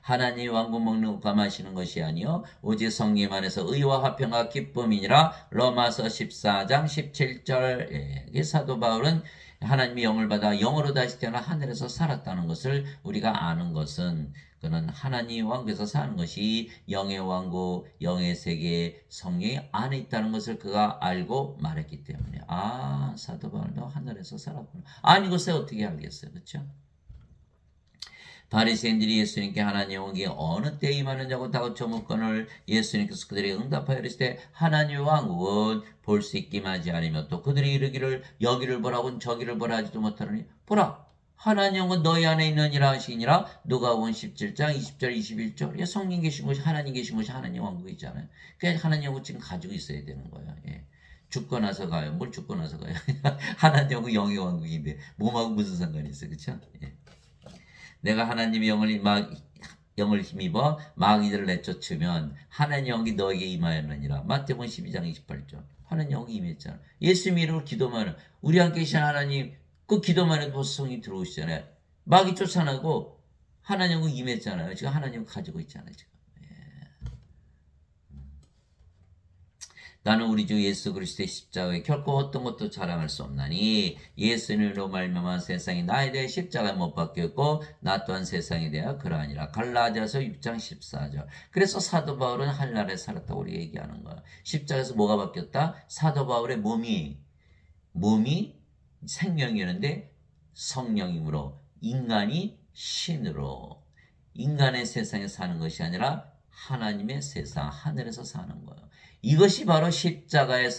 하나님 왕국 먹는 것과 마시는 것이 아니요 오직 성령 안에서 의와 화평과 기쁨이니라. 로마서 14장 17절. 사도 바울은 하나님이 영을 받아 영으로 다시 태어나 하늘에서 살았다는 것을 우리가 아는 것은 그는 하나님 왕국에서 사는 것이 영의 왕국, 영의 세계, 성령이 안에 있다는 것을 그가 알고 말했기 때문에 사도 바울도 하늘에서 살았구나. 이것을 어떻게 알겠어요? 그렇죠? 바리새인들이 예수님께 하나님 왕국이 어느 때에 임하느냐고 다그쳐 묻거늘 예수님께서 그들에게 응답하여 이르시되 하나님의 왕국은 볼 수 있기만 하지 않으며 또 그들이 이르기를 여기를 보라곤 저기를 보라 하지도 못하느니 보라 하나님 왕국은 너희 안에 있느니라 하시니라. 누가복음 17장 20절 21절. 성령 계신 것이 하나님 계신 것이 하나님 왕국이잖아요. 그러니까 하나님 왕국 지금 가지고 있어야 되는 거예요. 죽고 나서 가요. 뭘 죽고 나서 가요? 하나님하고 영의 왕국인데 몸하고 무슨 상관이 있어, 그렇죠? 예. 내가 하나님의 영을 힘입어 마귀들을 내쫓으면 하나님 영이 너에게 임하였느니라. 마태복음 12장 28절. 하나님 영이 임했잖아. 예수 이름으로 기도만 해. 우리 함께 계신 하나님 그 기도만 해도 성이 들어오시잖아요. 마귀 쫓아나고 하나님 영이 임했잖아요. 지금 하나님 가지고 있잖아요. 지금. 나는 우리 주 예수 그리스도의 십자가에 결코 어떤 것도 자랑할 수 없나니 예수님으로 말미암아 세상이 나에 대해 십자가에 못 박혔고 나 또한 세상에 대하여 그러하니라. 갈라디아서 6장 14절. 그래서 사도 바울은 한날에 살았다고 우리 얘기하는 거야. 십자가에서 뭐가 바뀌었다? 사도 바울의 몸이 생명이었는데 성령이므로 인간이 신으로 인간의 세상에 사는 것이 아니라 하나님의 세상 하늘에서 사는 거예요. 이것이 바로 십자가를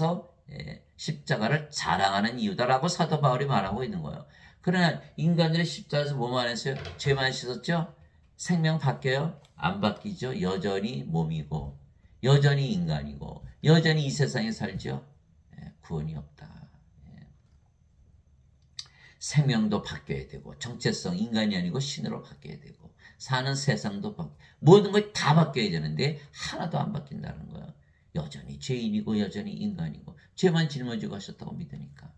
자랑하는 이유다라고 사도 바울이 말하고 있는 거예요. 그러나 인간들이 십자가에서 뭐만 했어요? 죄만 씻었죠? 생명 바뀌어요? 안 바뀌죠? 여전히 몸이고 여전히 인간이고 여전히 이 세상에 살죠? 구원이 없다. 생명도 바뀌어야 되고 정체성 인간이 아니고 신으로 바뀌어야 되고 사는 세상도 모든 것이 다 바뀌어야 되는데 하나도 안 바뀐다는 거예요. 여전히 죄인이고 여전히 인간이고 죄만 짊어지고 하셨다고 믿으니까.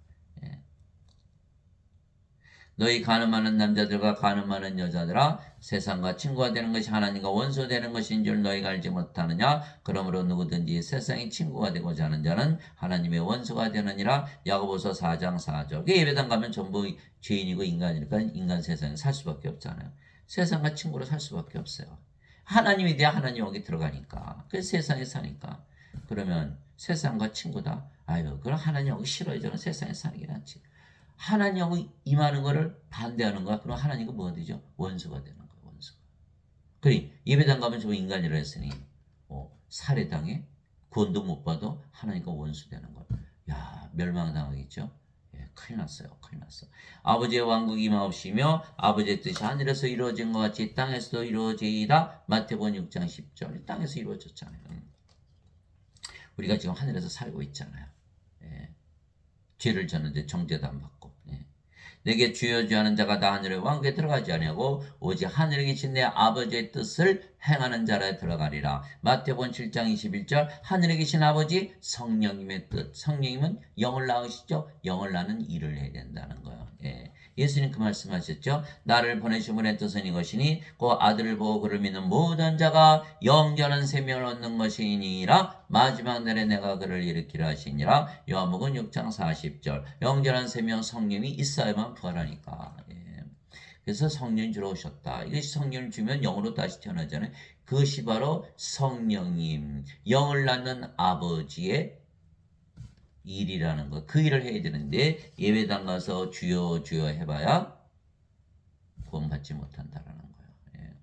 너희 가늠하는 남자들과 가늠하는 여자들아 세상과 친구가 되는 것이 하나님과 원수 되는 것인 줄 너희가 알지 못하느냐. 그러므로 누구든지 세상의 친구가 되고자 하는 자는 하나님의 원수가 되느니라. 야고보서 4장 4절. 예배당 가면 전부 죄인이고 인간이니까 인간 세상에 살 수밖에 없잖아요. 세상과 친구로 살 수밖에 없어요. 하나님이 돼야 하나님 여기 들어가니까. 그래서 세상에 사니까. 그러면 세상과 친구다. 아유, 그럼 하나님 여기 싫어요. 저는 세상에 사는 게 낫지. 하나님하고 임하는 것을 반대하는 거야. 그럼 하나님과 뭐가 되죠? 원수가 되는 거야. 원수가. 그러니 예배당 가면 저 인간이라 했으니 살해당해 구원도 못 받아 하나님과 원수 되는 거야. 야, 멸망당하겠죠? 예, 큰일 났어요. 큰일 났어. 아버지의 왕국이 임하옵시며 아버지의 뜻이 하늘에서 이루어진 것 같이 땅에서도 이루어지이다. 마태복음 6장 10절. 땅에서 이루어졌잖아요. 우리가 지금 하늘에서 살고 있잖아요. 예. 죄를 졌는데 정죄도 안 받고. 예. 내게 주여 주여 하는 자가 다 하늘의 왕국에 들어가지 아니하고 오직 하늘에 계신 내 아버지의 뜻을 행하는 자라 들어가리라. 마태복음 7장 21절. 하늘에 계신 아버지 성령님의 뜻. 성령님은 영을 낳으시죠. 영을 낳는 일을 해야 된다는 거예요. 예. 예수님 그 말씀하셨죠. 나를 보내신 분의 뜻은 이것이니 그 아들을 보고 그를 믿는 모든 자가 영원한 생명을 얻는 것이니라. 마지막 날에 내가 그를 일으키라 하시니라. 요한복음 6장 40절. 영원한 생명 성령이 있어야만 부활하니까. 예. 그래서 성령이 주러 오셨다. 이것이 성령을 주면 영으로 다시 태어나잖아요. 그것이 바로 성령님, 영을 낳는 아버지의 일이라는 거. 그 일을 해야 되는데 예배당 가서 주여 주여 해봐야 구원받지 못한다라는 거예요. 예.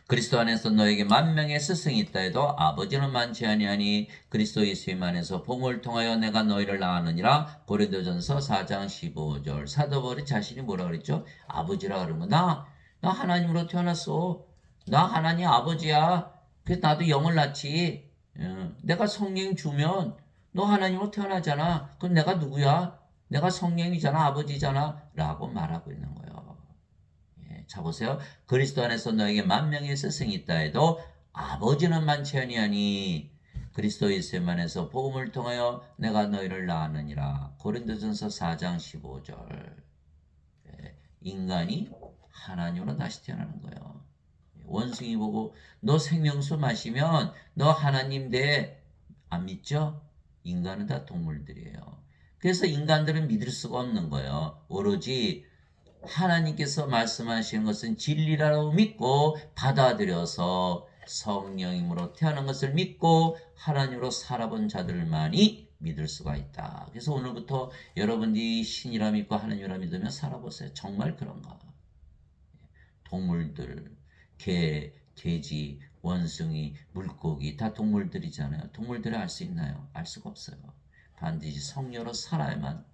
그리스도 안에서 너에게 만명의 스승이 있다 해도 아버지는 많지 아니하니 그리스도 예수님 안에서 복음을 통하여 내가 너희를 낳았느니라. 고린도전서 4장 15절. 사도 바울이 자신이 뭐라 그랬죠? 아버지라 그런 거. 나 하나님으로 태어났어. 나 하나님 아버지야. 그래서 나도 영을 낳지. 내가 성령 주면 너 하나님으로 태어나잖아. 그럼 내가 누구야? 내가 성령이잖아. 아버지잖아. 라고 말하고 있는 거예요. 예, 자 보세요. 그리스도 안에서 너에게 만명의 스승이 있다 해도 아버지는 많지 아니하니 그리스도 예수님 안에서 복음을 통하여 내가 너희를 낳았느니라. 고린도전서 4장 15절. 예, 인간이 하나님으로 다시 태어나는 거예요. 원숭이 보고 너 생명수 마시면 너 하나님 돼. 안 믿죠? 인간은 다 동물들이에요. 그래서 인간들은 믿을 수가 없는 거예요. 오로지 하나님께서 말씀하시는 것은 진리라고 믿고 받아들여서 성령님으로 태어난 것을 믿고 하나님으로 살아본 자들만이 믿을 수가 있다. 그래서 오늘부터 여러분들이 신이라 믿고 하나님이라 믿으면 살아보세요. 정말 그런가? 동물들, 개, 돼지, 원숭이, 물고기 다 동물들이잖아요. 동물들이 알 수 있나요? 알 수가 없어요. 반드시 성령으로 살아야만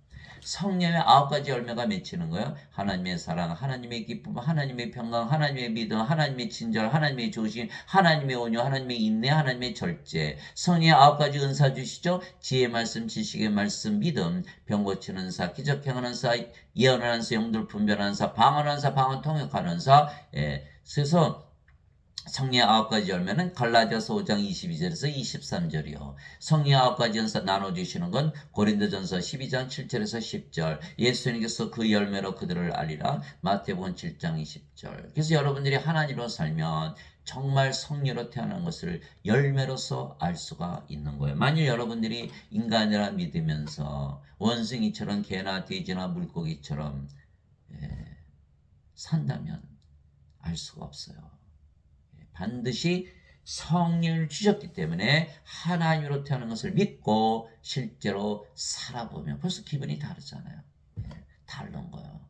성령의 9가지 열매가 맺히는 거예요. 하나님의 사랑, 하나님의 기쁨, 하나님의 평강, 하나님의 믿음, 하나님의 친절, 하나님의 조심, 하나님의 온유, 하나님의 인내, 하나님의 절제. 성령의 9가지 은사 주시죠. 지혜 말씀, 지식의 말씀, 믿음, 병 고치는 사, 기적 행하는 사, 예언하는 사, 영들 분별하는 사, 방언하는 사, 방언 통역하는 사. 그래서 성령의 9가지 열매는 갈라디아서 5장 22절에서 23절이요. 성령의 9가지 연사 나눠주시는 건 고린도전서 12장 7절에서 10절. 예수님께서 그 열매로 그들을 알리라. 마태복음 7장 20절. 그래서 여러분들이 하나님으로 살면 정말 성령으로 태어난 것을 열매로서 알 수가 있는 거예요. 만일 여러분들이 인간이라 믿으면서 원숭이처럼 개나 돼지나 물고기처럼 산다면 알 수가 없어요. 반드시 성령을 주셨기 때문에 하나님으로 태어난 것을 믿고 실제로 살아보면 벌써 기분이 다르잖아요. 다른 거예요.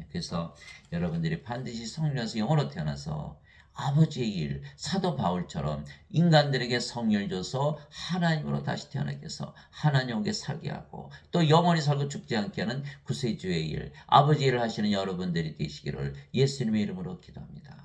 그래서 여러분들이 반드시 성령에서 영으로 태어나서 아버지의 일, 사도 바울처럼 인간들에게 성령을 줘서 하나님으로 다시 태어나게 해서 하나님에게 살게 하고 또 영원히 살고 죽지 않게 하는 구세주의 일, 아버지의 일을 하시는 여러분들이 되시기를 예수님의 이름으로 기도합니다.